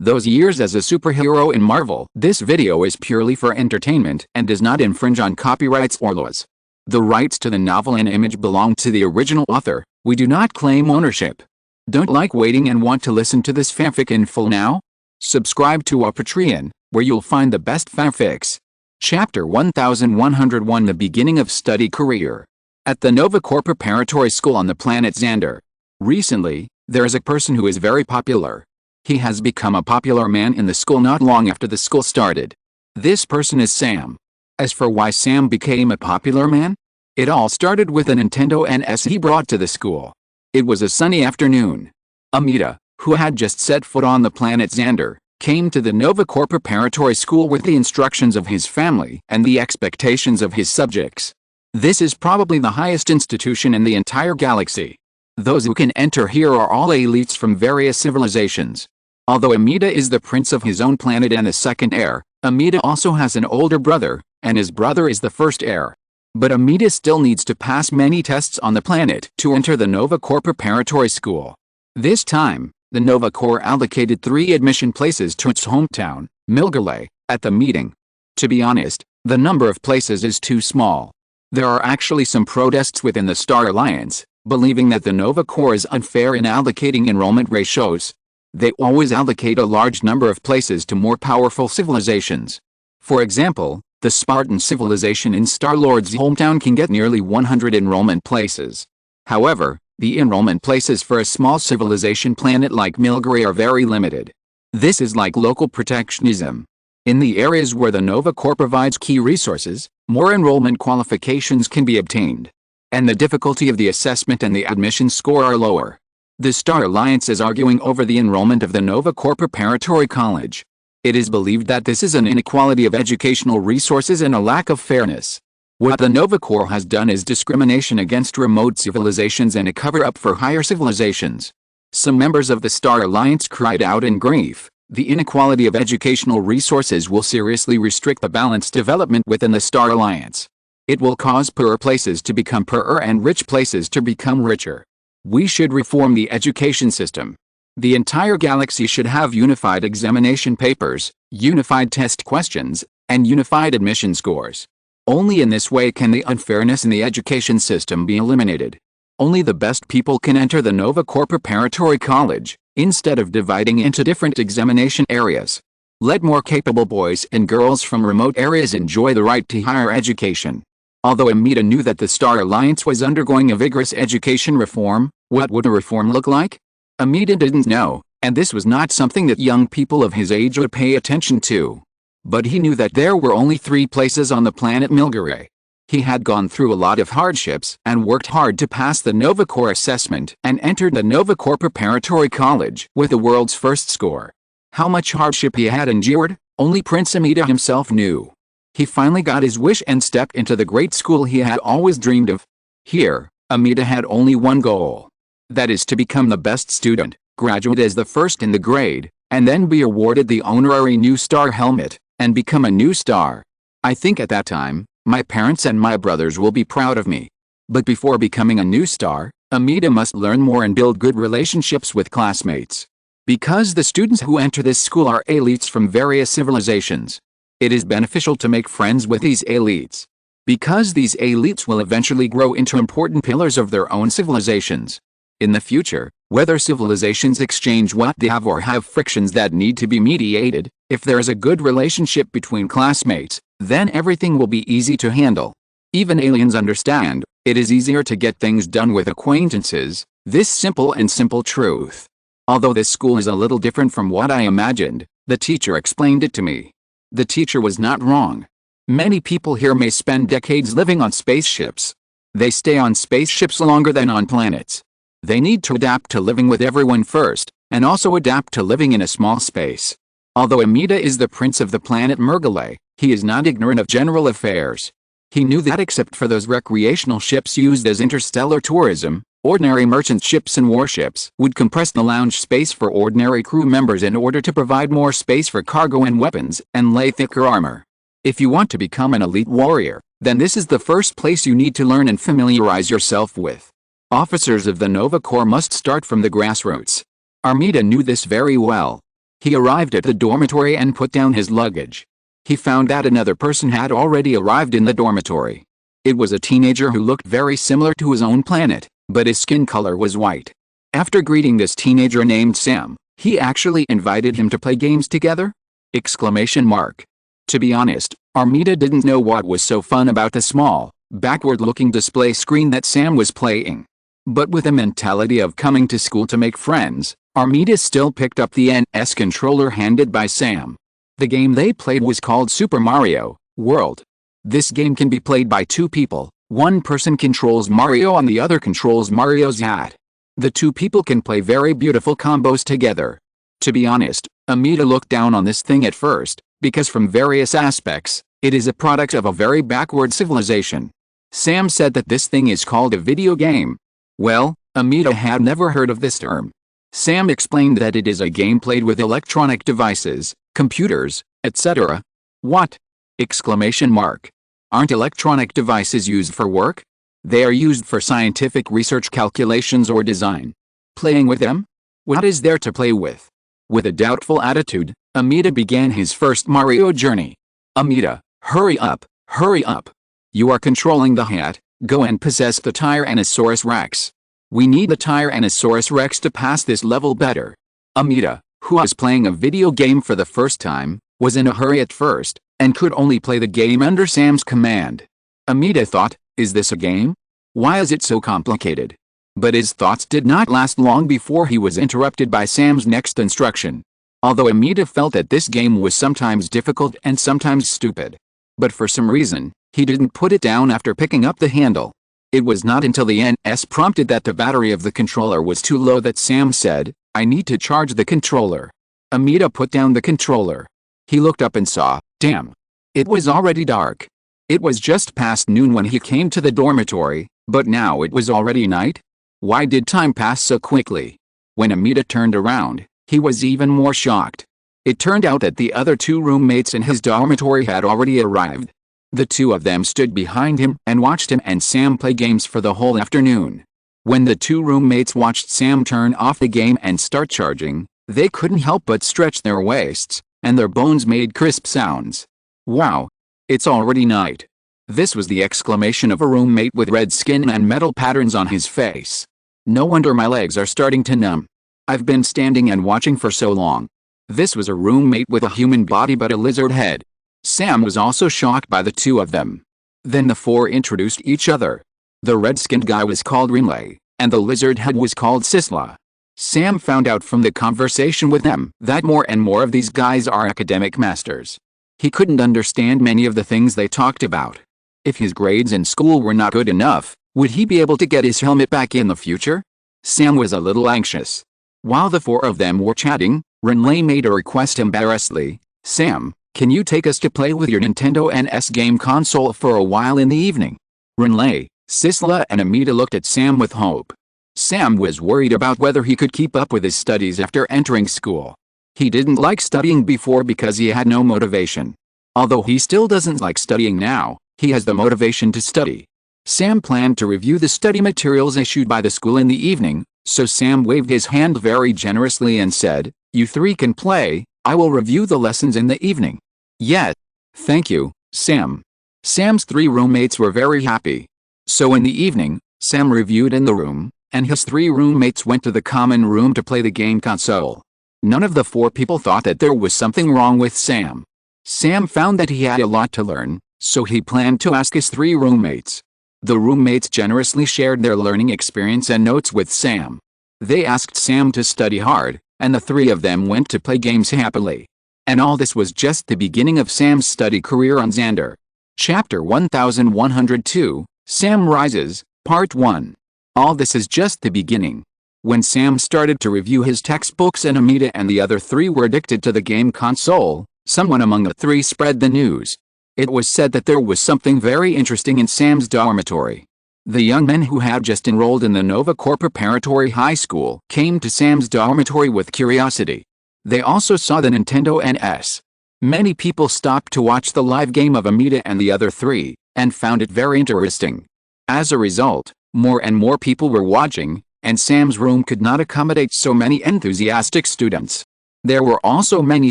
those years as a superhero in Marvel. This video is purely for entertainment and does not infringe on copyrights or laws. The rights to the novel and image belong to the original author. We do not claim ownership. Don't like waiting and want to listen to this fanfic in full now? Subscribe to our Patreon, where you'll find the best fanfics. Chapter 1101, The Beginning of Study Career. At the Nova Corps Preparatory School on the planet Xander. Recently, there is a person who is very popular. He has become a popular man in the school not long after the school started. This person is Sam. As for why Sam became a popular man, it all started with a Nintendo NS he brought to the school. It was a sunny afternoon. Amita, who had just set foot on the planet Xander, came to the Nova Corps Preparatory School with the instructions of his family and the expectations of his subjects. This is probably the highest institution in the entire galaxy. Those who can enter here are all elites from various civilizations. Although Amita is the prince of his own planet and the second heir, Amita also has an older brother, and his brother is the first heir. But Amita still needs to pass many tests on the planet to enter the Nova Corps Preparatory School. This time, the Nova Corps allocated 3 admission places to its hometown, Milgerley, at the meeting. To be honest, the number of places is too small. There are actually some protests within the Star Alliance, believing that the Nova Corps is unfair in allocating enrollment ratios. They always allocate a large number of places to more powerful civilizations. For example, the Spartan civilization in Star-Lord's hometown can get nearly 100 enrollment places. However, the enrollment places for a small civilization planet like Milgery are very limited. This is like local protectionism. In the areas where the Nova Corps provides key resources, more enrollment qualifications can be obtained. And the difficulty of the assessment and the admission score are lower. The Star Alliance is arguing over the enrollment of the Nova Corps Preparatory College. It is believed that this is an inequality of educational resources and a lack of fairness. What the Nova Corps has done is discrimination against remote civilizations and a cover-up for higher civilizations. Some members of the Star Alliance cried out in grief. The inequality of educational resources will seriously restrict the balanced development within the Star Alliance. It will cause poorer places to become poorer and rich places to become richer. We should reform the education system. The entire galaxy should have unified examination papers, unified test questions, and unified admission scores. Only in this way can the unfairness in the education system be eliminated. Only the best people can enter the Nova Corps Preparatory College, instead of dividing into different examination areas. Let more capable boys and girls from remote areas enjoy the right to higher education. Although Amita knew that the Star Alliance was undergoing a vigorous education reform, what would a reform look like? Amita didn't know, and this was not something that young people of his age would pay attention to. But he knew that there were only 3 places on the planet Milgery. He had gone through a lot of hardships and worked hard to pass the Nova Corps assessment and entered the Nova Corps Preparatory College with the world's first score. How much hardship he had endured, only Prince Amita himself knew. He finally got his wish and stepped into the great school he had always dreamed of. Here, Amita had only one goal. That is to become the best student, graduate as the first in the grade, and then be awarded the honorary New Star helmet, and become a new star. I think at that time, my parents and my brothers will be proud of me. But before becoming a new star, Amita must learn more and build good relationships with classmates. Because the students who enter this school are elites from various civilizations, it is beneficial to make friends with these elites. Because these elites will eventually grow into important pillars of their own civilizations. In the future, whether civilizations exchange what they have or have frictions that need to be mediated, if there is a good relationship between classmates, then everything will be easy to handle. Even aliens understand, it is easier to get things done with acquaintances, this simple truth. Although this school is a little different from what I imagined, the teacher explained it to me. The teacher was not wrong. Many people here may spend decades living on spaceships. They stay on spaceships longer than on planets. They need to adapt to living with everyone first, and also adapt to living in a small space. Although Amita is the prince of the planet Milgery, he is not ignorant of general affairs. He knew that except for those recreational ships used as interstellar tourism, ordinary merchant ships and warships would compress the lounge space for ordinary crew members in order to provide more space for cargo and weapons, and lay thicker armor. If you want to become an elite warrior, then this is the first place you need to learn and familiarize yourself with. Officers of the Nova Corps must start from the grassroots. Amita knew this very well. He arrived at the dormitory and put down his luggage. He found that another person had already arrived in the dormitory. It was a teenager who looked very similar to his own planet, but his skin color was white. After greeting this teenager named Sam, he actually invited him to play games together? Exclamation mark. To be honest, Armida didn't know what was so fun about the small, backward-looking display screen that Sam was playing. But with a mentality of coming to school to make friends, Armida still picked up the NS controller handed by Sam. The game they played was called Super Mario World. This game can be played by two people. One person controls Mario and the other controls Mario's hat. The two people can play very beautiful combos together. To be honest, Armida looked down on this thing at first, because from various aspects, it is a product of a very backward civilization. Sam said that this thing is called a video game. Well, Armida had never heard of this term. Sam explained that it is a game played with electronic devices, computers, etc. What? Exclamation mark. Aren't electronic devices used for work? They are used for scientific research, calculations, or design. Playing with them? What is there to play with? With a doubtful attitude, Armida began his first Mario journey. Armida, hurry up, hurry up. You are controlling the hat, go and possess the Tyrannosaurus Rex. We need the Tyrannosaurus Rex to pass this level better. Armida, who was playing a video game for the first time, was in a hurry at first, and could only play the game under Sam's command. Armida thought, is this a game? Why is it so complicated? But his thoughts did not last long before he was interrupted by Sam's next instruction. Although Armida felt that this game was sometimes difficult and sometimes stupid. But for some reason, he didn't put it down after picking up the handle. It was not until the NS prompted that the battery of the controller was too low that Sam said, I need to charge the controller. Armida put down the controller. He looked up and saw, damn. It was already dark. It was just past noon when he came to the dormitory, but now it was already night? Why did time pass so quickly? When Armida turned around, he was even more shocked. It turned out that the other two roommates in his dormitory had already arrived. The two of them stood behind him and watched him and Sam play games for the whole afternoon. When the two roommates watched Sam turn off the game and start charging, they couldn't help but stretch their waists, and their bones made crisp sounds. Wow! It's already night. This was the exclamation of a roommate with red skin and metal patterns on his face. No wonder my legs are starting to numb. I've been standing and watching for so long. This was a roommate with a human body but a lizard head. Sam was also shocked by the two of them. Then the four introduced each other. The red-skinned guy was called Rinley, and the lizard head was called Sisla. Sam found out from the conversation with them that more and more of these guys are academic masters. He couldn't understand many of the things they talked about. If his grades in school were not good enough, would he be able to get his helmet back in the future? Sam was a little anxious. While the four of them were chatting, Rinley made a request embarrassedly. Sam, can you take us to play with your Nintendo NS game console for a while in the evening? Rinley, Sisla and Armida looked at Sam with hope. Sam was worried about whether he could keep up with his studies after entering school. He didn't like studying before because he had no motivation. Although he still doesn't like studying now, he has the motivation to study. Sam planned to review the study materials issued by the school in the evening, so Sam waved his hand very generously and said, you three can play, I will review the lessons in the evening. Yes. Thank you, Sam. Sam's three roommates were very happy. So in the evening, Sam reviewed in the room, and his three roommates went to the common room to play the game console. None of the four people thought that there was something wrong with Sam. Sam found that he had a lot to learn, so he planned to ask his three roommates. The roommates generously shared their learning experience and notes with Sam. They asked Sam to study hard, and the three of them went to play games happily. And all this was just the beginning of Sam's study career on Xander. Chapter 1102, Sam Rises, Part 1. All this is just the beginning. When Sam started to review his textbooks and Armida and the other three were addicted to the game console, someone among the three spread the news. It was said that there was something very interesting in Sam's dormitory. The young men who had just enrolled in the Nova Corps Preparatory High School came to Sam's dormitory with curiosity. They also saw the Nintendo NS. Many people stopped to watch the live game of Armida and the other three, and found it very interesting. As a result, more and more people were watching, and Sam's room could not accommodate so many enthusiastic students. There were also many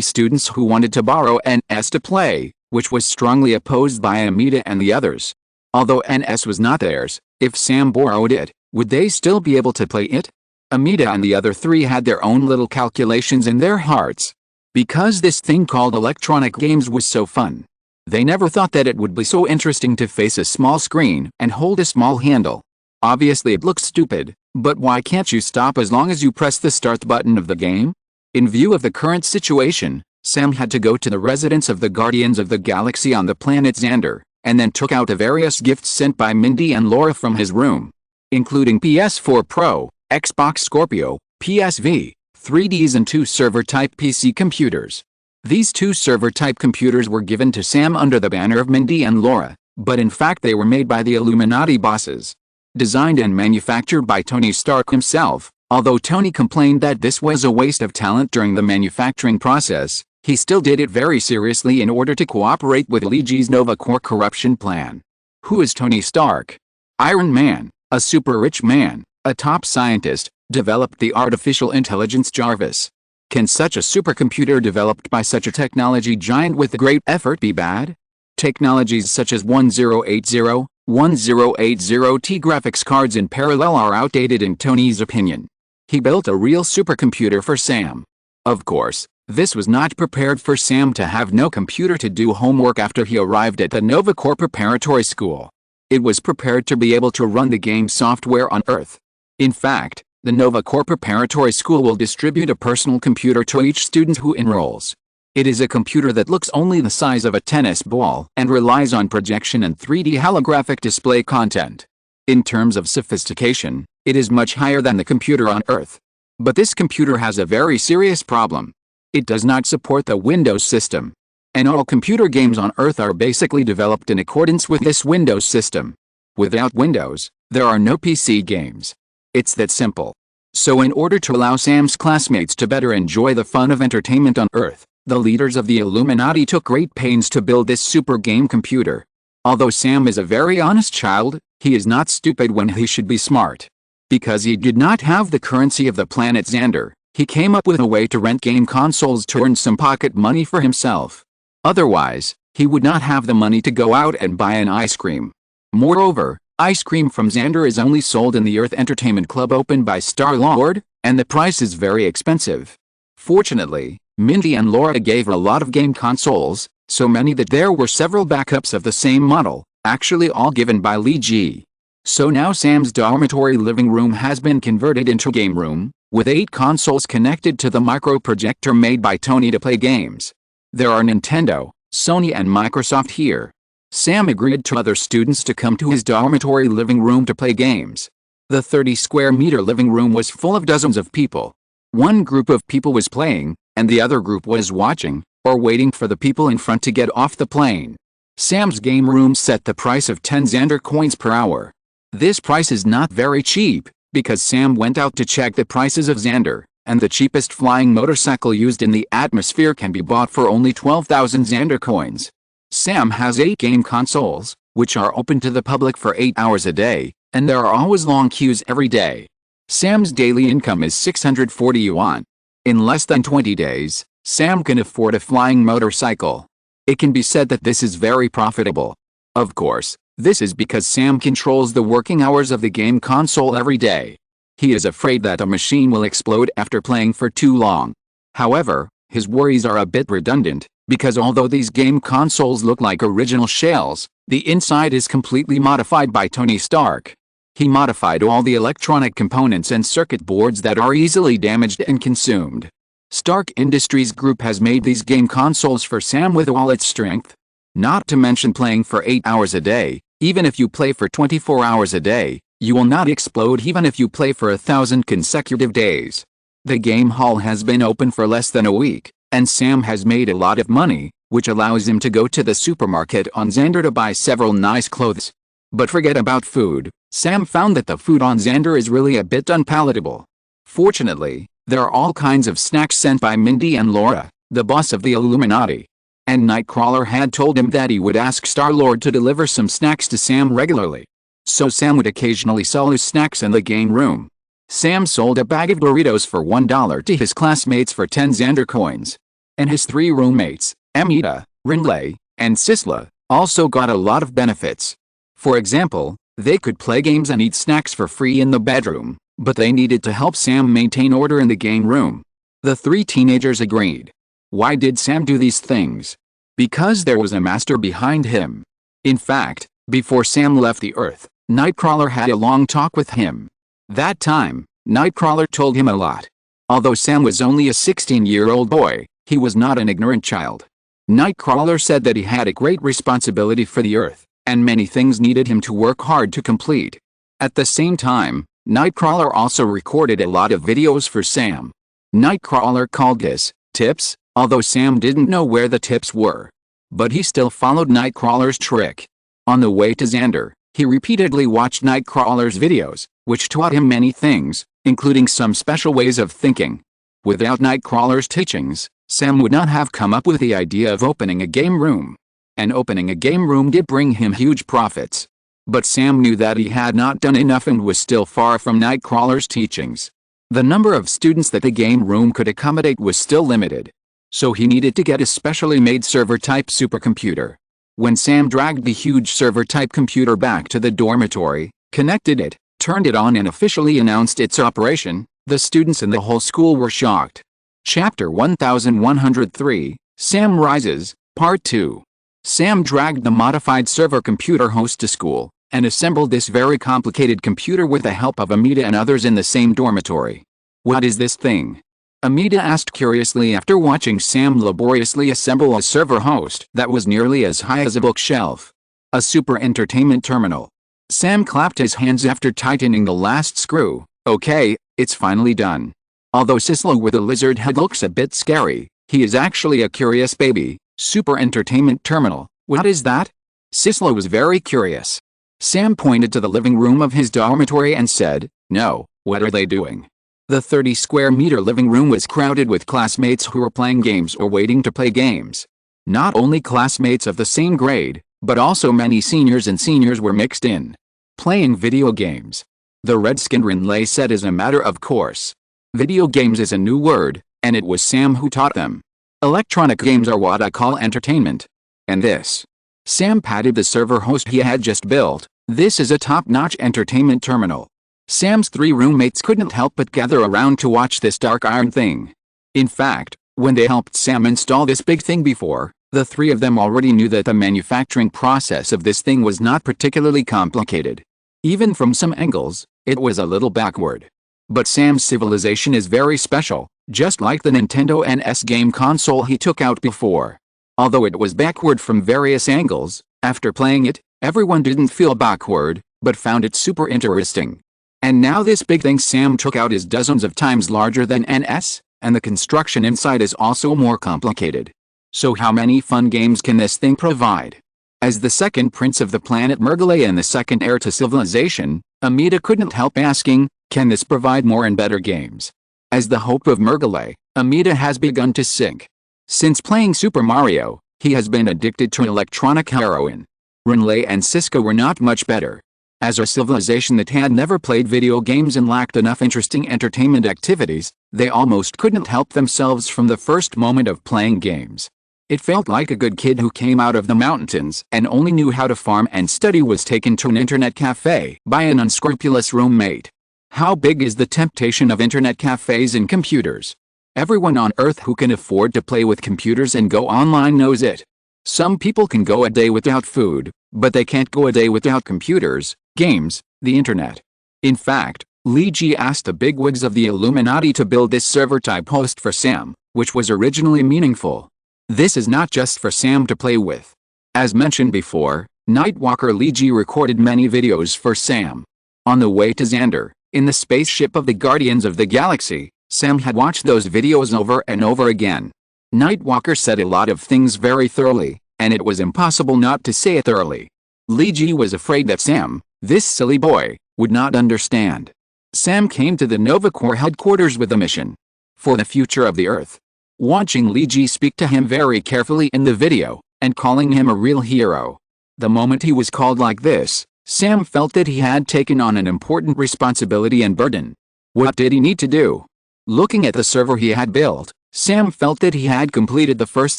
students who wanted to borrow NS to play, which was strongly opposed by Amita and the others. Although NS was not theirs, if Sam borrowed it, would they still be able to play it? Amita and the other three had their own little calculations in their hearts. Because this thing called electronic games was so fun, they never thought that it would be so interesting to face a small screen and hold a small handle. Obviously it looks stupid, but why can't you stop as long as you press the start button of the game? In view of the current situation, Sam had to go to the residence of the Guardians of the Galaxy on the planet Xander, and then took out the various gifts sent by Mindy and Laura from his room, including PS4 Pro, Xbox Scorpio, PSV, 3Ds and 2 server-type PC computers. These 2 server-type computers were given to Sam under the banner of Mindy and Laura, but in fact they were made by the Illuminati bosses. Designed and manufactured by Tony Stark himself, although Tony complained that this was a waste of talent during the manufacturing process, he still did it very seriously in order to cooperate with Lee's Nova Corps corruption plan. Who is Tony Stark? Iron Man, a super rich man, a top scientist, developed the artificial intelligence Jarvis. Can such a supercomputer developed by such a technology giant with great effort be bad? Technologies such as 1080, 1080T graphics cards in parallel are outdated in Tony's opinion. He built a real supercomputer for Sam. Of course, this was not prepared for Sam to have no computer to do homework after he arrived at the Nova Corps preparatory school. It was prepared to be able to run the game software on Earth. In fact, the Nova Corps preparatory school will distribute a personal computer to each student who enrolls. It is a computer that looks only the size of a tennis ball and relies on projection and 3D holographic display content. In terms of sophistication, it is much higher than the computer on Earth. But this computer has a very serious problem. It does not support the Windows system. And all computer games on Earth are basically developed in accordance with this Windows system. Without Windows, there are no PC games. It's that simple. So in order to allow Sam's classmates to better enjoy the fun of entertainment on Earth, the leaders of the Illuminati took great pains to build this super game computer. Although Sam is a very honest child, he is not stupid when he should be smart. Because he did not have the currency of the planet Xander, he came up with a way to rent game consoles to earn some pocket money for himself. Otherwise, he would not have the money to go out and buy an ice cream. Moreover, ice cream from Xander is only sold in the Earth Entertainment Club opened by Star-Lord, and the price is very expensive. Fortunately, Mindy and Laura gave a lot of game consoles, so many that there were several backups of the same model, actually all given by Lee. So now Sam's dormitory living room has been converted into a game room, with 8 consoles connected to the micro projector made by Tony to play games. There are Nintendo, Sony and Microsoft here. Sam agreed to other students to come to his dormitory living room to play games. The 30 square meter living room was full of dozens of people. One group of people was playing, and the other group was watching, or waiting for the people in front to get off the plane. Sam's game room set the price of 10 Xander coins per hour. This price is not very cheap, because Sam went out to check the prices of Xander, and the cheapest flying motorcycle used in the atmosphere can be bought for only 12,000 Xander coins. Sam has 8 game consoles, which are open to the public for 8 hours a day, and there are always long queues every day. Sam's daily income is 640 yuan. In less than 20 days, Sam can afford a flying motorcycle. It can be said that this is very profitable. Of course, this is because Sam controls the working hours of the game console every day. He is afraid that a machine will explode after playing for too long. However, his worries are a bit redundant, because although these game consoles look like original shells, the inside is completely modified by Tony Stark. He modified all the electronic components and circuit boards that are easily damaged and consumed. Stark Industries Group has made these game consoles for Sam with all its strength. Not to mention playing for 8 hours a day. Even if you play for 24 hours a day, you will not explode even if you play for 1,000 consecutive days. The game hall has been open for less than a week, and Sam has made a lot of money, which allows him to go to the supermarket on Xander to buy several nice clothes. But forget about food. Sam found that the food on Xander is really a bit unpalatable. Fortunately, there are all kinds of snacks sent by Mindy and Laura, the boss of the Illuminati. And Nightcrawler had told him that he would ask Star-Lord to deliver some snacks to Sam regularly. So Sam would occasionally sell his snacks in the game room. Sam sold a bag of Doritos for $1 to his classmates for 10 Xander coins. And his 3 roommates, Amita, Rinley, and Sisla, also got a lot of benefits. For example, they could play games and eat snacks for free in the bedroom, but they needed to help Sam maintain order in the game room. The 3 teenagers agreed. Why did Sam do these things? Because there was a master behind him. In fact, before Sam left the Earth, Nightcrawler had a long talk with him. That time, Nightcrawler told him a lot. Although Sam was only a 16-year-old boy, he was not an ignorant child. Nightcrawler said that he had a great responsibility for the Earth, and many things needed him to work hard to complete. At the same time, Nightcrawler also recorded a lot of videos for Sam. Nightcrawler called this tips, although Sam didn't know where the tips were. But he still followed Nightcrawler's trick. On the way to Xander, he repeatedly watched Nightcrawler's videos, which taught him many things, including some special ways of thinking. Without Nightcrawler's teachings, Sam would not have come up with the idea of opening a game room. And opening a game room did bring him huge profits. But Sam knew that he had not done enough and was still far from Nightcrawler's teachings. The number of students that the game room could accommodate was still limited. So he needed to get a specially made server-type supercomputer. When Sam dragged the huge server-type computer back to the dormitory, connected it, turned it on and officially announced its operation, the students in the whole school were shocked. Chapter 1103, Sam Rises, Part 2. Sam dragged the modified server computer host to school, and assembled this very complicated computer with the help of Amita and others in the same dormitory. What is this thing? Amita asked curiously after watching Sam laboriously assemble a server host that was nearly as high as a bookshelf. A super entertainment terminal. Sam clapped his hands after tightening the last screw. Okay, it's finally done. Although Sislo with a lizard head looks a bit scary, he is actually a curious baby. Super entertainment terminal, what is that? Sislo was very curious. Sam pointed to the living room of his dormitory and said, no, what are they doing? The 30-square-meter living room was crowded with classmates who were playing games or waiting to play games. Not only classmates of the same grade, but also many seniors and seniors were mixed in. Playing video games. The red-skinned Rinley said as a matter of course. Video games is a new word, and it was Sam who taught them. Electronic games are what I call entertainment. And this. Sam patted the server host he had just built. This is a top-notch entertainment terminal. Sam's 3 roommates couldn't help but gather around to watch this dark iron thing. In fact, when they helped Sam install this big thing before, the 3 of them already knew that the manufacturing process of this thing was not particularly complicated. Even from some angles, it was a little backward. But Sam's civilization is very special, just like the Nintendo NES game console he took out before. Although it was backward from various angles, after playing it, everyone didn't feel backward, but found it super interesting. And now this big thing Sam took out is dozens of times larger than NES, and the construction inside is also more complicated. So how many fun games can this thing provide? As the second prince of the planet Murgalay and the second heir to civilization, Amita couldn't help asking, can this provide more and better games? As the hope of Murgalay, Amita has begun to sink. Since playing Super Mario, he has been addicted to electronic heroin. Rinley and Cisco were not much better. As a civilization that had never played video games and lacked enough interesting entertainment activities, they almost couldn't help themselves from the first moment of playing games. It felt like a good kid who came out of the mountains and only knew how to farm and study was taken to an internet cafe by an unscrupulous roommate. How big is the temptation of internet cafes and computers? Everyone on Earth who can afford to play with computers and go online knows it. Some people can go a day without food, but they can't go a day without computers, games, the internet. In fact, Lee Ji asked the bigwigs of the Illuminati to build this server-type host for Sam, which was originally meaningful. This is not just for Sam to play with. As mentioned before, Nightwalker Lee Ji recorded many videos for Sam. On the way to Xander, in the spaceship of the Guardians of the Galaxy, Sam had watched those videos over and over again. Nightwalker said a lot of things very thoroughly, and it was impossible not to say it thoroughly. Lee Ji was afraid that Sam, this silly boy, would not understand. Sam came to the Nova Corps headquarters with a mission. For the future of the Earth. Watching Lee Ji speak to him very carefully in the video, and calling him a real hero. The moment he was called like this, Sam felt that he had taken on an important responsibility and burden. What did he need to do? Looking at the server he had built, Sam felt that he had completed the first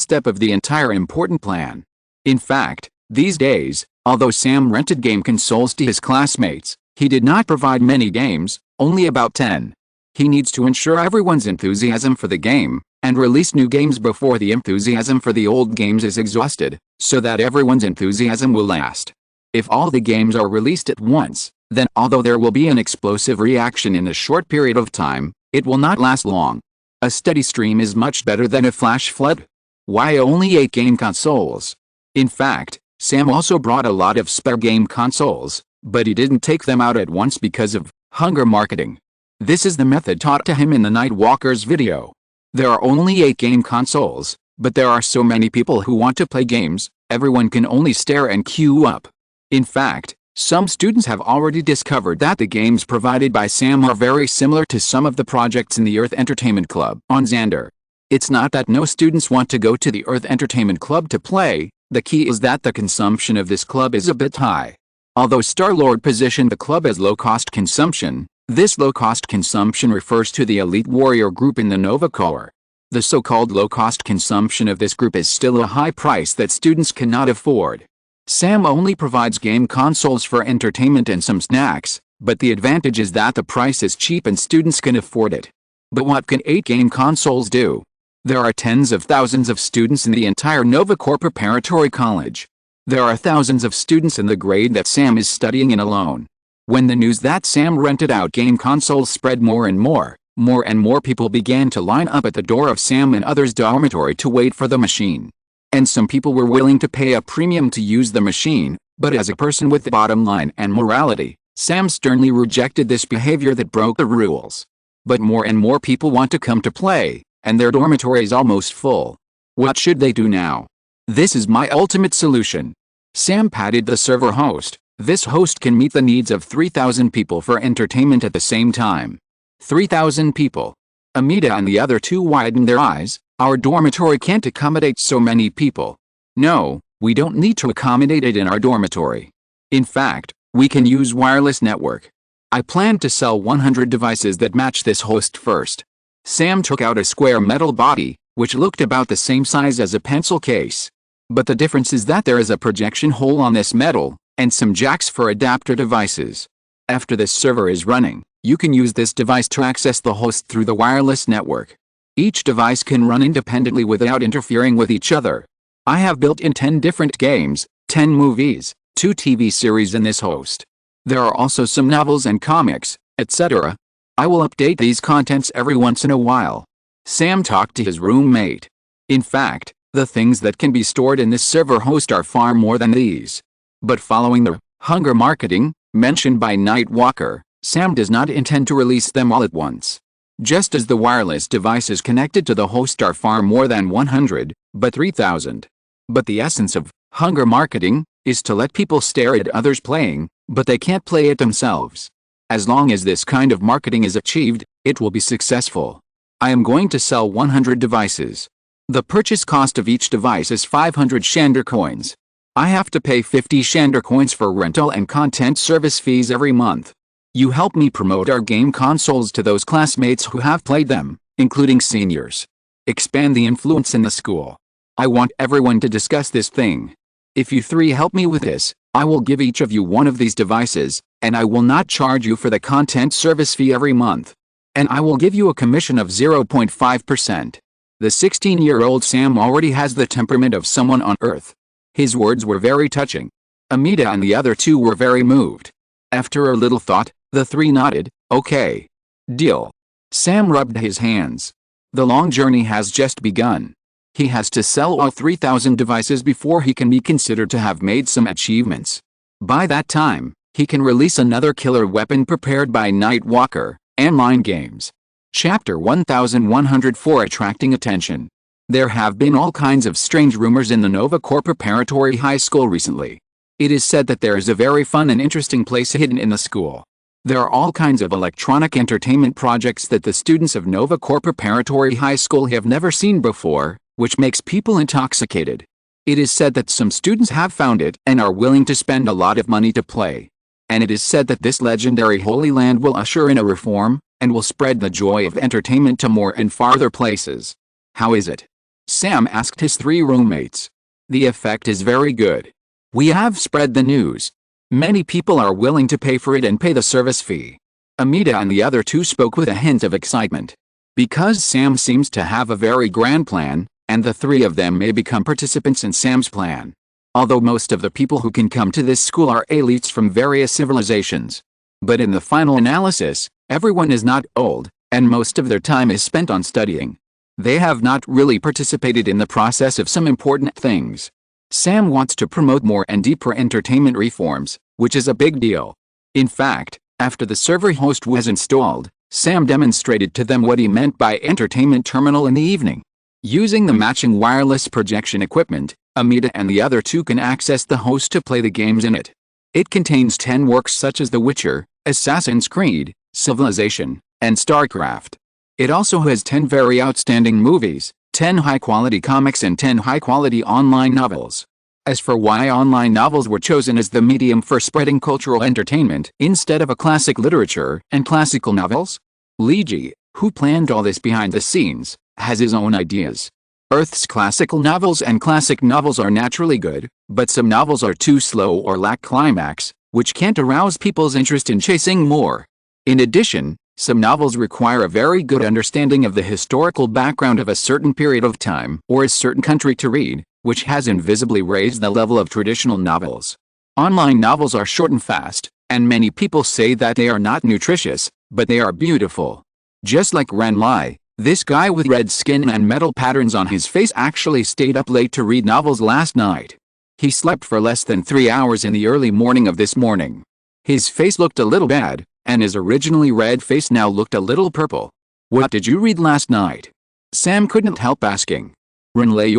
step of the entire important plan. In fact, these days, although Sam rented game consoles to his classmates, he did not provide many games, only about 10. He needs to ensure everyone's enthusiasm for the game, and release new games before the enthusiasm for the old games is exhausted, so that everyone's enthusiasm will last. If all the games are released at once, then although there will be an explosive reaction in a short period of time, it will not last long. A steady stream is much better than a flash flood. Why only 8 game consoles? In fact, Sam also brought a lot of spare game consoles, but he didn't take them out at once because of hunger marketing. This is the method taught to him in the Nightwalker's video. There are only 8 game consoles, but there are so many people who want to play games, everyone can only stare and queue up. In fact, some students have already discovered that the games provided by Sam are very similar to some of the projects in the Earth Entertainment Club on Xander. It's not that no students want to go to the Earth Entertainment Club to play, the key is that the consumption of this club is a bit high. Although Star-Lord positioned the club as low-cost consumption, this low-cost consumption refers to the elite warrior group in the Nova Corps. The so-called low-cost consumption of this group is still a high price that students cannot afford. Sam only provides game consoles for entertainment and some snacks, but the advantage is that the price is cheap and students can afford it. But what can 8 game consoles do? There are tens of thousands of students in the entire Nova Corps Preparatory College. There are thousands of students in the grade that Sam is studying in alone. When the news that Sam rented out game consoles spread more and more people began to line up at the door of Sam and others' dormitory to wait for the machine. And some people were willing to pay a premium to use the machine, but as a person with the bottom line and morality, Sam sternly rejected this behavior that broke the rules. But more and more people want to come to play, and their dormitory is almost full. What should they do now? This is my ultimate solution. Sam patted the server host. This host can meet the needs of 3,000 people for entertainment at the same time. 3,000 people. Amita and the other two widened their eyes. Our dormitory can't accommodate so many people. No, we don't need to accommodate it in our dormitory. In fact, we can use wireless network. I plan to sell 100 devices that match this host first. Sam took out a square metal body, which looked about the same size as a pencil case. But the difference is that there is a projection hole on this metal, and some jacks for adapter devices. After this server is running, you can use this device to access the host through the wireless network. Each device can run independently without interfering with each other. I have built in 10 different games, 10 movies, 2 TV series in this host. There are also some novels and comics, etc. I will update these contents every once in a while. Sam talked to his roommate. In fact, the things that can be stored in this server host are far more than these. But following the hunger marketing mentioned by Nightwalker, Sam does not intend to release them all at once. Just as the wireless devices connected to the host are far more than 100, but 3,000. But the essence of hunger marketing is to let people stare at others playing, but they can't play it themselves. As long as this kind of marketing is achieved, it will be successful. I am going to sell 100 devices. The purchase cost of each device is 500 Shander coins. I have to pay 50 Shander coins for rental and content service fees every month. You help me promote our game consoles to those classmates who have played them, including seniors. Expand the influence in the school. I want everyone to discuss this thing. If you 3 help me with this, I will give each of you one of these devices, and I will not charge you for the content service fee every month. And I will give you a commission of 0.5%. The 16-year-old Sam already has the temperament of someone on Earth. His words were very touching. Amita and the other 2 were very moved. After a little thought, the 3 nodded, okay. Deal. Sam rubbed his hands. The long journey has just begun. He has to sell all 3,000 devices before he can be considered to have made some achievements. By that time, he can release another killer weapon prepared by Nightwalker, online games. Chapter 1104 Attracting Attention. There have been all kinds of strange rumors in the Nova Corps Preparatory High School recently. It is said that there is a very fun and interesting place hidden in the school. There are all kinds of electronic entertainment projects that the students of Nova Corps Preparatory High School have never seen before, which makes people intoxicated. It is said that some students have found it and are willing to spend a lot of money to play. And it is said that this legendary Holy Land will usher in a reform, and will spread the joy of entertainment to more and farther places. How is it? Sam asked his 3 roommates. The effect is very good. We have spread the news. Many people are willing to pay for it and pay the service fee. Amita and the other 2 spoke with a hint of excitement. Because Sam seems to have a very grand plan, and the 3 of them may become participants in Sam's plan. Although most of the people who can come to this school are elites from various civilizations. But in the final analysis, everyone is not old, and most of their time is spent on studying. They have not really participated in the process of some important things. Sam wants to promote more and deeper entertainment reforms, which is a big deal. In fact, after the server host was installed, Sam demonstrated to them what he meant by entertainment terminal in the evening. Using the matching wireless projection equipment, Amita and the other 2 can access the host to play the games in it. It contains 10 works such as The Witcher, Assassin's Creed, Civilization, and StarCraft. It also has 10 very outstanding movies, 10 high-quality comics and 10 high-quality online novels. As for why online novels were chosen as the medium for spreading cultural entertainment instead of a classic literature and classical novels, Liji, who planned all this behind the scenes, has his own ideas. Earth's classical novels and classic novels are naturally good, but some novels are too slow or lack climax, which can't arouse people's interest in chasing more. In addition, some novels require a very good understanding of the historical background of a certain period of time or a certain country to read, which has invisibly raised the level of traditional novels. Online novels are short and fast, and many people say that they are not nutritious, but they are beautiful. Just like Ren Lai, this guy with red skin and metal patterns on his face actually stayed up late to read novels last night. He slept for less than 3 hours in the early morning of this morning. His face looked a little bad, and his originally red face now looked a little purple. What did you read last night? Sam couldn't help asking. Ren Lai,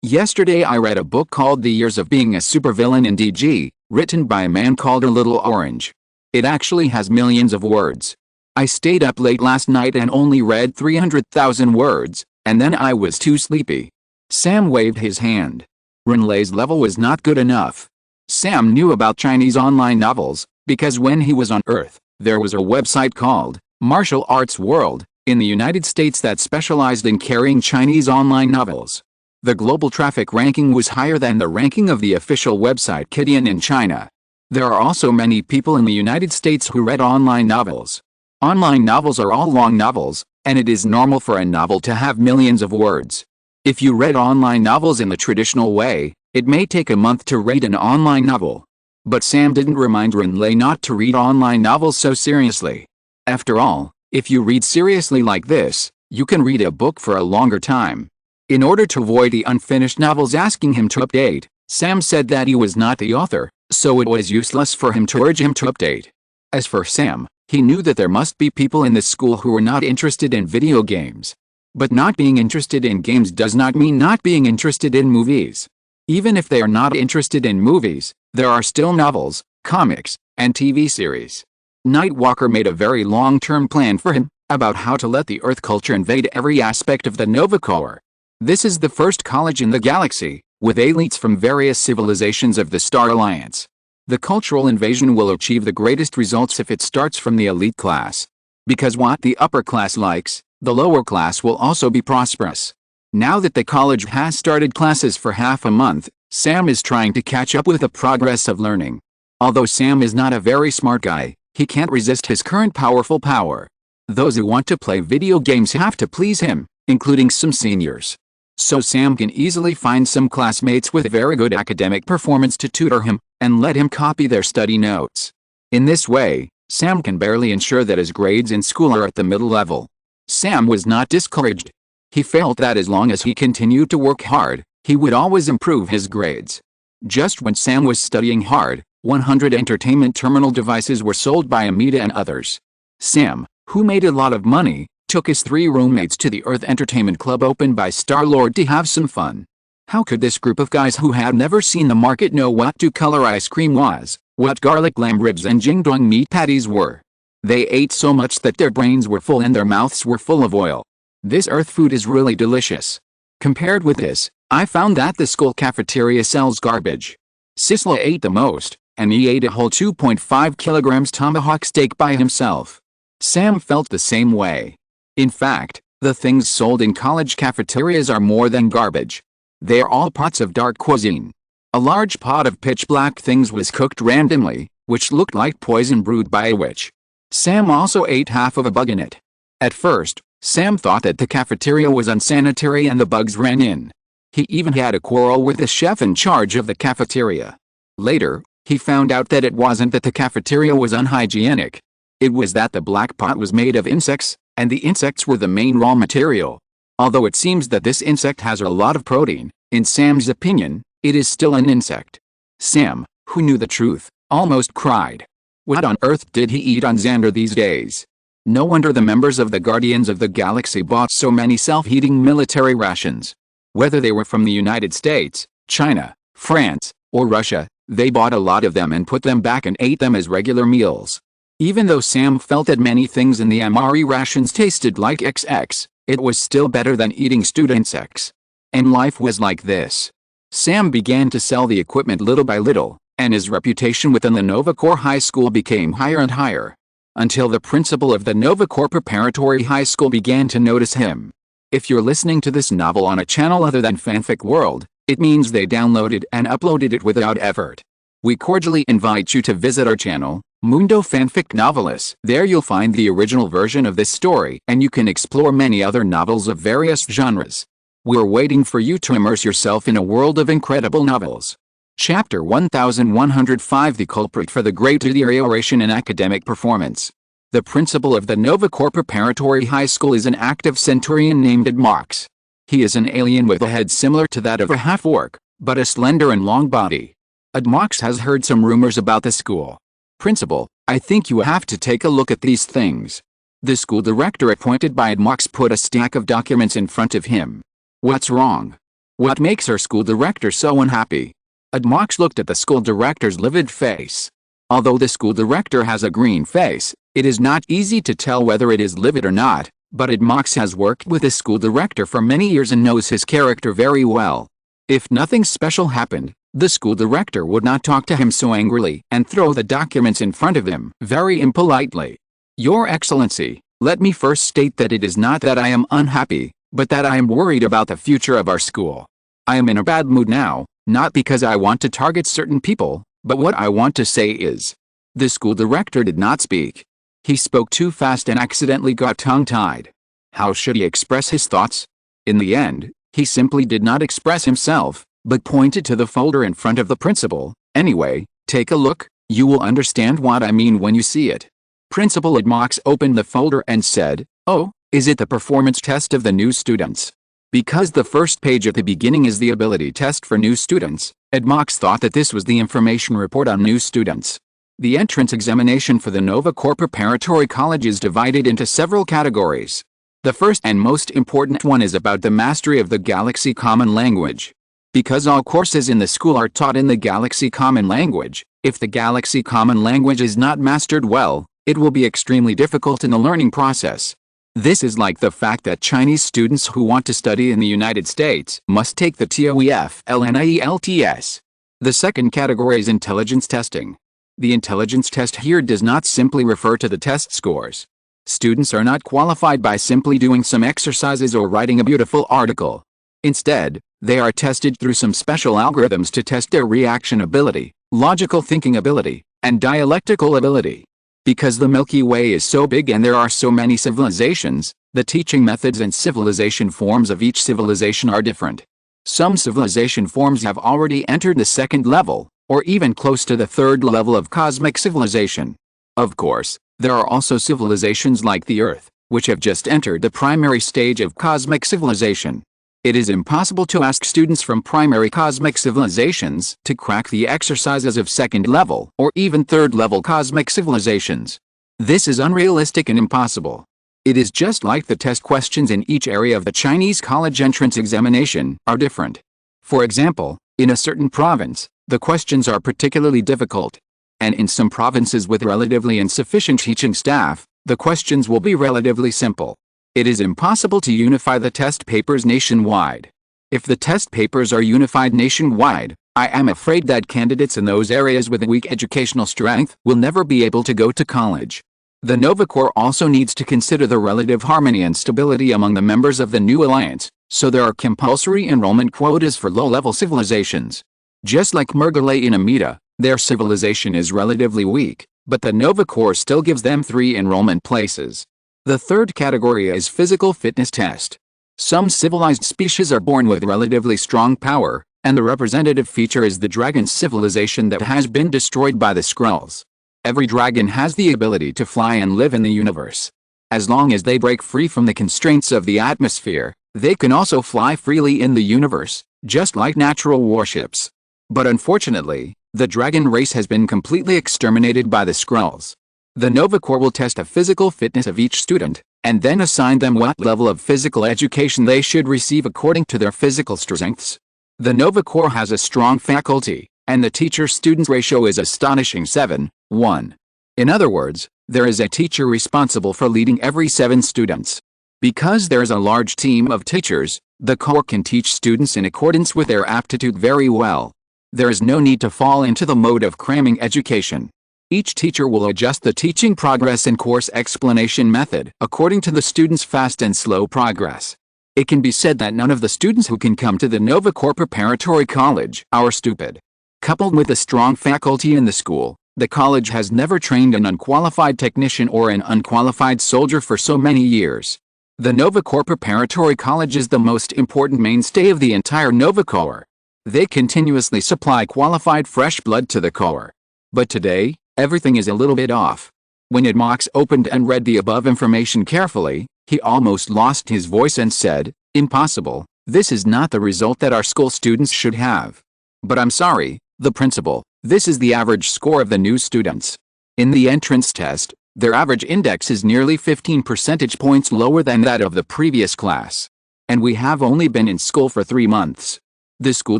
yesterday I read a book called The Years of Being a Supervillain in DG, written by a man called A Little Orange. It actually has millions of words. I stayed up late last night and only read 300,000 words, and then I was too sleepy. Sam waved his hand. Ren Lai's level was not good enough. Sam knew about Chinese online novels, because when he was on Earth, there was a website called Martial Arts World in the United States that specialized in carrying Chinese online novels. The global traffic ranking was higher than the ranking of the official website Kidian in China. There are also many people in the United States who read online novels. Online novels are all long novels, and it is normal for a novel to have millions of words. If you read online novels in the traditional way, it may take a month to read an online novel. But Sam didn't remind Ren Lai not to read online novels so seriously. After all, if you read seriously like this, you can read a book for a longer time. In order to avoid the unfinished novels asking him to update, Sam said that he was not the author, so it was useless for him to urge him to update. As for Sam, he knew that there must be people in this school who were not interested in video games. But not being interested in games does not mean not being interested in movies. Even if they are not interested in movies, there are still novels, comics, and TV series. Nightwalker made a very long-term plan for him, about how to let the Earth culture invade every aspect of the Nova Corps. This is the first college in the galaxy, with elites from various civilizations of the Star Alliance. The cultural invasion will achieve the greatest results if it starts from the elite class. Because what the upper class likes, the lower class will also be prosperous. Now that the college has started classes for half a month, Sam is trying to catch up with the progress of learning. Although Sam is not a very smart guy, he can't resist his current powerful power. Those who want to play video games have to please him, including some seniors. So Sam can easily find some classmates with very good academic performance to tutor him, and let him copy their study notes. In this way, Sam can barely ensure that his grades in school are at the middle level. Sam was not discouraged. He felt that as long as he continued to work hard, he would always improve his grades. Just when Sam was studying hard, 100 entertainment terminal devices were sold by Amita and others. Sam, who made a lot of money, took his 3 roommates to the Earth Entertainment Club opened by Star-Lord to have some fun. How could this group of guys who had never seen the market know what 2-color ice cream was, what garlic lamb ribs and jingdong meat patties were? They ate so much that their brains were full and their mouths were full of oil. This Earth food is really delicious. Compared with this, I found that the school cafeteria sells garbage. Sisla ate the most, and he ate a whole 2.5 kilograms tomahawk steak by himself. Sam felt the same way. In fact, the things sold in college cafeterias are more than garbage. They are all pots of dark cuisine. A large pot of pitch-black things was cooked randomly, which looked like poison brewed by a witch. Sam also ate half of a bug in it. At first, Sam thought that the cafeteria was unsanitary and the bugs ran in. He even had a quarrel with the chef in charge of the cafeteria. Later, he found out that it wasn't that the cafeteria was unhygienic. It was that the black pot was made of insects, and the insects were the main raw material. Although it seems that this insect has a lot of protein, in Sam's opinion, it is still an insect. Sam, who knew the truth, almost cried. What on earth did he eat on Xander these days? No wonder the members of the Guardians of the Galaxy bought so many self-heating military rations. Whether they were from the United States, China, France, or Russia, they bought a lot of them and put them back and ate them as regular meals. Even though Sam felt that many things in the MRE rations tasted like XX, it was still better than eating stewed insects. And life was like this. Sam began to sell the equipment little by little, and his reputation within the Novacore High School became higher and higher. Until the principal of the Novacore Preparatory High School began to notice him. If you're listening to this novel on a channel other than Fanfic World, it means they downloaded and uploaded it without effort. We cordially invite you to visit our channel, Mundo Fanfic Novelis. There you'll find the original version of this story and you can explore many other novels of various genres. We're waiting for you to immerse yourself in a world of incredible novels. Chapter 1105 The Culprit for the Great Deterioration in Academic Performance. The principal of the Novacore Preparatory High School is an active centurion named Edmox. He is an alien with a head similar to that of a half-orc, but a slender and long body. Edmox has heard some rumors about the school. Principal, I think you have to take a look at these things. The school director appointed by Edmox put a stack of documents in front of him. What's wrong? What makes our school director so unhappy? Edmox looked at the school director's livid face. Although the school director has a green face, it is not easy to tell whether it is livid or not, but Edmox has worked with the school director for many years and knows his character very well. If nothing special happened, the school director would not talk to him so angrily and throw the documents in front of him very impolitely. Your Excellency, let me first state that it is not that I am unhappy, but that I am worried about the future of our school. I am in a bad mood now, not because I want to target certain people, but what I want to say is. The school director did not speak. He spoke too fast and accidentally got tongue-tied. How should he express his thoughts? In the end, he simply did not express himself, but pointed to the folder in front of the principal. Anyway, take a look, you will understand what I mean when you see it. Principal Edmox opened the folder and said, "Oh, is it the performance test of the new students?" Because the first page at the beginning is the ability test for new students, Edmox thought that this was the information report on new students. The entrance examination for the Novacore Preparatory College is divided into several categories. The first and most important one is about the mastery of the Galaxy Common Language. Because all courses in the school are taught in the Galaxy Common Language, if the Galaxy Common Language is not mastered well, it will be extremely difficult in the learning process. This is like the fact that Chinese students who want to study in the United States must take the TOEFL/NIELTS. The second category is intelligence testing. The intelligence test here does not simply refer to the test scores. Students are not qualified by simply doing some exercises or writing a beautiful article. Instead, they are tested through some special algorithms to test their reaction ability, logical thinking ability, and dialectical ability. Because the Milky Way is so big and there are so many civilizations, the teaching methods and civilization forms of each civilization are different. Some civilization forms have already entered the second level, or even close to the third level of cosmic civilization. Of course, there are also civilizations like the Earth, which have just entered the primary stage of cosmic civilization. It is impossible to ask students from primary cosmic civilizations to crack the exercises of second level or even third level cosmic civilizations. This is unrealistic and impossible. It is just like the test questions in each area of the Chinese college entrance examination are different. For example, in a certain province, the questions are particularly difficult. And in some provinces with relatively insufficient teaching staff, the questions will be relatively simple. It is impossible to unify the test papers nationwide. If the test papers are unified nationwide, I am afraid that candidates in those areas with a weak educational strength will never be able to go to college. The Nova Corps also needs to consider the relative harmony and stability among the members of the new alliance, so there are compulsory enrollment quotas for low-level civilizations. Just like Murgale and Amida, their civilization is relatively weak, but the Nova Corps still gives them 3 enrollment places. The third category is physical fitness test. Some civilized species are born with relatively strong power, and the representative feature is the dragon civilization that has been destroyed by the Skrulls. Every dragon has the ability to fly and live in the universe. As long as they break free from the constraints of the atmosphere, they can also fly freely in the universe, just like natural warships. But unfortunately, the dragon race has been completely exterminated by the Skrulls. The Nova Corps will test the physical fitness of each student, and then assign them what level of physical education they should receive according to their physical strengths. The Nova Corps has a strong faculty, and the teacher-student ratio is astonishing 7:1. In other words, there is a teacher responsible for leading every 7 students. Because there is a large team of teachers, the Corps can teach students in accordance with their aptitude very well. There is no need to fall into the mode of cramming education. Each teacher will adjust the teaching progress and course explanation method according to the student's fast and slow progress. It can be said that none of the students who can come to the Nova Corps Preparatory College are stupid. Coupled with a strong faculty in the school, the college has never trained an unqualified technician or an unqualified soldier for so many years. The Nova Corps Preparatory College is the most important mainstay of the entire Nova Corps. They continuously supply qualified fresh blood to the Corps. But today, everything is a little bit off. When Edmox opened and read the above information carefully, he almost lost his voice and said, "Impossible, this is not the result that our school students should have." "But I'm sorry, the principal, this is the average score of the new students. In the entrance test, their average index is nearly 15 percentage points lower than that of the previous class. And we have only been in school for 3 months." The school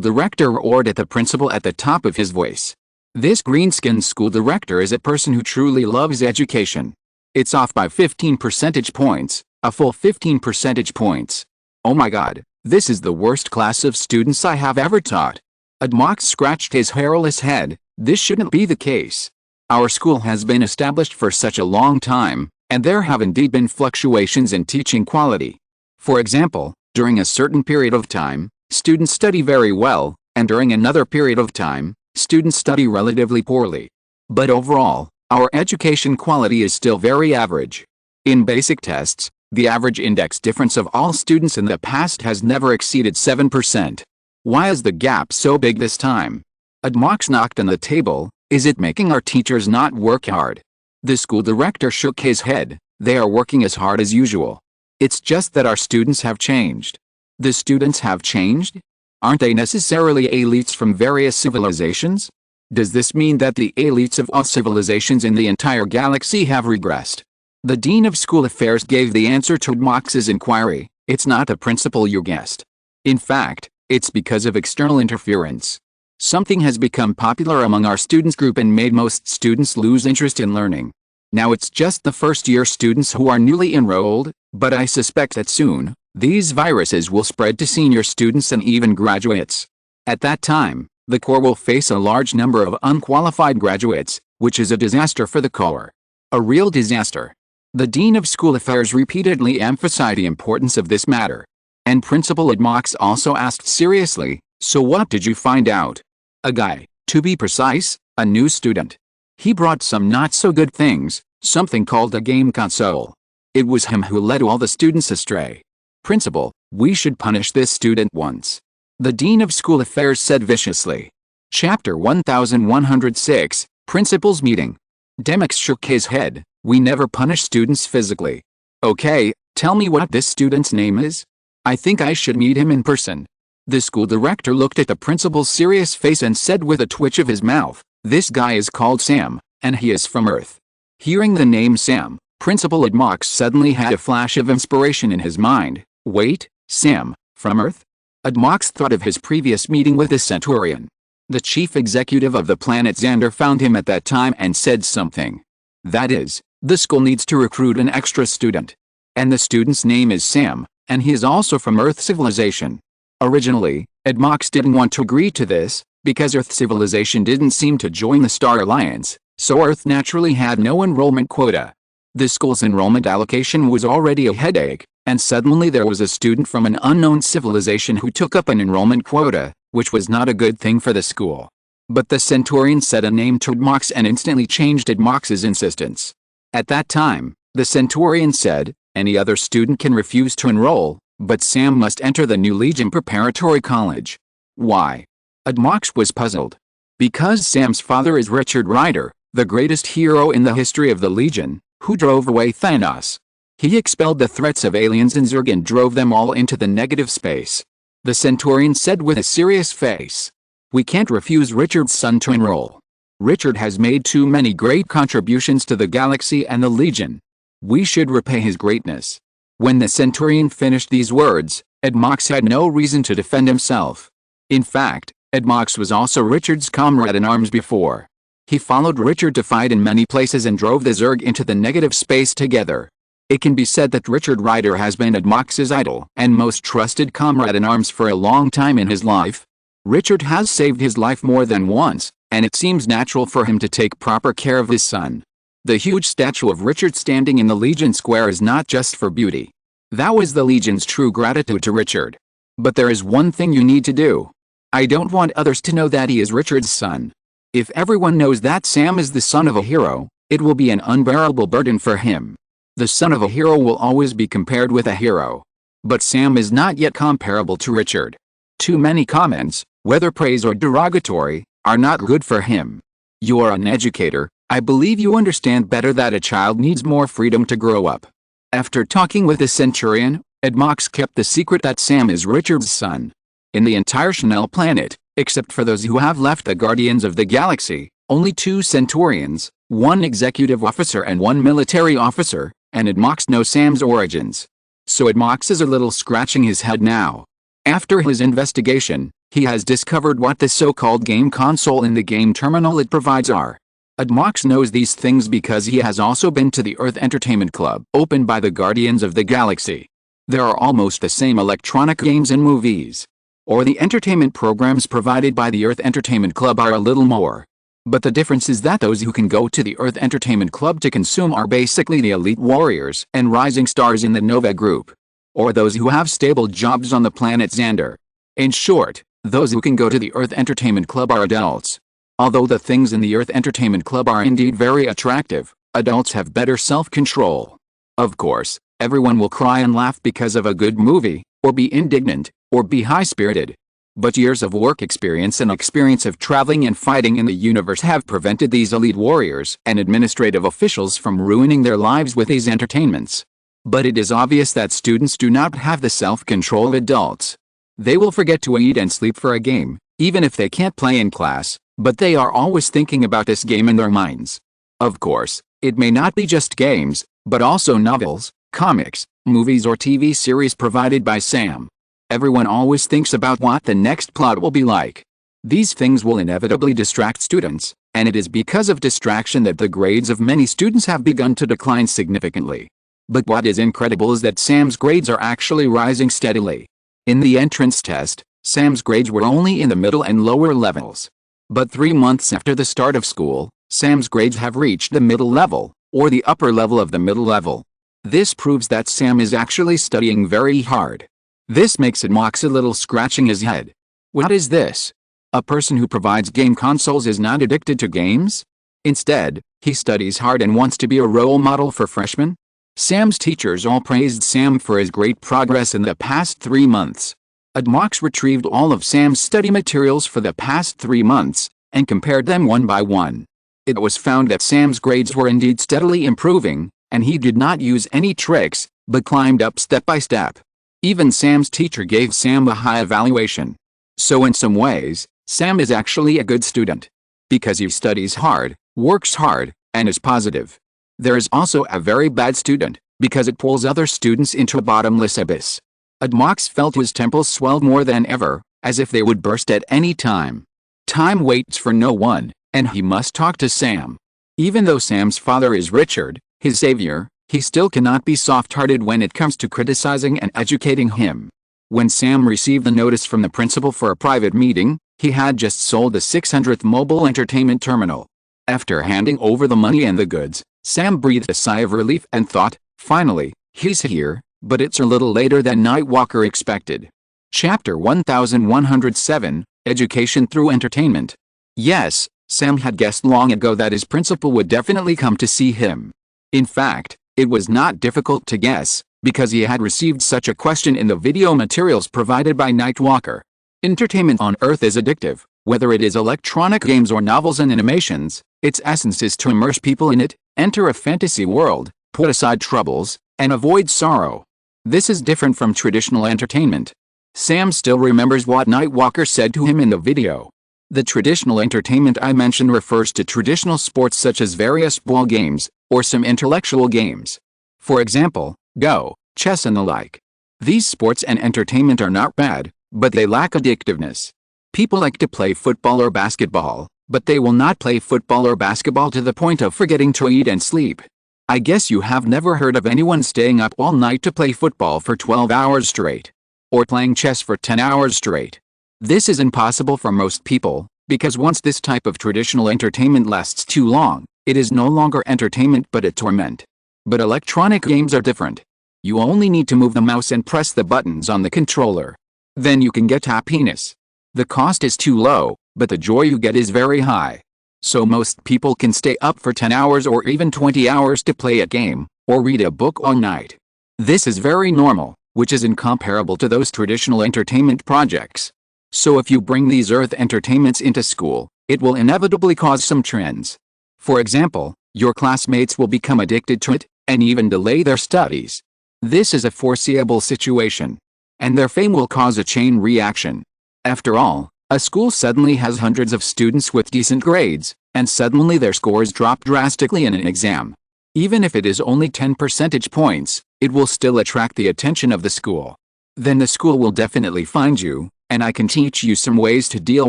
director roared at the principal at the top of his voice. This green-skinned school director is a person who truly loves education. It's off by 15 percentage points, a full 15 percentage points. Oh my god, this is the worst class of students I have ever taught. Edmox scratched his hairless head. This shouldn't be the case. Our school has been established for such a long time, and there have indeed been fluctuations in teaching quality. For example, during a certain period of time, students study very well, and during another period of time, students study relatively poorly. But overall, our education quality is still very average. In basic tests, the average index difference of all students in the past has never exceeded 7%. Why is the gap so big this time? Edmox knocked on the table. Is it making our teachers not work hard? The school director shook his head. They are working as hard as usual. It's just that our students have changed. The students have changed? Aren't they necessarily elites from various civilizations? Does this mean that the elites of all civilizations in the entire galaxy have regressed? The Dean of School Affairs gave the answer to Edmox's inquiry. It's not the principal you guessed. In fact, it's because of external interference. Something has become popular among our students group and made most students lose interest in learning. Now it's just the first-year students who are newly enrolled, but I suspect that soon, these viruses will spread to senior students and even graduates. At that time, the Corps will face a large number of unqualified graduates, which is a disaster for the Corps. A real disaster. The Dean of School Affairs repeatedly emphasized the importance of this matter. And Principal Edmox also asked seriously, "So what did you find out?" "A guy, to be precise, a new student. He brought some not-so-good things, something called a game console. It was him who led all the students astray. Principal, we should punish this student once," the Dean of School Affairs said viciously. Chapter 1106, Principal's Meeting. Demix shook his head. "We never punish students physically." "Okay, tell me what this student's name is. I think I should meet him in person." The school director looked at the principal's serious face and said with a twitch of his mouth, "This guy is called Sam, and he is from Earth." Hearing the name Sam, Principal Edmox suddenly had a flash of inspiration in his mind. Wait, Sam, from Earth? Edmox thought of his previous meeting with the Centurion. The chief executive of the planet Xander found him at that time and said something. That is, the school needs to recruit an extra student. And the student's name is Sam, and he is also from Earth civilization. Originally, Edmox didn't want to agree to this, because Earth civilization didn't seem to join the Star Alliance, so Earth naturally had no enrollment quota. The school's enrollment allocation was already a headache, and suddenly there was a student from an unknown civilization who took up an enrollment quota, which was not a good thing for the school. But the Centurion said a name to Edmox and instantly changed Edmox's insistence. At that time, the Centurion said, any other student can refuse to enroll, but Sam must enter the new Legion Preparatory College. Why? Edmox was puzzled. Because Sam's father is Richard Rider, the greatest hero in the history of the Legion, who drove away Thanos. He expelled the threats of aliens and Zerg and drove them all into the negative space. The Centurion said with a serious face. We can't refuse Richard's son to enroll. Richard has made too many great contributions to the galaxy and the Legion. We should repay his greatness. When the Centurion finished these words, Edmox had no reason to defend himself. In fact, Edmox was also Richard's comrade in arms before. He followed Richard to fight in many places and drove the Zerg into the negative space together. It can be said that Richard Rider has been Edmox's idol and most trusted comrade in arms for a long time in his life. Richard has saved his life more than once, and it seems natural for him to take proper care of his son. The huge statue of Richard standing in the Legion Square is not just for beauty. That was the Legion's true gratitude to Richard. But there is one thing you need to do. I don't want others to know that he is Richard's son. If everyone knows that Sam is the son of a hero, it will be an unbearable burden for him. The son of a hero will always be compared with a hero. But Sam is not yet comparable to Richard. Too many comments, whether praise or derogatory, are not good for him. You are an educator, I believe you understand better that a child needs more freedom to grow up. After talking with the Centurion, Edmox kept the secret that Sam is Richard's son. In the entire Chanel planet, except for those who have left the Guardians of the Galaxy, only 2 Centurions, 1 executive officer and 1 military officer, and Edmox know Sam's origins. So Edmox is a little scratching his head now. After his investigation, he has discovered what the so-called game console and the game terminal it provides are. Edmox knows these things because he has also been to the Earth Entertainment Club, opened by the Guardians of the Galaxy. There are almost the same electronic games and movies. Or the entertainment programs provided by the Earth Entertainment Club are a little more. But the difference is that those who can go to the Earth Entertainment Club to consume are basically the elite warriors and rising stars in the Nova group. Or those who have stable jobs on the planet Xander. In short, those who can go to the Earth Entertainment Club are adults. Although the things in the Earth Entertainment Club are indeed very attractive, adults have better self-control. Of course, everyone will cry and laugh because of a good movie, or be indignant, or be high-spirited. But years of work experience and experience of traveling and fighting in the universe have prevented these elite warriors and administrative officials from ruining their lives with these entertainments. But it is obvious that students do not have the self-control of adults. They will forget to eat and sleep for a game, even if they can't play in class, but they are always thinking about this game in their minds. Of course, it may not be just games, but also novels, comics, movies or TV series provided by Sam. Everyone always thinks about what the next plot will be like. These things will inevitably distract students, and it is because of distraction that the grades of many students have begun to decline significantly. But what is incredible is that Sam's grades are actually rising steadily. In the entrance test, Sam's grades were only in the middle and lower levels. But 3 months after the start of school, Sam's grades have reached the middle level, or the upper level of the middle level. This proves that Sam is actually studying very hard. This makes Edmox a little scratching his head. What is this? A person who provides game consoles is not addicted to games? Instead, he studies hard and wants to be a role model for freshmen? Sam's teachers all praised Sam for his great progress in the past 3 months. Edmox retrieved all of Sam's study materials for the past 3 months, and compared them one by one. It was found that Sam's grades were indeed steadily improving, and he did not use any tricks, but climbed up step by step. Even Sam's teacher gave Sam a high evaluation. So in some ways, Sam is actually a good student. Because he studies hard, works hard, and is positive. There is also a very bad student, because it pulls other students into a bottomless abyss. Edmox felt his temples swelled more than ever, as if they would burst at any time. Time waits for no one, and he must talk to Sam. Even though Sam's father is Richard, his savior, he still cannot be soft-hearted when it comes to criticizing and educating him. When Sam received the notice from the principal for a private meeting, he had just sold the 600th mobile entertainment terminal. After handing over the money and the goods, Sam breathed a sigh of relief and thought, finally, he's here, but it's a little later than Nightwalker expected. Chapter 1107, Education Through Entertainment. Yes, Sam had guessed long ago that his principal would definitely come to see him. In fact, it was not difficult to guess, because he had received such a question in the video materials provided by Nightwalker. Entertainment on Earth is addictive, whether it is electronic games or novels and animations. Its essence is to immerse people in it, enter a fantasy world, put aside troubles, and avoid sorrow. This is different from traditional entertainment. Sam still remembers what Nightwalker said to him in the video. The traditional entertainment I mentioned refers to traditional sports such as various ball games, or some intellectual games. For example, Go, chess and the like. These sports and entertainment are not bad, but they lack addictiveness. People like to play football or basketball, but they will not play football or basketball to the point of forgetting to eat and sleep. I guess you have never heard of anyone staying up all night to play football for 12 hours straight. Or playing chess for 10 hours straight. This is impossible for most people, because once this type of traditional entertainment lasts too long, it is no longer entertainment but a torment. But electronic games are different. You only need to move the mouse and press the buttons on the controller. Then you can get happiness. The cost is too low, but the joy you get is very high. So most people can stay up for 10 hours or even 20 hours to play a game, or read a book all night. This is very normal, which is incomparable to those traditional entertainment projects. So if you bring these earth entertainments into school, it will inevitably cause some trends. For example, your classmates will become addicted to it, and even delay their studies. This is a foreseeable situation. And their fame will cause a chain reaction. After all, a school suddenly has hundreds of students with decent grades, and suddenly their scores drop drastically in an exam. Even if it is only 10 percentage points, it will still attract the attention of the school. Then the school will definitely find you, and I can teach you some ways to deal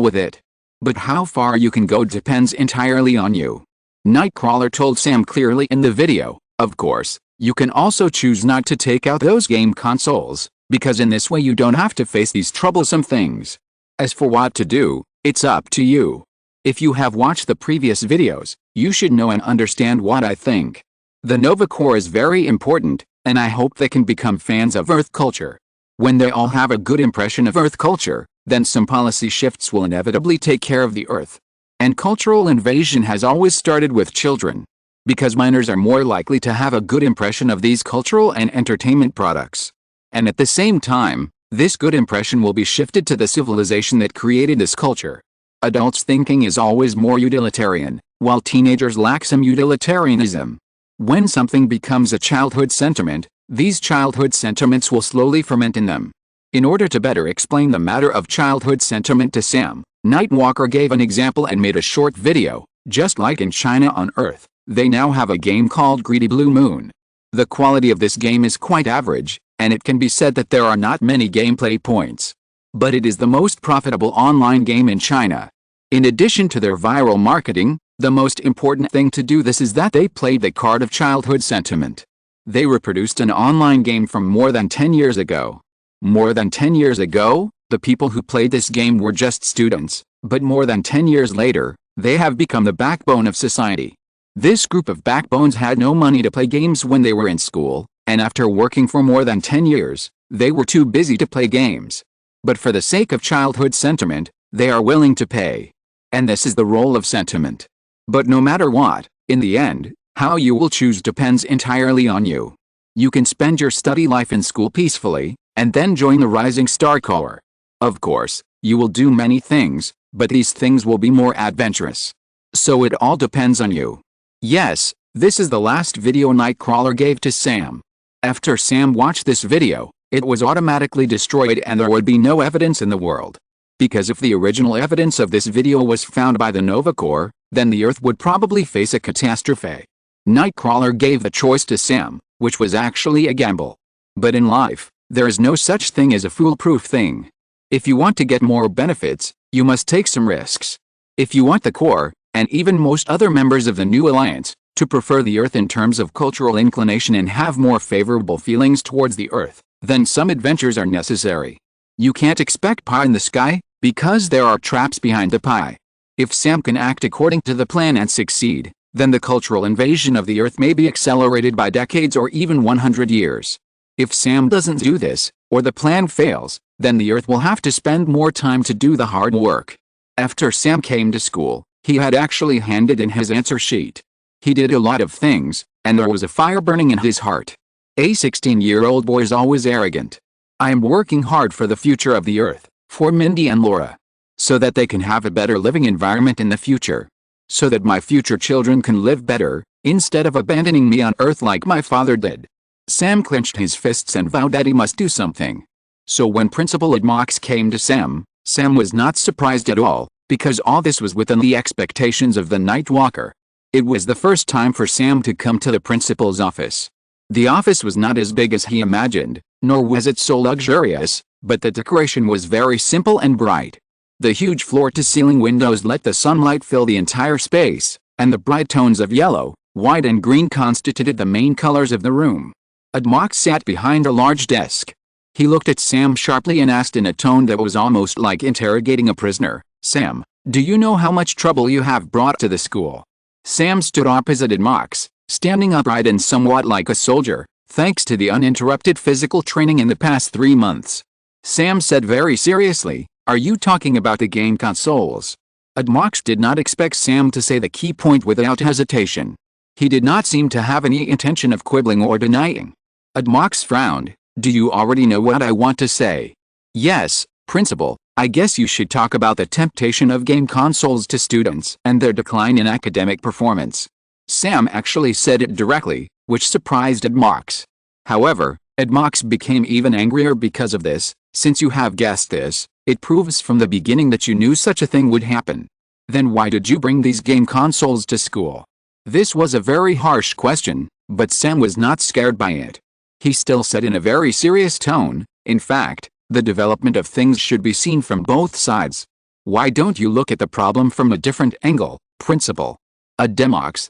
with it. But how far you can go depends entirely on you. Nightcrawler told Sam clearly in the video. Of course, you can also choose not to take out those game consoles, because in this way you don't have to face these troublesome things. As for what to do, it's up to you. If you have watched the previous videos, you should know and understand what I think. The Nova Corps is very important, and I hope they can become fans of Earth culture. When they all have a good impression of Earth culture, then some policy shifts will inevitably take care of the Earth. And cultural invasion has always started with children. Because minors are more likely to have a good impression of these cultural and entertainment products. And at the same time, this good impression will be shifted to the civilization that created this culture. Adults' thinking is always more utilitarian, while teenagers lack some utilitarianism. When something becomes a childhood sentiment, these childhood sentiments will slowly ferment in them. In order to better explain the matter of childhood sentiment to Sam, Nightwalker gave an example and made a short video. Just like in China on Earth, they now have a game called Greedy Blue Moon. The quality of this game is quite average, and it can be said that there are not many gameplay points. But it is the most profitable online game in China. In addition to their viral marketing, the most important thing to do this is that they played the card of childhood sentiment. They reproduced an online game from more than 10 years ago. More than 10 years ago, the people who played this game were just students, but more than 10 years later, they have become the backbone of society. This group of backbones had no money to play games when they were in school, and after working for more than 10 years, they were too busy to play games. But for the sake of childhood sentiment, they are willing to pay. And this is the role of sentiment. But no matter what, in the end, how you will choose depends entirely on you. You can spend your study life in school peacefully, and then join the Rising Star Corps. Of course, you will do many things, but these things will be more adventurous. So it all depends on you. Yes, this is the last video Nightcrawler gave to Sam. After Sam watched this video, it was automatically destroyed and there would be no evidence in the world. Because if the original evidence of this video was found by the Nova Corps, then the Earth would probably face a catastrophe. Nightcrawler gave the choice to Sam, which was actually a gamble. But in life, there is no such thing as a foolproof thing. If you want to get more benefits, you must take some risks. If you want the Corps, and even most other members of the new alliance, to prefer the Earth in terms of cultural inclination and have more favorable feelings towards the Earth, then some adventures are necessary. You can't expect pie in the sky, because there are traps behind the pie. If Sam can act according to the plan and succeed, then the cultural invasion of the Earth may be accelerated by decades or even 100 years. If Sam doesn't do this, or the plan fails, then the Earth will have to spend more time to do the hard work. After Sam came to school, he had actually handed in his answer sheet. He did a lot of things, and there was a fire burning in his heart. A 16-year-old boy is always arrogant. I am working hard for the future of the Earth, for Mindy and Laura, so that they can have a better living environment in the future. So that my future children can live better, instead of abandoning me on Earth like my father did. Sam clenched his fists and vowed that he must do something. So when Principal Edmox came to Sam, Sam was not surprised at all, because all this was within the expectations of the Night Walker. It was the first time for Sam to come to the principal's office. The office was not as big as he imagined, nor was it so luxurious, but the decoration was very simple and bright. The huge floor-to-ceiling windows let the sunlight fill the entire space, and the bright tones of yellow, white and green constituted the main colors of the room. Edmox sat behind a large desk. He looked at Sam sharply and asked in a tone that was almost like interrogating a prisoner, "Sam, do you know how much trouble you have brought to the school?" Sam stood opposite Edmox, standing upright and somewhat like a soldier, thanks to the uninterrupted physical training in the past 3 months. Sam said very seriously, "Are you talking about the game consoles?" Edmox did not expect Sam to say the key point without hesitation. He did not seem to have any intention of quibbling or denying. Edmox frowned. "Do you already know what I want to say?" "Yes, Principal, I guess you should talk about the temptation of game consoles to students and their decline in academic performance." Sam actually said it directly, which surprised Edmox. However, Edmox became even angrier because of this. "Since you have guessed this, it proves from the beginning that you knew such a thing would happen. Then why did you bring these game consoles to school?" This was a very harsh question, but Sam was not scared by it. He still said in a very serious tone, "In fact, the development of things should be seen from both sides. Why don't you look at the problem from a different angle, Principal?" Edmox,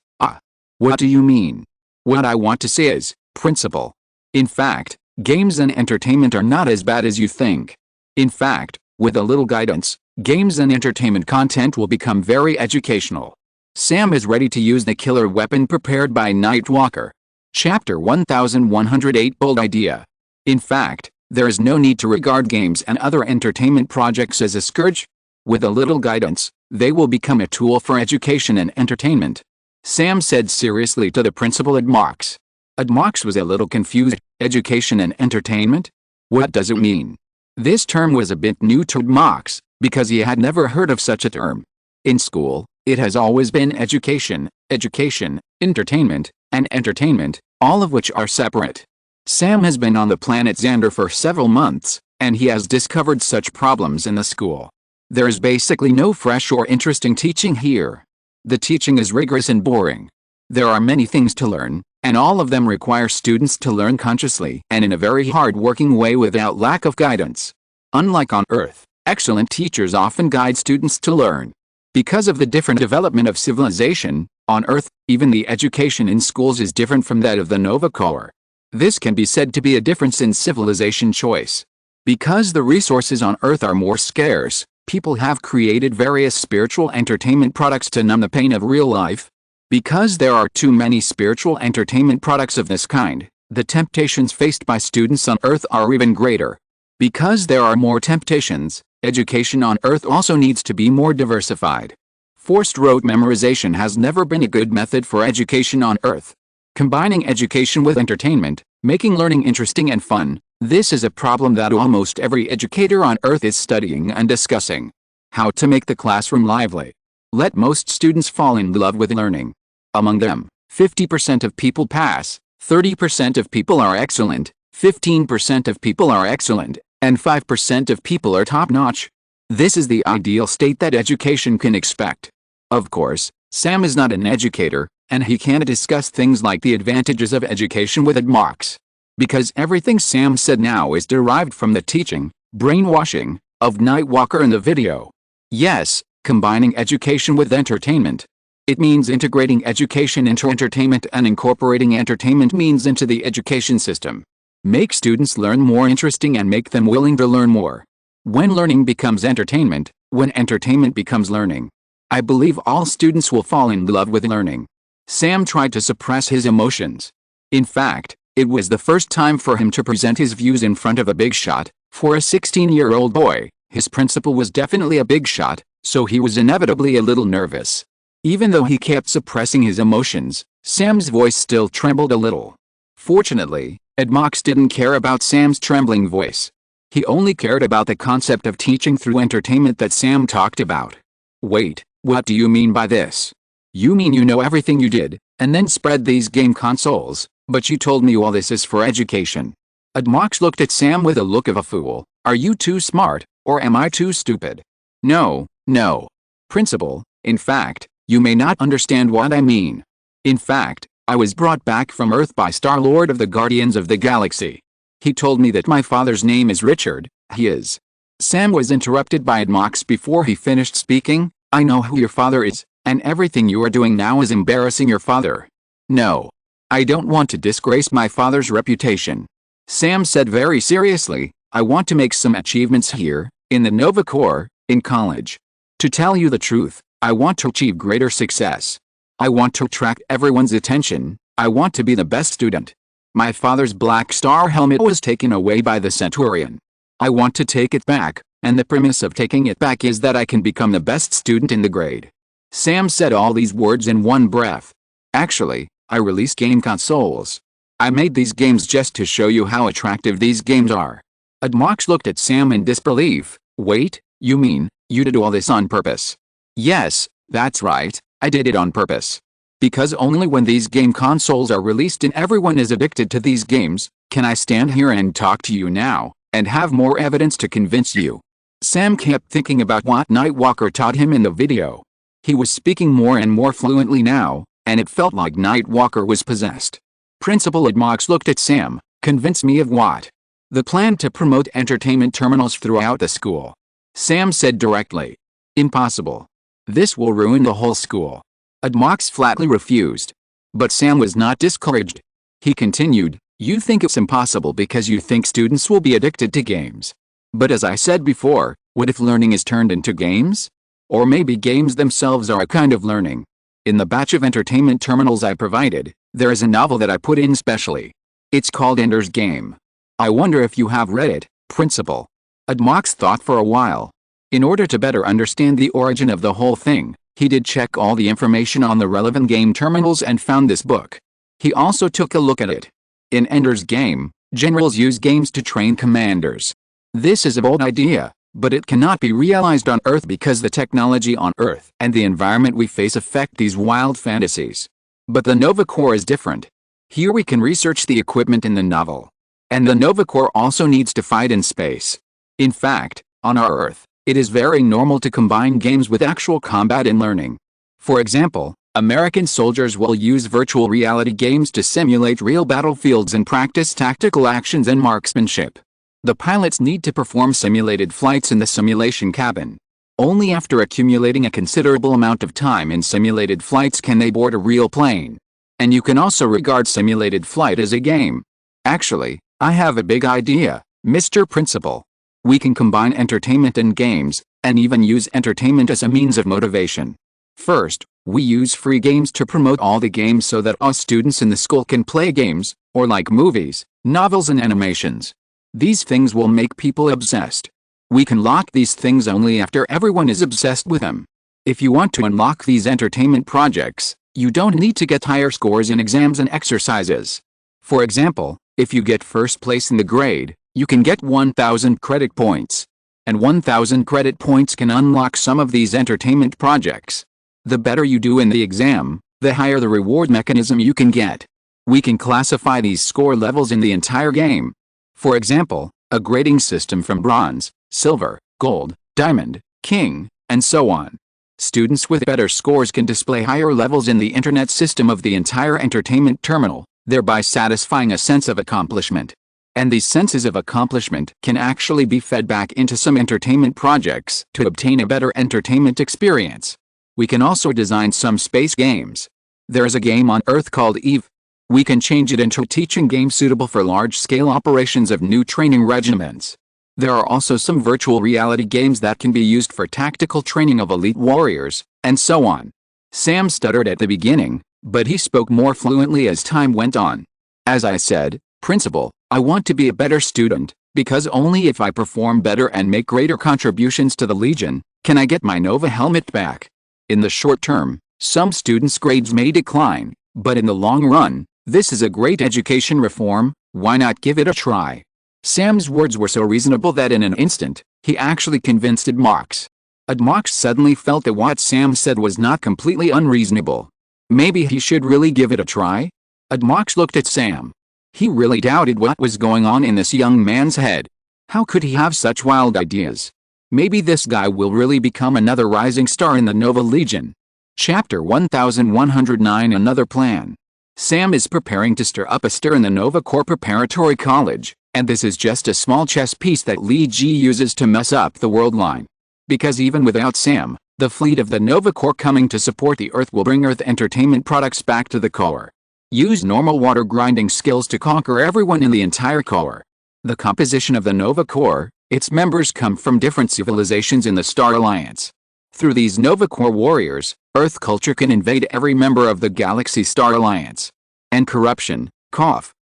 what do you mean?" "What I want to say is, Principal. In fact, games and entertainment are not as bad as you think. In fact, with a little guidance, games and entertainment content will become very educational." Sam is ready to use the killer weapon prepared by Night Walker. Chapter 1108 Bold Idea. In fact, there is no need to regard games and other entertainment projects as a scourge. With a little guidance, they will become a tool for education and entertainment. Sam said seriously to the principal Edmox. Edmox was a little confused. Education and entertainment? What does it mean? This term was a bit new to Edmox, because he had never heard of such a term. In school, it has always been education, entertainment, and entertainment, all of which are separate. Sam has been on the planet Xander for several months, and he has discovered such problems in the school. There is basically no fresh or interesting teaching here. The teaching is rigorous and boring. There are many things to learn, and all of them require students to learn consciously and in a very hard-working way without lack of guidance. Unlike on Earth, excellent teachers often guide students to learn. Because of the different development of civilization, on Earth, even the education in schools is different from that of the Nova Corps. This can be said to be a difference in civilization choice. Because the resources on Earth are more scarce, people have created various spiritual entertainment products to numb the pain of real life. Because there are too many spiritual entertainment products of this kind, the temptations faced by students on Earth are even greater. Because there are more temptations, education on Earth also needs to be more diversified. Forced rote memorization has never been a good method for education on Earth. Combining education with entertainment, making learning interesting and fun, this is a problem that almost every educator on Earth is studying and discussing. How to make the classroom lively. Let most students fall in love with learning. Among them, 50% of people pass, 30% of people are excellent, 15% of people are excellent, and 5% of people are top-notch. This is the ideal state that education can expect. Of course, Sam is not an educator, and he can't discuss things like the advantages of education with Edmox. Because everything Sam said now is derived from the teaching, brainwashing, of Night Walker in the video. Yes, combining education with entertainment. It means integrating education into entertainment, and incorporating entertainment means into the education system. Make students learn more interesting and make them willing to learn more. When learning becomes entertainment, when entertainment becomes learning, I believe all students will fall in love with learning. Sam tried to suppress his emotions. In fact, it was the first time for him to present his views in front of a big shot. For a 16-year-old boy, his principal was definitely a big shot, so he was inevitably a little nervous. Even though he kept suppressing his emotions, Sam's voice still trembled a little. Fortunately, Edmox didn't care about Sam's trembling voice. He only cared about the concept of teaching through entertainment that Sam talked about. Wait, what do you mean by this? You mean you know everything you did, and then spread these game consoles, but you told me all this is for education. Edmox looked at Sam with a look of a fool. Are you too smart, or am I too stupid? No, no. Principal, in fact, you may not understand what I mean. In fact, I was brought back from Earth by Star-Lord of the Guardians of the Galaxy. He told me that my father's name is Richard. He is. Sam was interrupted by Edmox before he finished speaking. I know who your father is, and everything you are doing now is embarrassing your father. No. I don't want to disgrace my father's reputation. Sam said very seriously, I want to make some achievements here, in the Nova Corps, in college. To tell you the truth, I want to achieve greater success. I want to attract everyone's attention. I want to be the best student. My father's Black Star helmet was taken away by the Centurion. I want to take it back, and the premise of taking it back is that I can become the best student in the grade. Sam said all these words in one breath. Actually, I released game consoles. I made these games just to show you how attractive these games are. Edmox looked at Sam in disbelief. Wait, you mean, you did all this on purpose? Yes, that's right, I did it on purpose. Because only when these game consoles are released and everyone is addicted to these games, can I stand here and talk to you now, and have more evidence to convince you. Sam kept thinking about what Nightwalker taught him in the video. He was speaking more and more fluently now, and it felt like Nightwalker was possessed. Principal Edmox looked at Sam. Convince me of what? The plan to promote entertainment terminals throughout the school. Sam said directly. Impossible. This will ruin the whole school. Edmox flatly refused. But Sam was not discouraged. He continued, you think it's impossible because you think students will be addicted to games. But as I said before, what if learning is turned into games? Or maybe games themselves are a kind of learning. In the batch of entertainment terminals I provided, there is a novel that I put in specially. It's called Ender's Game. I wonder if you have read it, Principal. Edmox thought for a while. In order to better understand the origin of the whole thing, he did check all the information on the relevant game terminals and found this book. He also took a look at it. In Ender's Game, generals use games to train commanders. This is a bold idea, but it cannot be realized on Earth because the technology on Earth and the environment we face affect these wild fantasies. But the Nova Corps is different. Here we can research the equipment in the novel. And the Nova Corps also needs to fight in space. In fact, on our Earth, it is very normal to combine games with actual combat and learning. For example, American soldiers will use virtual reality games to simulate real battlefields and practice tactical actions and marksmanship. The pilots need to perform simulated flights in the simulation cabin. Only after accumulating a considerable amount of time in simulated flights can they board a real plane. And you can also regard simulated flight as a game. Actually, I have a big idea, Mr. Principal. We can combine entertainment and games, and even use entertainment as a means of motivation. First, we use free games to promote all the games so that all students in the school can play games, or like movies, novels and animations. These things will make people obsessed. We can lock these things only after everyone is obsessed with them. If you want to unlock these entertainment projects, you don't need to get higher scores in exams and exercises. For example, if you get first place in the grade, you can get 1,000 credit points. And 1,000 credit points can unlock some of these entertainment projects. The better you do in the exam, the higher the reward mechanism you can get. We can classify these score levels in the entire game. For example, a grading system from bronze, silver, gold, diamond, king, and so on. Students with better scores can display higher levels in the internet system of the entire entertainment terminal, thereby satisfying a sense of accomplishment. And these senses of accomplishment can actually be fed back into some entertainment projects to obtain a better entertainment experience. We can also design some space games. There is a game on Earth called Eve. We can change it into a teaching game suitable for large-scale operations of new training regiments. There are also some virtual reality games that can be used for tactical training of elite warriors, and so on. Sam stuttered at the beginning, but he spoke more fluently as time went on. As I said, Principal, I want to be a better student, because only if I perform better and make greater contributions to the Legion, can I get my Nova helmet back. In the short term, some students' grades may decline, but in the long run, this is a great education reform. Why not give it a try? Sam's words were so reasonable that in an instant, he actually convinced Admox. Admox suddenly felt that what Sam said was not completely unreasonable. Maybe he should really give it a try? Admox looked at Sam. He really doubted what was going on in this young man's head. How could he have such wild ideas? Maybe this guy will really become another rising star in the Nova Legion. Chapter 1109 Another Plan. Sam is preparing to stir up a stir in the Nova Corps Preparatory College, and this is just a small chess piece that Lee G uses to mess up the world line. Because even without Sam, the fleet of the Nova Corps coming to support the Earth will bring Earth entertainment products back to the Corps. Use normal water grinding skills to conquer everyone in the entire Corps. The composition of the Nova Corps, its members come from different civilizations in the Star Alliance. Through these Nova Corps warriors, Earth culture can invade every member of the Galaxy Star Alliance. And corruption,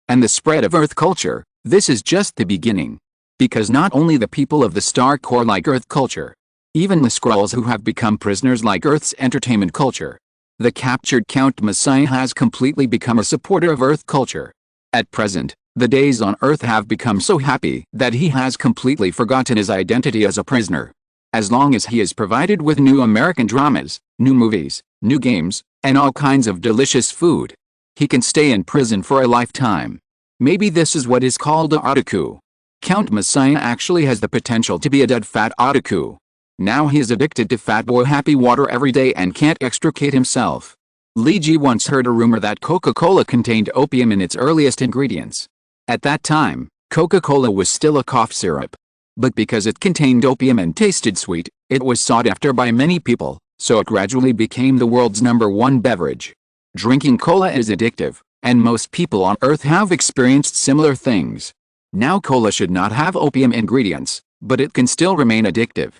and the spread of Earth culture, this is just the beginning. Because not only the people of the Star Corps like Earth culture, even the Skrulls who have become prisoners like Earth's entertainment culture. The captured Count Messiah has completely become a supporter of Earth culture. At present, the days on Earth have become so happy that he has completely forgotten his identity as a prisoner. As long as he is provided with new American dramas, new movies, new games, and all kinds of delicious food, he can stay in prison for a lifetime. Maybe this is what is called a otaku. Count Messiah actually has the potential to be a dead fat otaku. Now he is addicted to Fat Boy Happy Water every day and can't extricate himself. Lee Ji once heard a rumor that Coca-Cola contained opium in its earliest ingredients. At that time, Coca-Cola was still a cough syrup. But because it contained opium and tasted sweet, it was sought after by many people, so it gradually became the world's #1 beverage. Drinking cola is addictive, and most people on Earth have experienced similar things. Now cola should not have opium ingredients, but it can still remain addictive.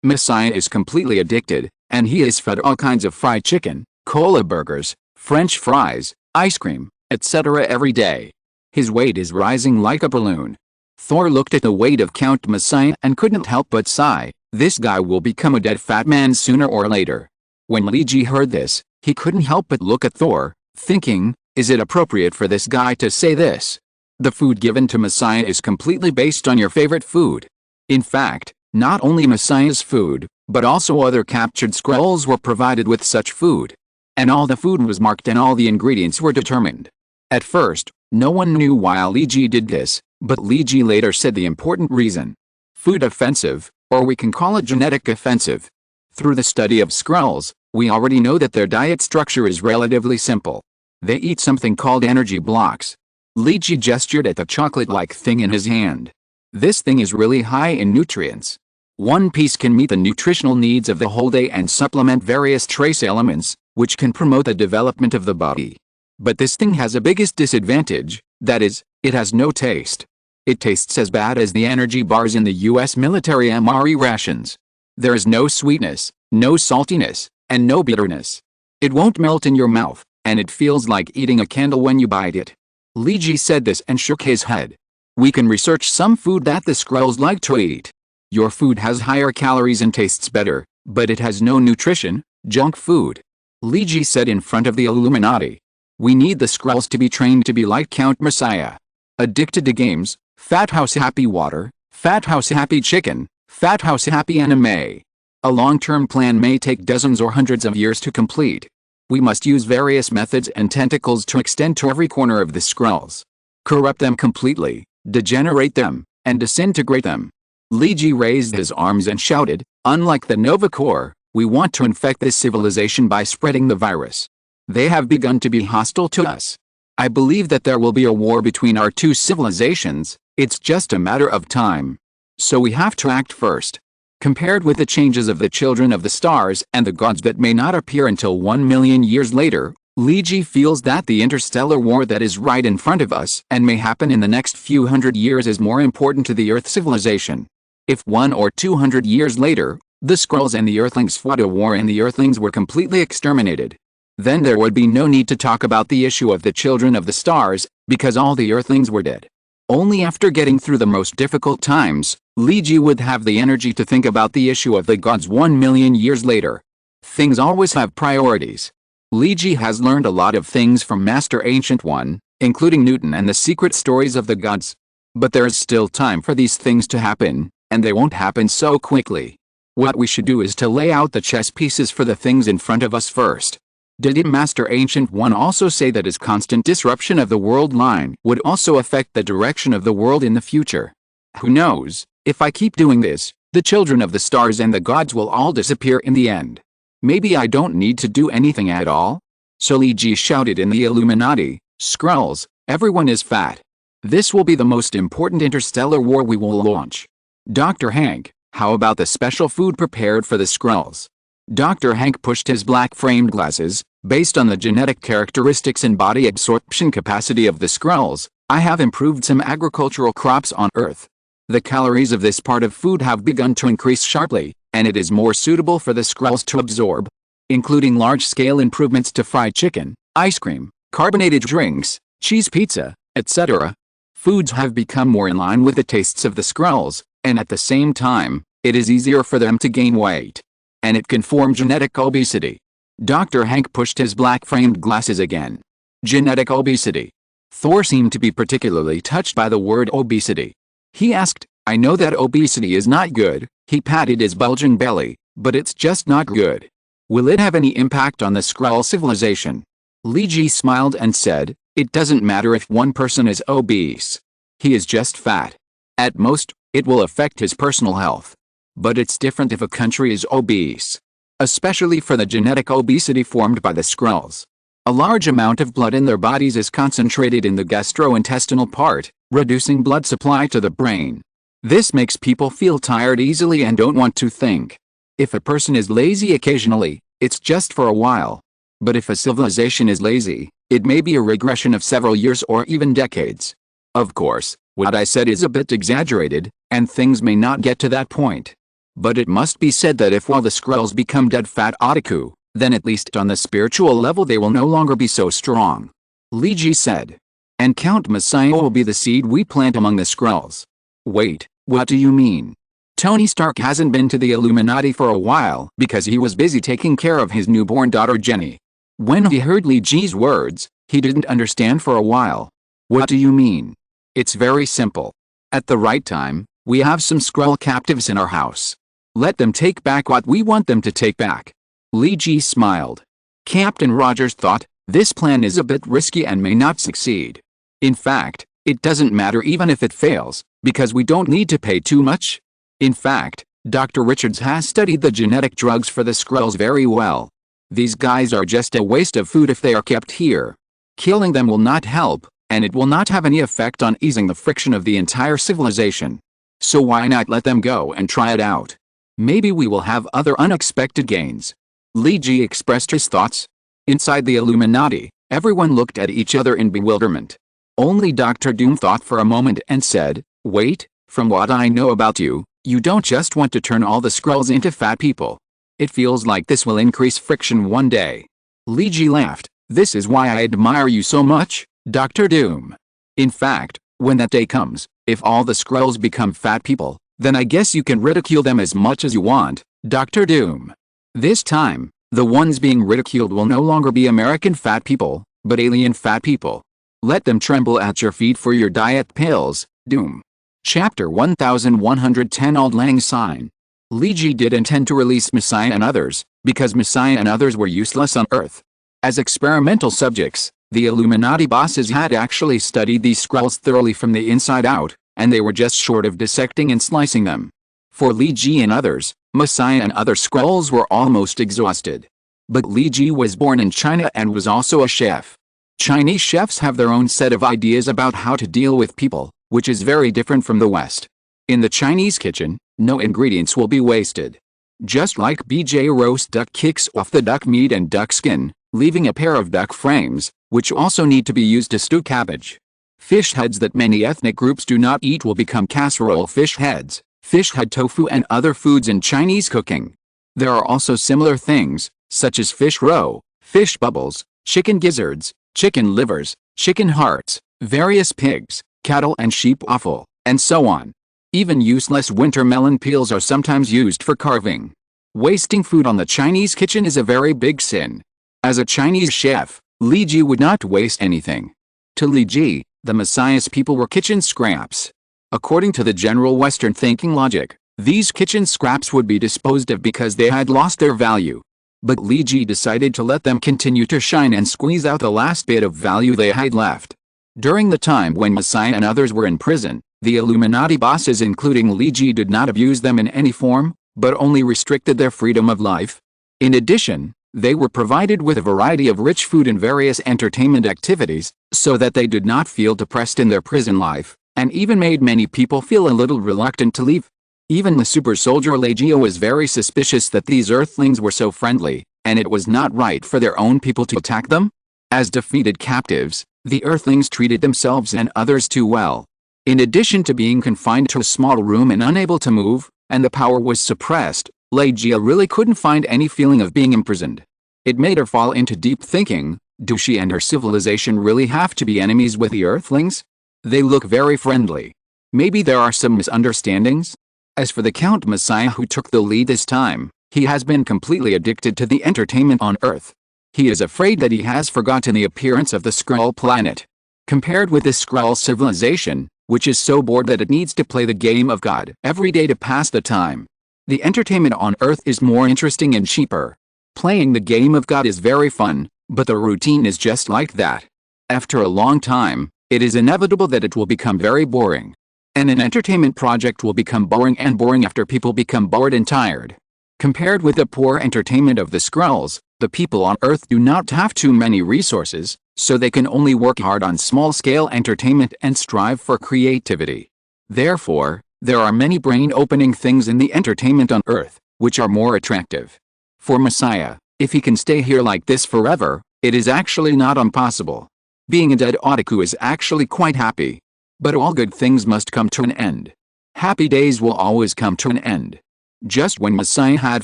Messiah is completely addicted, and he is fed all kinds of fried chicken, cola burgers, French fries, ice cream, etc. every day. His weight is rising like a balloon. Thor looked at the weight of Count Messiah and couldn't help but sigh. This guy will become a dead fat man sooner or later. When Lee Ji heard this, he couldn't help but look at Thor, thinking, is it appropriate for this guy to say this? The food given to Messiah is completely based on your favorite food. In fact, not only Messiah's food, but also other captured Skrulls were provided with such food. And all the food was marked and all the ingredients were determined. At first, no one knew why Lee Ji did this, but Lee Ji later said the important reason. Food offensive, or we can call it genetic offensive. Through the study of Skrulls, we already know that their diet structure is relatively simple. They eat something called energy blocks. Lee Ji gestured at the chocolate-like thing in his hand. This thing is really high in nutrients. One piece can meet the nutritional needs of the whole day and supplement various trace elements, which can promote the development of the body. But this thing has a biggest disadvantage, that is, it has no taste. It tastes as bad as the energy bars in the US military MRE rations. There is no sweetness, no saltiness, and no bitterness. It won't melt in your mouth, and it feels like eating a candle when you bite it. Lee Ji said this and shook his head. We can research some food that the Skrulls like to eat. Your food has higher calories and tastes better, but it has no nutrition, junk food. Lee Ji said in front of the Illuminati. We need the Skrulls to be trained to be like Count Messiah. Addicted to games, Fat House Happy Water, Fat House Happy Chicken, Fat House Happy Anime. A long-term plan may take dozens or hundreds of years to complete. We must use various methods and tentacles to extend to every corner of the Skrulls. Corrupt them completely, degenerate them, and disintegrate them. Lee Ji raised his arms and shouted, unlike the Nova Corps, we want to infect this civilization by spreading the virus. They have begun to be hostile to us. I believe that there will be a war between our two civilizations, it's just a matter of time. So we have to act first. Compared with the changes of the children of the stars and the gods that may not appear until 1 million years later, Lee Ji feels that the interstellar war that is right in front of us and may happen in the next few hundred years is more important to the Earth civilization. If 100 or 200 years later, the Skrulls and the Earthlings fought a war and the Earthlings were completely exterminated, Then there would be no need to talk about the issue of the children of the stars, because all the earthlings were dead. Only after getting through the most difficult times, Li Ji would have the energy to think about the issue of the gods 1 million years later. Things always have priorities. Li Ji has learned a lot of things from Master Ancient One, including Newton and the secret stories of the gods. But there is still time for these things to happen, and they won't happen so quickly. What we should do is to lay out the chess pieces for the things in front of us first. Didn't Master Ancient One also say that his constant disruption of the world line would also affect the direction of the world in the future? Who knows, if I keep doing this, the children of the stars and the gods will all disappear in the end. Maybe I don't need to do anything at all? So Li Ji shouted in the Illuminati, "Skrulls, everyone is fat. This will be the most important interstellar war we will launch. Dr. Hank, how about the special food prepared for the Skrulls?" Dr. Hank pushed his black-framed glasses. "Based on the genetic characteristics and body absorption capacity of the Skrulls, I have improved some agricultural crops on Earth. The calories of this part of food have begun to increase sharply, and it is more suitable for the Skrulls to absorb, including large-scale improvements to fried chicken, ice cream, carbonated drinks, cheese pizza, etc. Foods have become more in line with the tastes of the Skrulls, and at the same time, it is easier for them to gain weight. And it can form genetic obesity." Dr. Hank pushed his black-framed glasses again. Genetic obesity. Thor seemed to be particularly touched by the word obesity. He asked, "I know that obesity is not good," he patted his bulging belly, "but it's just not good. Will it have any impact on the Skrull civilization?" Li Ji smiled and said, "It doesn't matter if one person is obese. He is just fat. At most, it will affect his personal health. But it's different if a country is obese. Especially for the genetic obesity formed by the Skrulls. A large amount of blood in their bodies is concentrated in the gastrointestinal part, reducing blood supply to the brain. This makes people feel tired easily and don't want to think. If a person is lazy occasionally, it's just for a while. But if a civilization is lazy, it may be a regression of several years or even decades. Of course, what I said is a bit exaggerated, and things may not get to that point. But it must be said that if while the Skrulls become dead fat otaku, then at least on the spiritual level they will no longer be so strong." Li Ji said. "And Count Messiah will be the seed we plant among the Skrulls." "Wait, what do you mean?" Tony Stark hasn't been to the Illuminati for a while because he was busy taking care of his newborn daughter Jenny. When he heard Li Ji's words, he didn't understand for a while. "What do you mean?" "It's very simple. At the right time, we have some Skrull captives in our house. Let them take back what we want them to take back." Li Ji smiled. Captain Rogers thought, "This plan is a bit risky and may not succeed. In fact, it doesn't matter even if it fails, because we don't need to pay too much. In fact, Dr. Richards has studied the genetic drugs for the Skrulls very well. These guys are just a waste of food if they are kept here. Killing them will not help, and it will not have any effect on easing the friction of the entire civilization. So why not let them go and try it out? Maybe we will have other unexpected gains." Li Ji expressed his thoughts. Inside the Illuminati, everyone looked at each other in bewilderment. Only Dr. Doom thought for a moment and said, "Wait, from what I know about you, you don't just want to turn all the Skrulls into fat people. It feels like this will increase friction one day." Li Ji laughed. "This is why I admire you so much, Dr. Doom. In fact, when that day comes, if all the Skrulls become fat people, then I guess you can ridicule them as much as you want, Dr. Doom. This time, the ones being ridiculed will no longer be American fat people, but alien fat people. Let them tremble at your feet for your diet pills, Doom." Chapter 1110 Auld Lang Syne. Li Ji did intend to release Messiah and others, because Messiah and others were useless on Earth. As experimental subjects, the Illuminati bosses had actually studied these Skrulls thoroughly from the inside out, and they were just short of dissecting and slicing them. For Li Ji and others, Messiah and other Skrulls were almost exhausted. But Li Ji was born in China and was also a chef. Chinese chefs have their own set of ideas about how to deal with people, which is very different from the West. In the Chinese kitchen, no ingredients will be wasted. Just like BJ roast duck kicks off the duck meat and duck skin, leaving a pair of duck frames, which also need to be used to stew cabbage. Fish heads that many ethnic groups do not eat will become casserole fish heads, fish head tofu and other foods in Chinese cooking. There are also similar things, such as fish roe, fish bubbles, chicken gizzards, chicken livers, chicken hearts, various pigs, cattle and sheep offal, and so on. Even useless winter melon peels are sometimes used for carving. Wasting food on the Chinese kitchen is a very big sin. As a Chinese chef, Li Ji would not waste anything. To Li Ji, the Messiah's people were kitchen scraps. According to the general Western thinking logic, these kitchen scraps would be disposed of because they had lost their value. But Li Ji decided to let them continue to shine and squeeze out the last bit of value they had left. During the time when Messiah and others were in prison, the Illuminati bosses including Li Ji did not abuse them in any form, but only restricted their freedom of life. In addition, they were provided with a variety of rich food and various entertainment activities, so that they did not feel depressed in their prison life, and even made many people feel a little reluctant to leave. Even the super soldier Legio was very suspicious that these Earthlings were so friendly, and it was not right for their own people to attack them. As defeated captives, the Earthlings treated themselves and others too well. In addition to being confined to a small room and unable to move, and the power was suppressed, Legia really couldn't find any feeling of being imprisoned. It made her fall into deep thinking. Do she and her civilization really have to be enemies with the Earthlings? They look very friendly. Maybe there are some misunderstandings? As for the Count Messiah who took the lead this time, he has been completely addicted to the entertainment on Earth. He is afraid that he has forgotten the appearance of the Skrull planet. Compared with the Skrull civilization, which is so bored that it needs to play the game of God every day to pass the time, the entertainment on Earth is more interesting and cheaper. Playing the game of God is very fun, but the routine is just like that. After a long time, it is inevitable that it will become very boring. And an entertainment project will become boring and boring after people become bored and tired. Compared with the poor entertainment of the Skrulls, the people on Earth do not have too many resources, so they can only work hard on small-scale entertainment and strive for creativity. Therefore, there are many brain-opening things in the entertainment on Earth, which are more attractive. For Messiah, if he can stay here like this forever, it is actually not impossible. Being a dead otaku is actually quite happy. But all good things must come to an end. Happy days will always come to an end. Just when Messiah had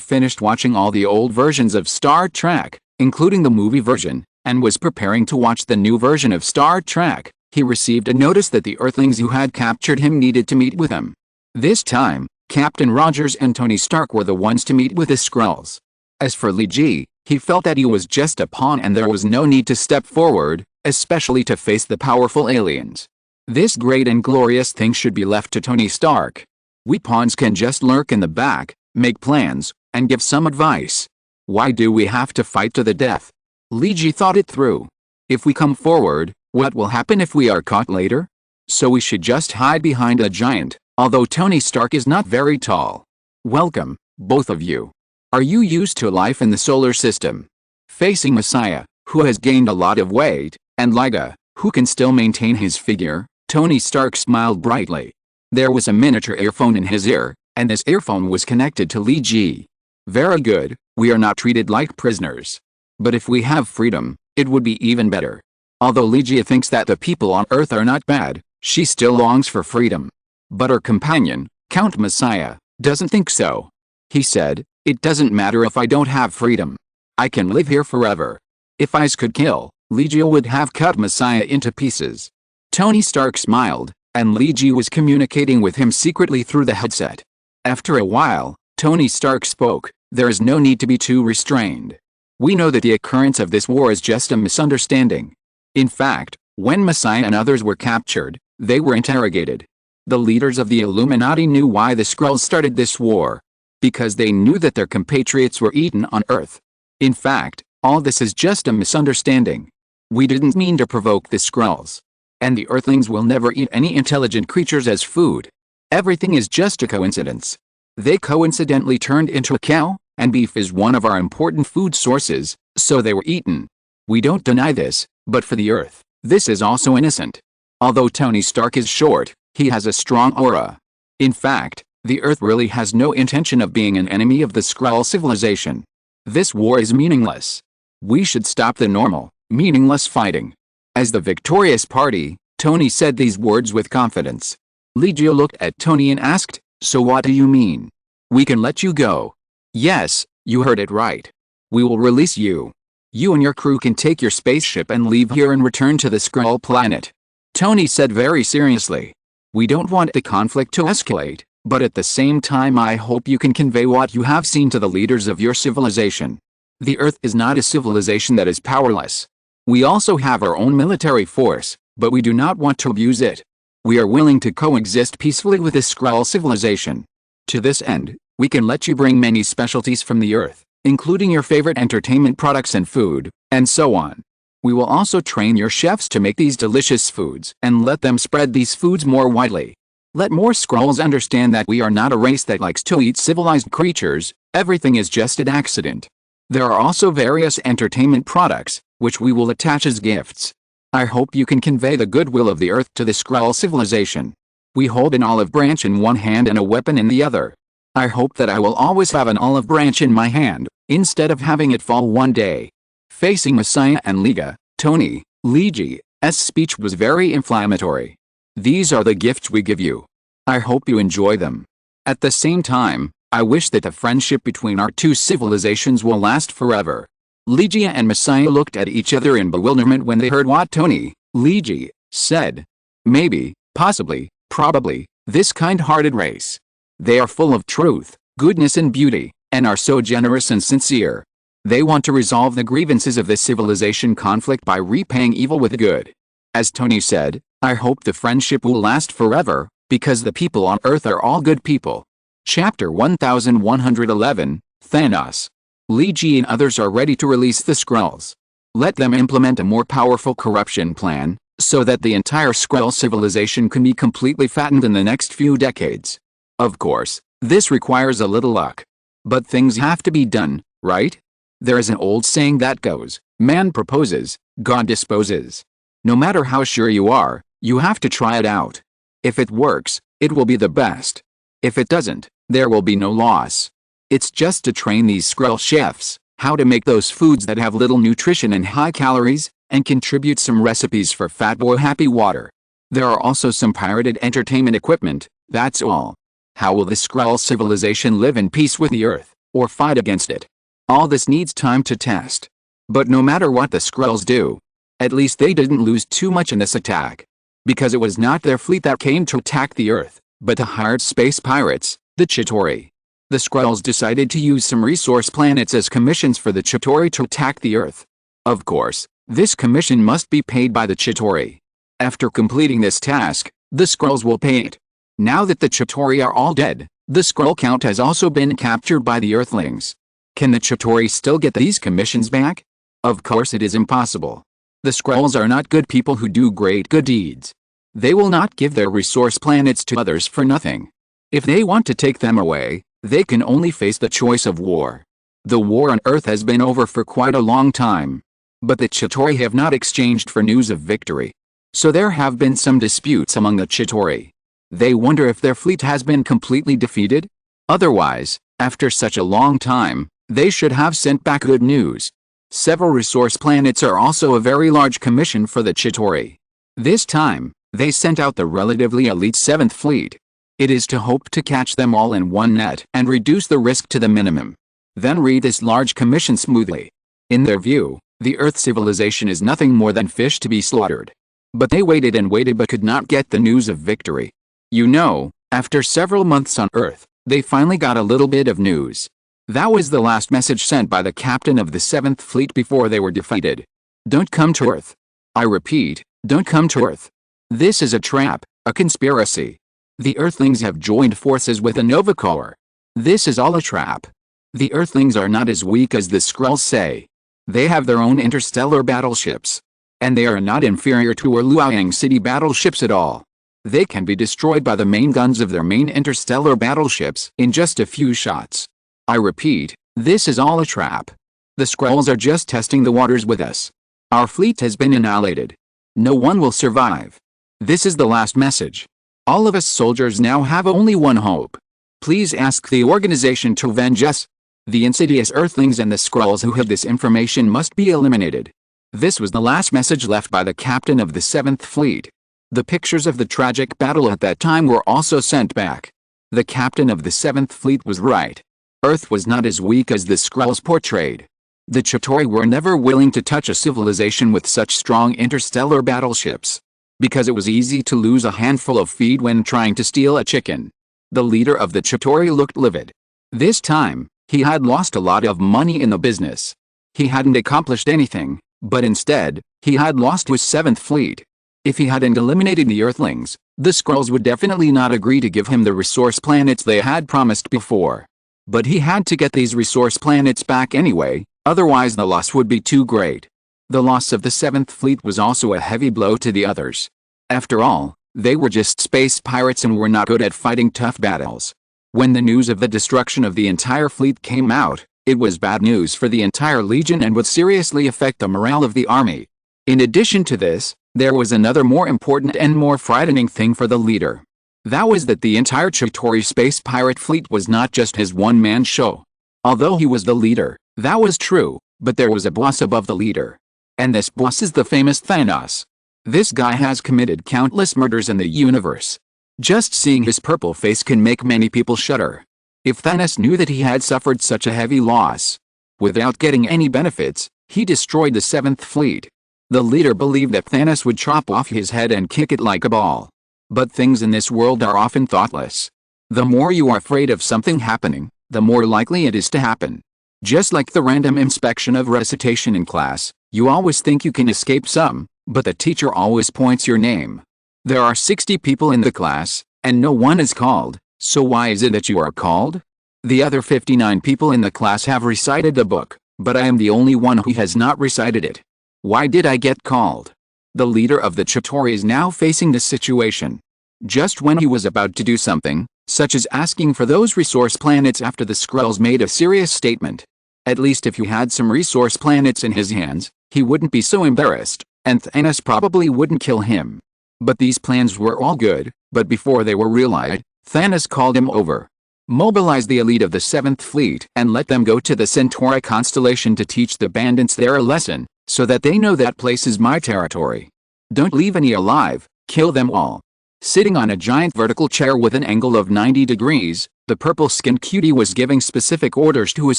finished watching all the old versions of Star Trek, including the movie version, and was preparing to watch the new version of Star Trek, he received a notice that the Earthlings who had captured him needed to meet with him. This time, Captain Rogers and Tony Stark were the ones to meet with the Skrulls. As for Li Ji, he felt that he was just a pawn and there was no need to step forward, especially to face the powerful aliens. This great and glorious thing should be left to Tony Stark. We pawns can just lurk in the back, make plans, and give some advice. Why do we have to fight to the death? Li Ji thought it through. If we come forward, what will happen if we are caught later? So we should just hide behind a giant, although Tony Stark is not very tall. Welcome, both of you. Are you used to life in the solar system? Facing Messiah, who has gained a lot of weight, and Liga, who can still maintain his figure, Tony Stark smiled brightly. There was a miniature earphone in his ear, and this earphone was connected to Li Ji. Very good, we are not treated like prisoners. But if we have freedom, it would be even better. Although Li Ji thinks that the people on Earth are not bad, she still longs for freedom. But her companion, Count Messiah, doesn't think so. He said, "It doesn't matter if I don't have freedom. I can live here forever." If ice could kill, Li Ji would have cut Messiah into pieces. Tony Stark smiled, and Li Ji was communicating with him secretly through the headset. After a while, Tony Stark spoke, "There is no need to be too restrained. We know that the occurrence of this war is just a misunderstanding. In fact, when Messiah and others were captured, they were interrogated. The leaders of the Illuminati knew why the Skrulls started this war. Because they knew that their compatriots were eaten on Earth. In fact, all this is just a misunderstanding. We didn't mean to provoke the Skrulls. And the Earthlings will never eat any intelligent creatures as food. Everything is just a coincidence. They coincidentally turned into a cow, and beef is one of our important food sources, so they were eaten. We don't deny this, but for the Earth, this is also innocent. Although Tony Stark is short, he has a strong aura. In fact, the Earth really has no intention of being an enemy of the Skrull civilization. This war is meaningless. We should stop the normal, meaningless fighting." As the victorious party, Tony said these words with confidence. Legio looked at Tony and asked, "So what do you mean? We can let you go?" "Yes, you heard it right. We will release you." You and your crew can take your spaceship and leave here and return to the Skrull planet. Tony said very seriously. We don't want the conflict to escalate, but at the same time I hope you can convey what you have seen to the leaders of your civilization. The Earth is not a civilization that is powerless. We also have our own military force, but we do not want to abuse it. We are willing to coexist peacefully with the Skrull civilization. To this end, we can let you bring many specialties from the Earth, including your favorite entertainment products and food, and so on. We will also train your chefs to make these delicious foods and let them spread these foods more widely. Let more Skrulls understand that we are not a race that likes to eat civilized creatures. Everything is just an accident. There are also various entertainment products, which we will attach as gifts. I hope you can convey the goodwill of the Earth to the Skrull civilization. We hold an olive branch in one hand and a weapon in the other. I hope that I will always have an olive branch in my hand, instead of having it fall one day. Facing Messiah and Liga, Tony, Ligi's speech was very inflammatory. These are the gifts we give you. I hope you enjoy them. At the same time, I wish that the friendship between our two civilizations will last forever. Ligia and Messiah looked at each other in bewilderment when they heard what Tony, Ligia, said. Maybe, possibly, probably, this kind-hearted race. They are full of truth, goodness and beauty, and are so generous and sincere. They want to resolve the grievances of the civilization conflict by repaying evil with good. As Tony said, I hope the friendship will last forever, because the people on Earth are all good people. Chapter 1111, Thanos. Ligi and others are ready to release the Skrulls. Let them implement a more powerful corruption plan, so that the entire Skrull civilization can be completely fattened in the next few decades. Of course, this requires a little luck. But things have to be done, right? There is an old saying that goes, man proposes, God disposes. No matter how sure you are, you have to try it out. If it works, it will be the best. If it doesn't, there will be no loss. It's just to train these Skrull chefs, how to make those foods that have little nutrition and high calories, and contribute some recipes for Fat Boy Happy Water. There are also some pirated entertainment equipment, that's all. How will the Skrull civilization live in peace with the Earth, or fight against it? All this needs time to test. But no matter what the Skrulls do, at least they didn't lose too much in this attack. Because it was not their fleet that came to attack the Earth, but the hired space pirates, the Chitauri. The Skrulls decided to use some resource planets as commissions for the Chitauri to attack the Earth. Of course, this commission must be paid by the Chitauri. After completing this task, the Skrulls will pay it. Now that the Chitauri are all dead, the Skrull count has also been captured by the Earthlings. Can the Chitauri still get these commissions back? Of course it is impossible. The Skrulls are not good people who do great good deeds. They will not give their resource planets to others for nothing. If they want to take them away, they can only face the choice of war. The war on Earth has been over for quite a long time. But the Chitauri have not exchanged for news of victory. So there have been some disputes among the Chitauri. They wonder if their fleet has been completely defeated? Otherwise, after such a long time, they should have sent back good news. Several resource planets are also a very large commission for the Chitauri. This time, they sent out the relatively elite 7th Fleet. It is to hope to catch them all in one net and reduce the risk to the minimum. Then read this large commission smoothly. In their view, the Earth civilization is nothing more than fish to be slaughtered. But they waited and waited but could not get the news of victory. You know, after several months on Earth, they finally got a little bit of news. That was the last message sent by the captain of the 7th Fleet before they were defeated. Don't come to Earth. I repeat, don't come to Earth. This is a trap, a conspiracy. The Earthlings have joined forces with the Nova Corps. This is all a trap. The Earthlings are not as weak as the Skrulls say. They have their own interstellar battleships. And they are not inferior to our Luoyang City battleships at all. They can be destroyed by the main guns of their main interstellar battleships in just a few shots. I repeat, this is all a trap. The Skrulls are just testing the waters with us. Our fleet has been annihilated. No one will survive. This is the last message. All of us soldiers now have only one hope. Please ask the organization to avenge us. The insidious Earthlings and the Skrulls who hid this information must be eliminated. This was the last message left by the captain of the 7th Fleet. The pictures of the tragic battle at that time were also sent back. The captain of the 7th Fleet was right. Earth was not as weak as the Skrulls portrayed. The Chitauri were never willing to touch a civilization with such strong interstellar battleships, because it was easy to lose a handful of feed when trying to steal a chicken. The leader of the Chitauri looked livid. This time, he had lost a lot of money in the business. He hadn't accomplished anything, but instead, he had lost his 7th fleet. If he hadn't eliminated the Earthlings, the Skrulls would definitely not agree to give him the resource planets they had promised before. But he had to get these resource planets back anyway, otherwise the loss would be too great. The loss of the 7th fleet was also a heavy blow to the others. After all, they were just space pirates and were not good at fighting tough battles. When the news of the destruction of the entire fleet came out, it was bad news for the entire Legion and would seriously affect the morale of the army. In addition to this, there was another more important and more frightening thing for the leader. That was that the entire Chitauri space pirate fleet was not just his one-man show. Although he was the leader, that was true, but there was a boss above the leader. And this boss is the famous Thanos. This guy has committed countless murders in the universe. Just seeing his purple face can make many people shudder. If Thanos knew that he had suffered such a heavy loss, without getting any benefits, he destroyed the 7th fleet. The leader believed that Thanos would chop off his head and kick it like a ball. But things in this world are often thoughtless. The more you are afraid of something happening, the more likely it is to happen. Just like the random inspection of recitation in class, you always think you can escape some, but the teacher always points your name. There are 60 people in the class, and no one is called, so why is it that you are called? The other 59 people in the class have recited the book, but I am the only one who has not recited it. Why did I get called? The leader of the Chitauri is now facing this situation. Just when he was about to do something, such as asking for those resource planets after the Skrulls made a serious statement. At least if he had some resource planets in his hands, he wouldn't be so embarrassed, and Thanos probably wouldn't kill him. But these plans were all good, but before they were realized, Thanos called him over. Mobilize the elite of the 7th fleet and let them go to the Centauri constellation to teach the bandits there a lesson, so that they know that place is my territory. Don't leave any alive, kill them all. Sitting on a giant vertical chair with an angle of 90 degrees, the purple-skinned cutie was giving specific orders to his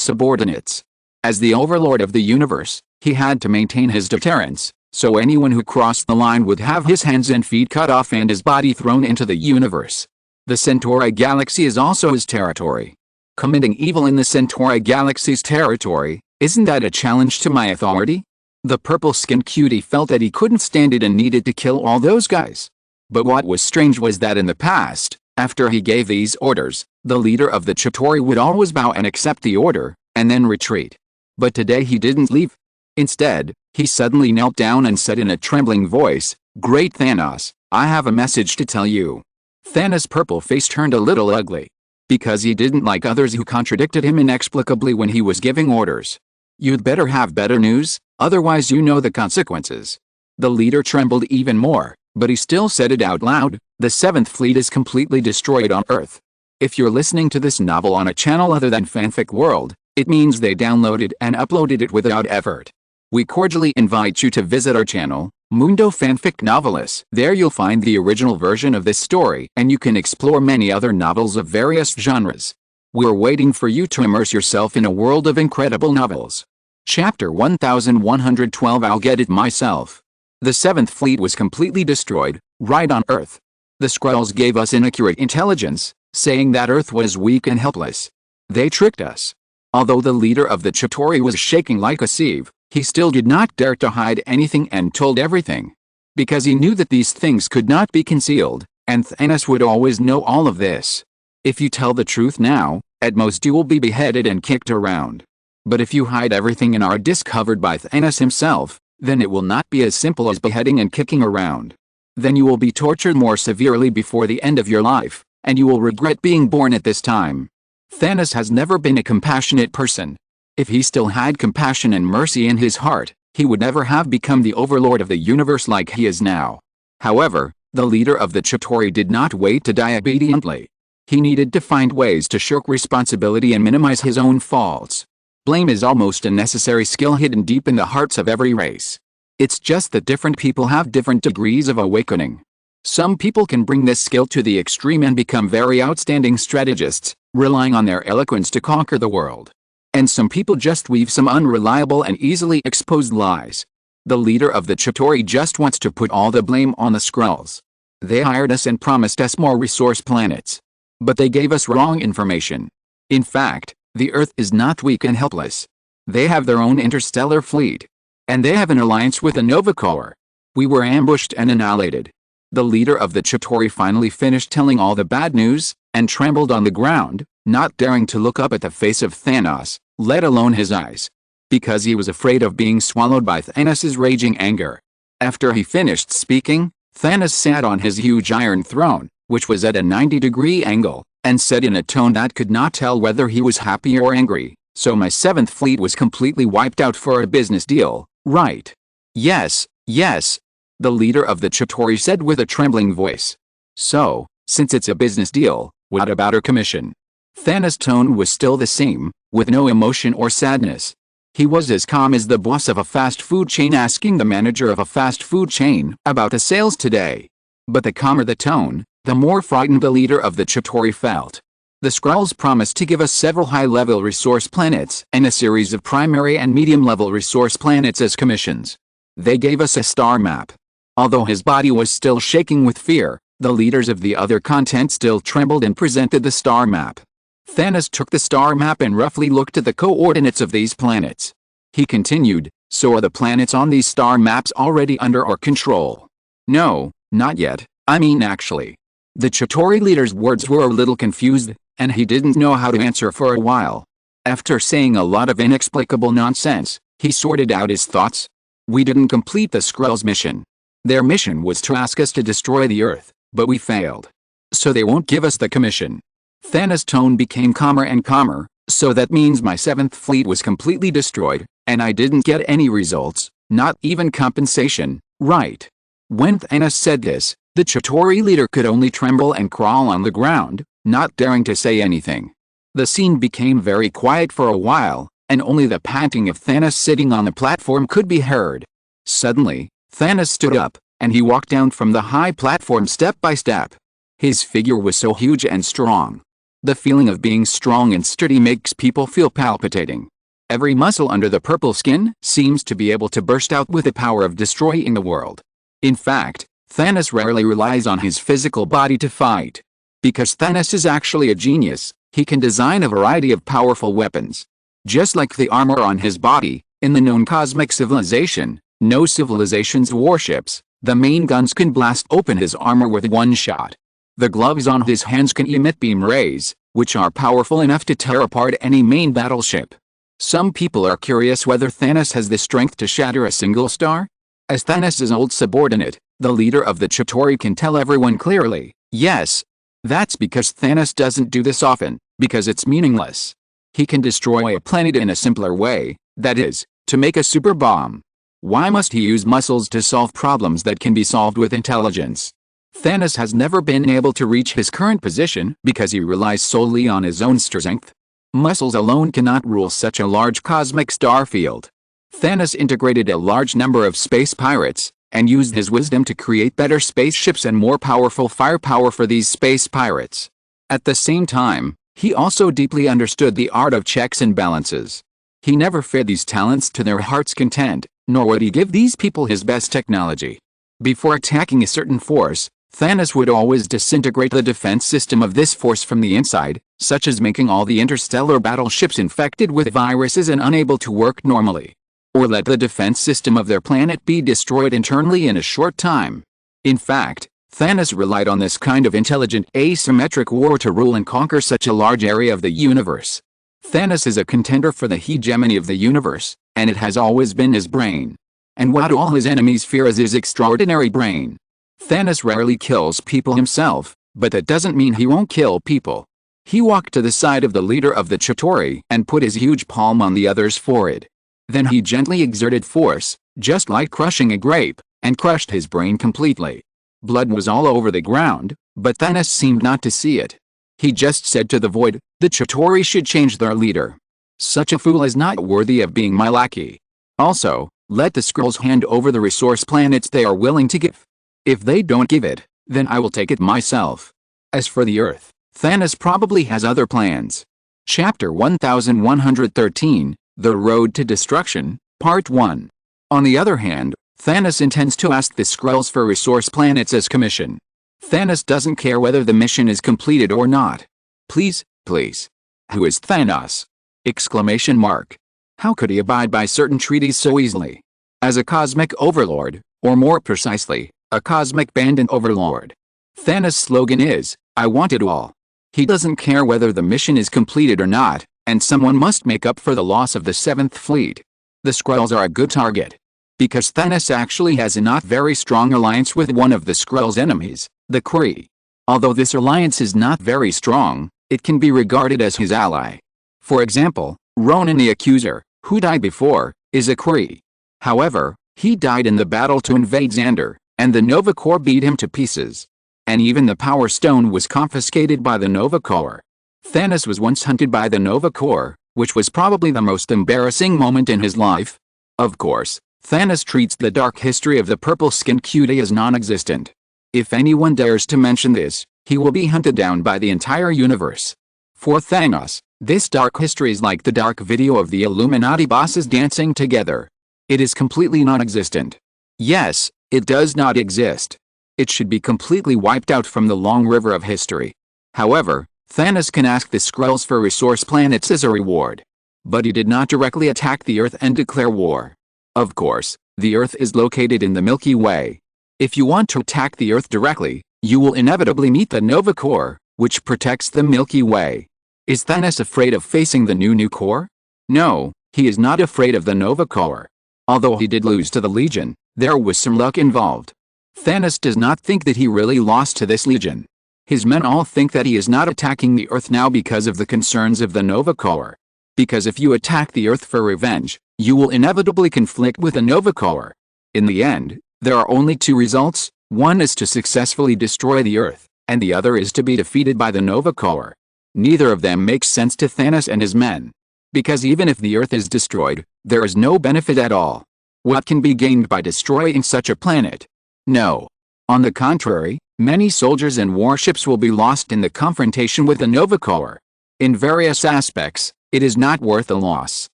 subordinates. As the overlord of the universe, he had to maintain his deterrence, so anyone who crossed the line would have his hands and feet cut off and his body thrown into the universe. The Centauri galaxy is also his territory. Committing evil in the Centauri galaxy's territory, isn't that a challenge to my authority? The purple-skinned cutie felt that he couldn't stand it and needed to kill all those guys. But what was strange was that in the past, after he gave these orders, the leader of the Chitauri would always bow and accept the order, and then retreat. But today he didn't leave. Instead, he suddenly knelt down and said in a trembling voice, "Great Thanos, I have a message to tell you." Thanos' purple face turned a little ugly. Because he didn't like others who contradicted him inexplicably when he was giving orders. You'd better have better news, otherwise you know the consequences. The leader trembled even more, but he still said it out loud, "The 7th fleet is completely destroyed on Earth." If you're listening to this novel on a channel other than Fanfic World, it means they downloaded and uploaded it without effort. We cordially invite you to visit our channel, Mundo Fanfic Novelis. There you'll find the original version of this story and you can explore many other novels of various genres. We're waiting for you to immerse yourself in a world of incredible novels. Chapter 1112. I'll get it myself. The 7th fleet was completely destroyed, right on Earth. The Skrulls gave us inaccurate intelligence, saying that Earth was weak and helpless. They tricked us. Although the leader of the Chitauri was shaking like a sieve, he still did not dare to hide anything and told everything. Because he knew that these things could not be concealed, and Thanos would always know all of this. If you tell the truth now, at most you will be beheaded and kicked around. But if you hide everything and are discovered by Thanos himself, then it will not be as simple as beheading and kicking around. Then you will be tortured more severely before the end of your life, and you will regret being born at this time. Thanos has never been a compassionate person. If he still had compassion and mercy in his heart, he would never have become the overlord of the universe like he is now. However, the leader of the Chitauri did not wait to die obediently. He needed to find ways to shirk responsibility and minimize his own faults. Blame is almost a necessary skill hidden deep in the hearts of every race. It's just that different people have different degrees of awakening. Some people can bring this skill to the extreme and become very outstanding strategists, relying on their eloquence to conquer the world. And some people just weave some unreliable and easily exposed lies. The leader of the Chitauri just wants to put all the blame on the Skrulls. They hired us and promised us more resource planets. But they gave us wrong information. In fact, the Earth is not weak and helpless. They have their own interstellar fleet. And they have an alliance with the Nova Corps. We were ambushed and annihilated. The leader of the Chitauri finally finished telling all the bad news, and trembled on the ground, not daring to look up at the face of Thanos, let alone his eyes. Because he was afraid of being swallowed by Thanos' raging anger. After he finished speaking, Thanos sat on his huge iron throne, which was at a 90-degree angle, and said in a tone that could not tell whether he was happy or angry, "So my 7th fleet was completely wiped out for a business deal, right?" "Yes, yes," the leader of the Chitauri said with a trembling voice. "So, since it's a business deal, what about our commission?" Thanos' tone was still the same, with no emotion or sadness. He was as calm as the boss of a fast food chain asking the manager of a fast food chain about the sales today. But the calmer the tone, the more frightened the leader of the Chitauri felt. The Skrulls promised to give us several high-level resource planets and a series of primary and medium-level resource planets as commissions. They gave us a star map. Although his body was still shaking with fear, the leaders of the other continent still trembled and presented the star map. Thanos took the star map and roughly looked at the coordinates of these planets. He continued, "So are the planets on these star maps already under our control?" "No, not yet, I mean actually." The Chitauri leader's words were a little confused, and he didn't know how to answer for a while. After saying a lot of inexplicable nonsense, he sorted out his thoughts. "We didn't complete the Skrulls' mission. Their mission was to ask us to destroy the Earth, but we failed. So they won't give us the commission." Thanos' tone became calmer and calmer. "So that means my 7th fleet was completely destroyed, and I didn't get any results, not even compensation, right?" When Thanos said this, the Chitauri leader could only tremble and crawl on the ground, not daring to say anything. The scene became very quiet for a while, and only the panting of Thanos sitting on the platform could be heard. Suddenly, Thanos stood up, and he walked down from the high platform step by step. His figure was so huge and strong. The feeling of being strong and sturdy makes people feel palpitating. Every muscle under the purple skin seems to be able to burst out with the power of destroying the world. In fact, Thanos rarely relies on his physical body to fight. Because Thanos is actually a genius, he can design a variety of powerful weapons. Just like the armor on his body, in the known cosmic civilization, no civilization's warships, the main guns can blast open his armor with one shot. The gloves on his hands can emit beam rays, which are powerful enough to tear apart any main battleship. Some people are curious whether Thanos has the strength to shatter a single star. As Thanos' old subordinate, the leader of the Chitauri can tell everyone clearly, yes. That's because Thanos doesn't do this often, because it's meaningless. He can destroy a planet in a simpler way, that is, to make a super bomb. Why must he use muscles to solve problems that can be solved with intelligence? Thanos has never been able to reach his current position because he relies solely on his own strength. Muscles alone cannot rule such a large cosmic star field. Thanos integrated a large number of space pirates, and used his wisdom to create better spaceships and more powerful firepower for these space pirates. At the same time, he also deeply understood the art of checks and balances. He never fed these talents to their heart's content, nor would he give these people his best technology. Before attacking a certain force, Thanos would always disintegrate the defense system of this force from the inside, such as making all the interstellar battleships infected with viruses and unable to work normally. Or let the defense system of their planet be destroyed internally in a short time. In fact, Thanos relied on this kind of intelligent asymmetric war to rule and conquer such a large area of the universe. Thanos is a contender for the hegemony of the universe, and it has always been his brain. And what all his enemies fear is his extraordinary brain. Thanos rarely kills people himself, but that doesn't mean he won't kill people. He walked to the side of the leader of the Chitauri and put his huge palm on the other's forehead. Then he gently exerted force, just like crushing a grape, and crushed his brain completely. Blood was all over the ground, but Thanos seemed not to see it. He just said to the void, "The Chitauri should change their leader. Such a fool is not worthy of being my lackey. Also, let the Skrulls hand over the resource planets they are willing to give. If they don't give it, then I will take it myself." As for the Earth, Thanos probably has other plans. Chapter 1113, The Road to Destruction, Part 1. On the other hand, Thanos intends to ask the Skrulls for resource planets as commission. Thanos doesn't care whether the mission is completed or not. Please. Who is Thanos? Exclamation mark. How could he abide by certain treaties so easily? As a cosmic overlord, or more precisely, a cosmic bandit overlord. Thanos' slogan is, I want it all. He doesn't care whether the mission is completed or not, and someone must make up for the loss of the 7th Fleet. The Skrulls are a good target. Because Thanos actually has a not very strong alliance with one of the Skrulls' enemies, the Kree. Although this alliance is not very strong, it can be regarded as his ally. For example, Ronan the Accuser, who died before, is a Kree. However, he died in the battle to invade Xandar, and the Nova Corps beat him to pieces. And even the Power Stone was confiscated by the Nova Corps. Thanos was once hunted by the Nova Corps, which was probably the most embarrassing moment in his life. Of course, Thanos treats the dark history of the purple-skinned cutie as non-existent. If anyone dares to mention this, he will be hunted down by the entire universe. For Thanos, this dark history is like the dark video of the Illuminati bosses dancing together. It is completely non-existent. Yes, it does not exist. It should be completely wiped out from the long river of history. However, Thanos can ask the Skrulls for resource planets as a reward. But he did not directly attack the Earth and declare war. Of course, the Earth is located in the Milky Way. If you want to attack the Earth directly, you will inevitably meet the Nova Corps, which protects the Milky Way. Is Thanos afraid of facing the new Corps? No, he is not afraid of the Nova Corps. Although he did lose to the Legion, there was some luck involved. Thanos does not think that he really lost to this Legion. His men all think that he is not attacking the Earth now because of the concerns of the Nova Corps. Because if you attack the Earth for revenge, you will inevitably conflict with the Nova Corps. In the end, there are only two results: one is to successfully destroy the Earth, and the other is to be defeated by the Nova Corps. Neither of them makes sense to Thanos and his men. Because even if the Earth is destroyed, there is no benefit at all. What can be gained by destroying such a planet? No. On the contrary, many soldiers and warships will be lost in the confrontation with the Nova Corps. In various aspects, it is not worth the loss.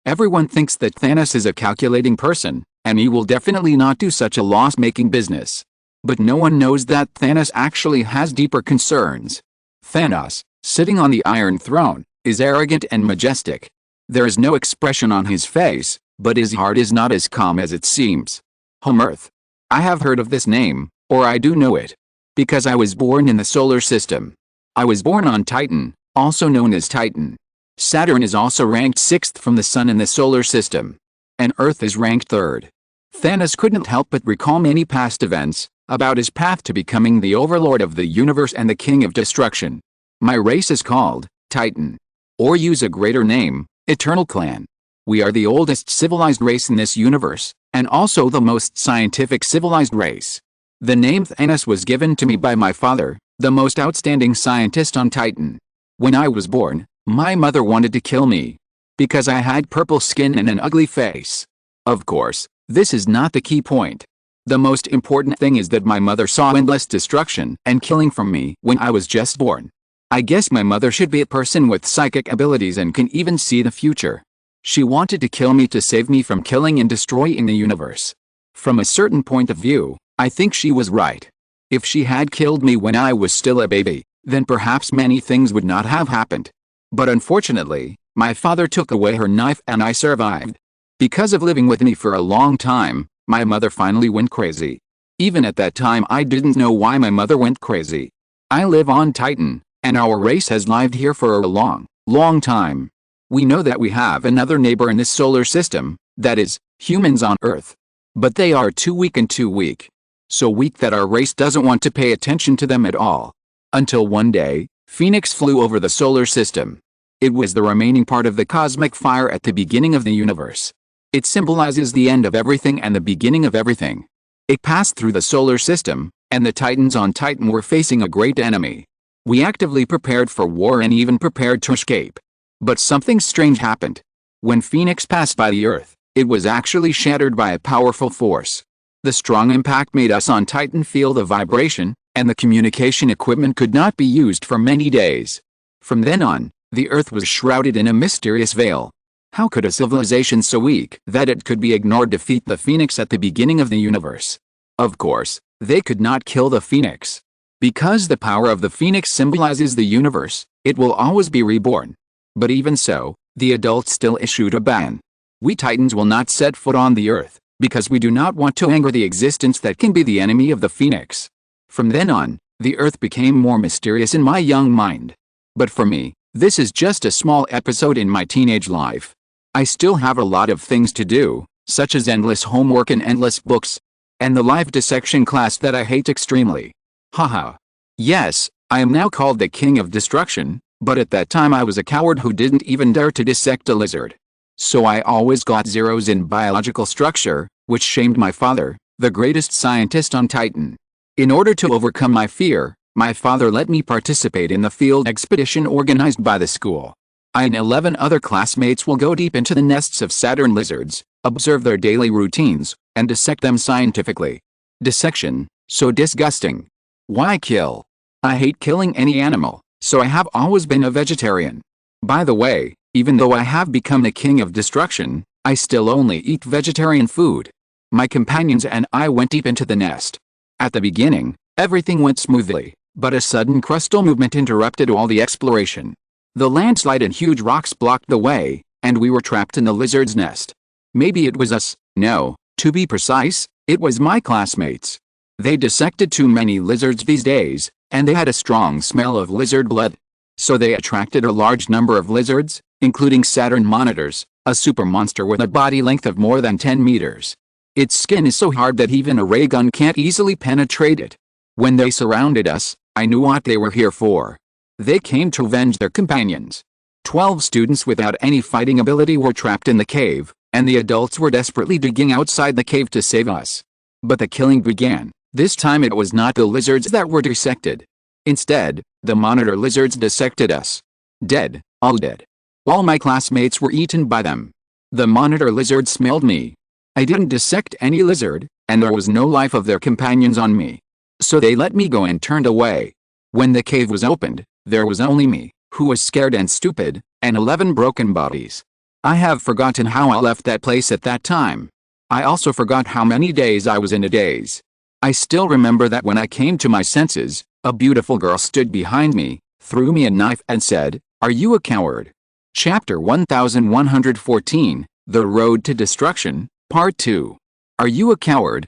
Everyone thinks that Thanos is a calculating person, and he will definitely not do such a loss-making business. But no one knows that Thanos actually has deeper concerns. Thanos, sitting on the Iron Throne, is arrogant and majestic. There is no expression on his face, but his heart is not as calm as it seems. Earth. I have heard of this name, or I do know it. Because I was born in the solar system. I was born on Titan, also known as Titan. Saturn is also ranked 6th from the Sun in the solar system. And Earth is ranked 3rd. Thanos couldn't help but recall many past events, about his path to becoming the overlord of the universe and the king of destruction. My race is called Titan. Or use a greater name, Eternal Clan. We are the oldest civilized race in this universe, and also the most scientific civilized race. The name Thanos was given to me by my father, the most outstanding scientist on Titan. When I was born, my mother wanted to kill me. Because I had purple skin and an ugly face. Of course, this is not the key point. The most important thing is that my mother saw endless destruction and killing from me when I was just born. I guess my mother should be a person with psychic abilities and can even see the future. She wanted to kill me to save me from killing and destroying the universe. From a certain point of view, I think she was right. If she had killed me when I was still a baby, then perhaps many things would not have happened. But unfortunately, my father took away her knife and I survived. Because of living with me for a long time, my mother finally went crazy. Even at that time I didn't know why my mother went crazy. I live on Titan, and our race has lived here for a long time. We know that we have another neighbor in this solar system, that is, humans on Earth. But they are too weak and too weak. So weak that our race doesn't want to pay attention to them at all. Until one day, Phoenix flew over the solar system. It was the remaining part of the cosmic fire at the beginning of the universe. It symbolizes the end of everything and the beginning of everything. It passed through the solar system, and the Titans on Titan were facing a great enemy. We actively prepared for war and even prepared to escape. But something strange happened. When Phoenix passed by the Earth, it was actually shattered by a powerful force. The strong impact made us on Titan feel the vibration, and the communication equipment could not be used for many days. From then on, The Earth was shrouded in a mysterious veil. How could a civilization so weak that it could be ignored defeat the Phoenix at the beginning of the universe? Of course, they could not kill the Phoenix. Because the power of the Phoenix symbolizes the universe, it will always be reborn. But even so, the adults still issued a ban. We Titans will not set foot on the Earth, because we do not want to anger the existence that can be the enemy of the Phoenix. From then on, the Earth became more mysterious in my young mind. But for me, this is just a small episode in my teenage life. I still have a lot of things to do, such as endless homework and endless books, and the live dissection class that I hate extremely. Haha. Yes, I am now called the King of Destruction, but at that time I was a coward who didn't even dare to dissect a lizard. So I always got zeros in biological structure, which shamed my father, the greatest scientist on Titan. In order to overcome my fear, my father let me participate in the field expedition organized by the school. I and 11 other classmates will go deep into the nests of Saturn lizards, observe their daily routines, and dissect them scientifically. Dissection, so disgusting. Why kill? I hate killing any animal, so I have always been a vegetarian. By the way, even though I have become the King of Destruction, I still only eat vegetarian food. My companions and I went deep into the nest. At the beginning, everything went smoothly, but a sudden crustal movement interrupted all the exploration. The landslide and huge rocks blocked the way, and we were trapped in the lizard's nest. Maybe it was us. No, to be precise, it was my classmates. They dissected too many lizards these days, and they had a strong smell of lizard blood. So they attracted a large number of lizards, including Saturn monitors, a super monster with a body length of more than 10 meters. Its skin is so hard that even a ray gun can't easily penetrate it. When they surrounded us, I knew what they were here for. They came to avenge their companions. 12 students without any fighting ability were trapped in the cave, and the adults were desperately digging outside the cave to save us. But the killing began. This time it was not the lizards that were dissected. Instead, the monitor lizards dissected us. Dead, all dead. All my classmates were eaten by them. The monitor lizards smelled me. I didn't dissect any lizard, and there was no life of their companions on me. So they let me go and turned away. When the cave was opened, there was only me, who was scared and stupid, and 11 broken bodies. I have forgotten how I left that place at that time. I also forgot how many days I was in a daze. I still remember that when I came to my senses, a beautiful girl stood behind me, threw me a knife and said, "Are you a coward?" Chapter 1114, The Road to Destruction, Part 2. Are you a coward?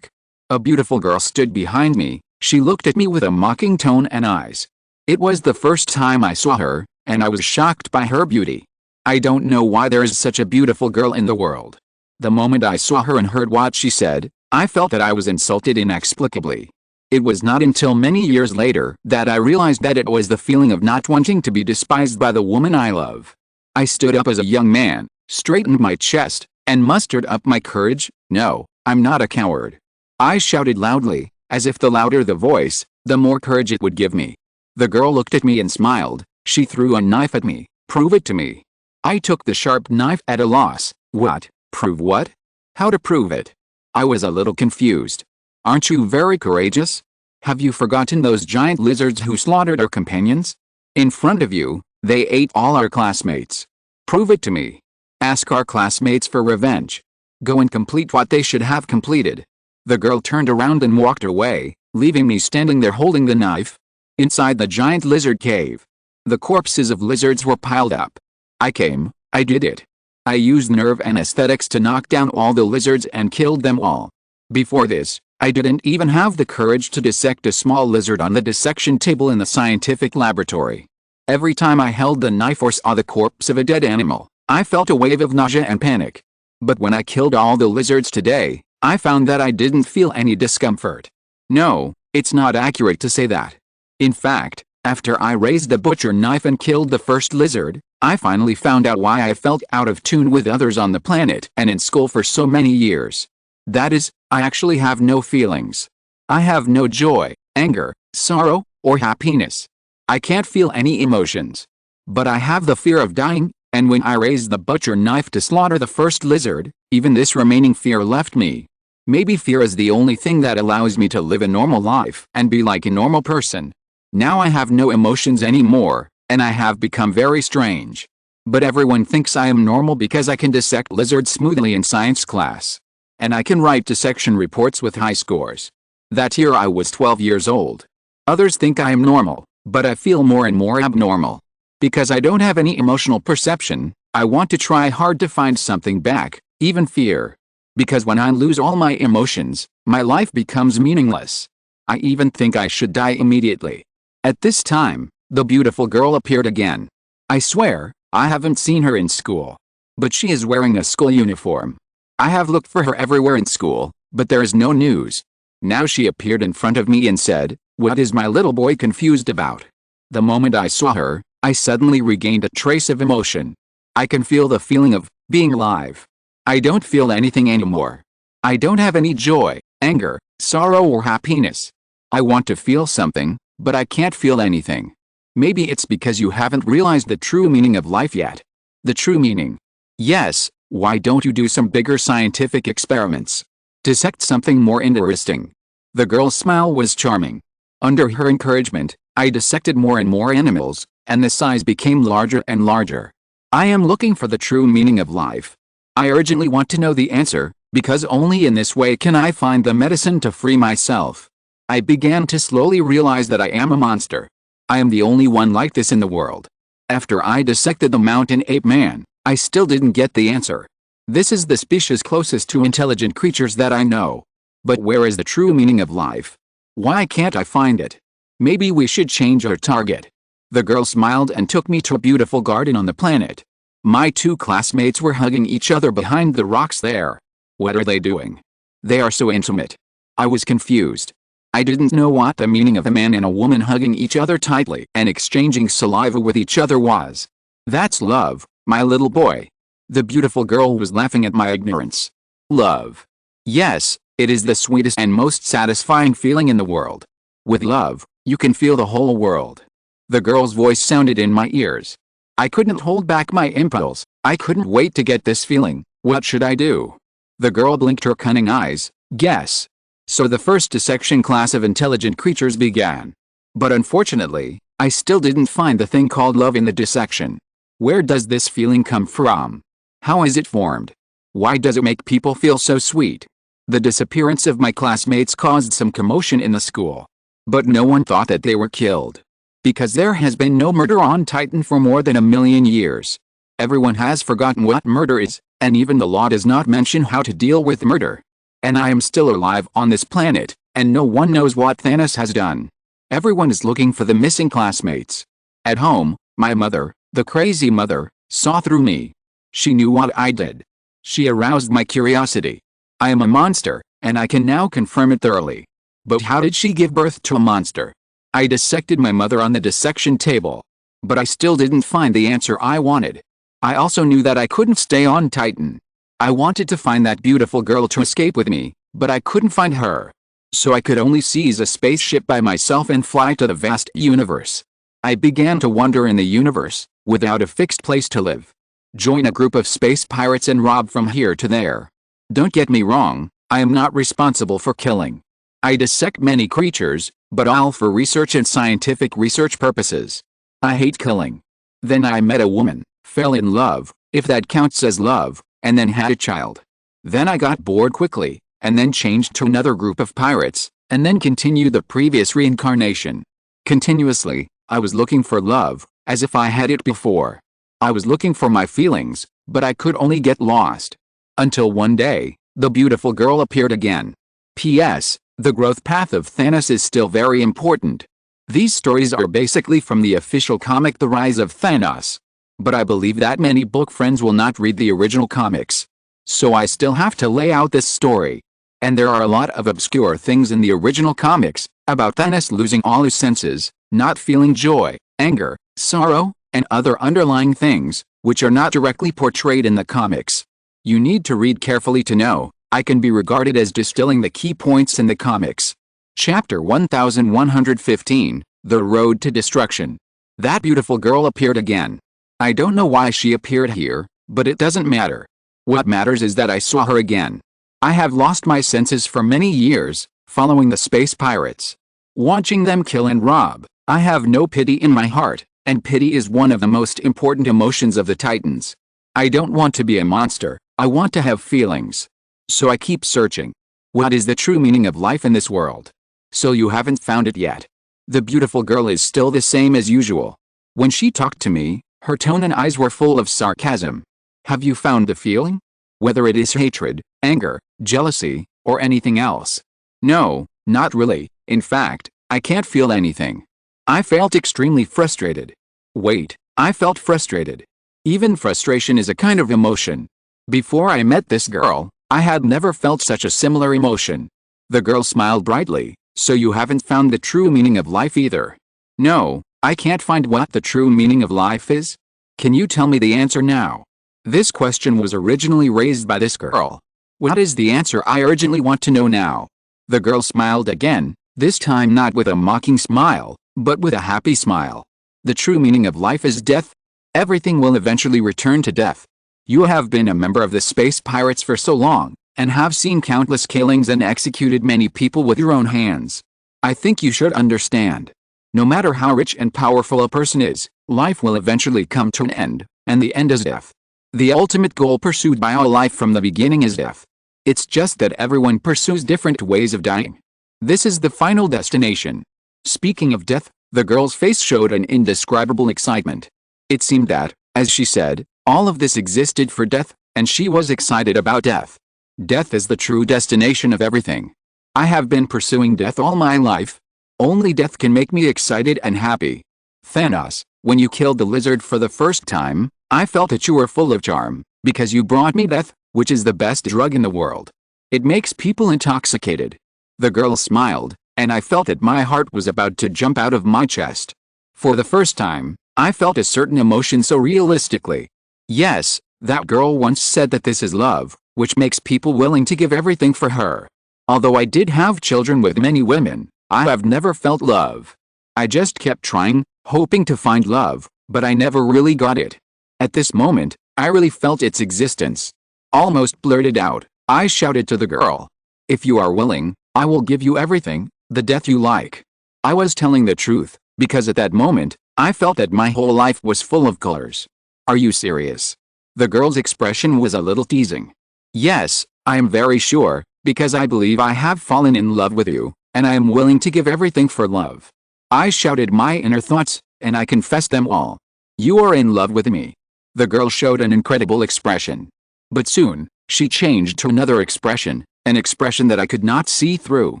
A beautiful girl stood behind me. She looked at me with a mocking tone and eyes. It was the first time I saw her, and I was shocked by her beauty. I don't know why there is such a beautiful girl in the world. The moment I saw her and heard what she said, I felt that I was insulted inexplicably. It was not until many years later that I realized that it was the feeling of not wanting to be despised by the woman I love. I stood up as a young man, straightened my chest, and mustered up my courage. No, I'm not a coward. I shouted loudly, as if the louder the voice, the more courage it would give me. The girl looked at me and smiled. She threw a knife at me. Prove it to me. I took the sharp knife at a loss. What? Prove what? How to prove it? I was a little confused. Aren't you very courageous? Have you forgotten those giant lizards who slaughtered our companions? In front of you, they ate all our classmates. Prove it to me. Ask our classmates for revenge. Go and complete what they should have completed. The girl turned around and walked away, leaving me standing there holding the knife. Inside the giant lizard cave, the corpses of lizards were piled up. I did it. I used nerve anesthetics to knock down all the lizards and killed them all. Before this, I didn't even have the courage to dissect a small lizard on the dissection table in the scientific laboratory. Every time I held the knife or saw the corpse of a dead animal, I felt a wave of nausea and panic. But when I killed all the lizards today, I found that I didn't feel any discomfort. No, it's not accurate to say that. In fact, after I raised the butcher knife and killed the first lizard, I finally found out why I felt out of tune with others on the planet and in school for so many years. That is, I actually have no feelings. I have no joy, anger, sorrow, or happiness. I can't feel any emotions. But I have the fear of dying, and when I raised the butcher knife to slaughter the first lizard, even this remaining fear left me. Maybe fear is the only thing that allows me to live a normal life and be like a normal person. Now I have no emotions anymore, and I have become very strange. But everyone thinks I am normal because I can dissect lizards smoothly in science class. And I can write dissection reports with high scores. That year I was 12 years old. Others think I am normal, but I feel more and more abnormal. Because I don't have any emotional perception, I want to try hard to find something back, even fear. Because when I lose all my emotions, my life becomes meaningless. I even think I should die immediately. At this time, the beautiful girl appeared again. I swear, I haven't seen her in school. But she is wearing a school uniform. I have looked for her everywhere in school, but there is no news. Now she appeared in front of me and said, "What is my little boy confused about?" The moment I saw her, I suddenly regained a trace of emotion. I can feel the feeling of being alive. I don't feel anything anymore. I don't have any joy, anger, sorrow or happiness. I want to feel something, but I can't feel anything. Maybe it's because you haven't realized the true meaning of life yet. The true meaning. Yes, why don't you do some bigger scientific experiments? Dissect something more interesting. The girl's smile was charming. Under her encouragement, I dissected more and more animals, and the size became larger and larger. I am looking for the true meaning of life. I urgently want to know the answer, because only in this way can I find the medicine to free myself. I began to slowly realize that I am a monster. I am the only one like this in the world. After I dissected the mountain ape man, I still didn't get the answer. This is the species closest to intelligent creatures that I know. But where is the true meaning of life? Why can't I find it? Maybe we should change our target. The girl smiled and took me to a beautiful garden on the planet. My two classmates were hugging each other behind the rocks there. What are they doing? They are so intimate. I was confused. I didn't know what the meaning of a man and a woman hugging each other tightly and exchanging saliva with each other was. That's love, my little boy. The beautiful girl was laughing at my ignorance. Love. Yes, it is the sweetest and most satisfying feeling in the world. With love, you can feel the whole world. The girl's voice sounded in my ears. I couldn't hold back my impulse. I couldn't wait to get this feeling. What should I do? The girl blinked her cunning eyes. Guess. So the first dissection class of intelligent creatures began. But unfortunately, I still didn't find the thing called love in the dissection. Where does this feeling come from? How is it formed? Why does it make people feel so sweet? The disappearance of my classmates caused some commotion in the school. But no one thought that they were killed. Because there has been no murder on Titan for more than 1,000,000 years. Everyone has forgotten what murder is, and even the law does not mention how to deal with murder. And I am still alive on this planet, and no one knows what Thanos has done. Everyone is looking for the missing classmates. At home, my mother, the crazy mother, saw through me. She knew what I did. She aroused my curiosity. I am a monster, and I can now confirm it thoroughly. But how did she give birth to a monster? I dissected my mother on the dissection table. But I still didn't find the answer I wanted. I also knew that I couldn't stay on Titan. I wanted to find that beautiful girl to escape with me, but I couldn't find her. So I could only seize a spaceship by myself and fly to the vast universe. I began to wander in the universe, without a fixed place to live. Join a group of space pirates and rob from here to there. Don't get me wrong, I am not responsible for killing. I dissect many creatures, but all for research and scientific research purposes. I hate killing. Then I met a woman, fell in love, if that counts as love, and then had a child. Then I got bored quickly, and then changed to another group of pirates, and then continued the previous reincarnation. Continuously, I was looking for love, as if I had it before. I was looking for my feelings, but I could only get lost. Until one day, the beautiful girl appeared again. P.S. The growth path of Thanos is still very important. These stories are basically from the official comic The Rise of Thanos. But I believe that many book friends will not read the original comics. So I still have to lay out this story. And there are a lot of obscure things in the original comics, about Thanos losing all his senses, not feeling joy, anger, sorrow, and other underlying things, which are not directly portrayed in the comics. You need to read carefully to know. I can be regarded as distilling the key points in the comics. Chapter 1115, The Road to Destruction. That beautiful girl appeared again. I don't know why she appeared here, but it doesn't matter. What matters is that I saw her again. I have lost my senses for many years, following the space pirates. Watching them kill and rob, I have no pity in my heart, and pity is one of the most important emotions of the Titans. I don't want to be a monster, I want to have feelings. So I keep searching. What is the true meaning of life in this world? So you haven't found it yet. The beautiful girl is still the same as usual. When she talked to me, her tone and eyes were full of sarcasm. Have you found the feeling? Whether it is hatred, anger, jealousy, or anything else? No, not really. In fact, I can't feel anything. I felt extremely frustrated. Wait, I felt frustrated. Even frustration is a kind of emotion. Before I met this girl, I had never felt such a similar emotion. The girl smiled brightly. So you haven't found the true meaning of life either? No, I can't find what the true meaning of life is. Can you tell me the answer now? This question was originally raised by this girl. What is the answer? I urgently want to know now. The girl smiled again, this time not with a mocking smile, but with a happy smile. The true meaning of life is death. Everything will eventually return to death. You have been a member of the space pirates for so long, and have seen countless killings and executed many people with your own hands. I think you should understand. No matter how rich and powerful a person is, life will eventually come to an end, and the end is death. The ultimate goal pursued by all life from the beginning is death. It's just that everyone pursues different ways of dying. This is the final destination. Speaking of death, the girl's face showed an indescribable excitement. It seemed that, as she said, all of this existed for death, and she was excited about death. Death is the true destination of everything. I have been pursuing death all my life. Only death can make me excited and happy. Thanos, when you killed the lizard for the first time, I felt that you were full of charm, because you brought me death, which is the best drug in the world. It makes people intoxicated. The girl smiled, and I felt that my heart was about to jump out of my chest. For the first time, I felt a certain emotion so realistically. Yes, that girl once said that this is love, which makes people willing to give everything for her. Although I did have children with many women, I have never felt love. I just kept trying, hoping to find love, but I never really got it. At this moment, I really felt its existence. Almost blurted out, I shouted to the girl. If you are willing, I will give you everything, the death you like. I was telling the truth, because at that moment, I felt that my whole life was full of colors. Are you serious? The girl's expression was a little teasing. Yes, I am very sure, because I believe I have fallen in love with you, and I am willing to give everything for love. I shouted my inner thoughts, and I confessed them all. You are in love with me. The girl showed an incredible expression. But soon, she changed to another expression, an expression that I could not see through.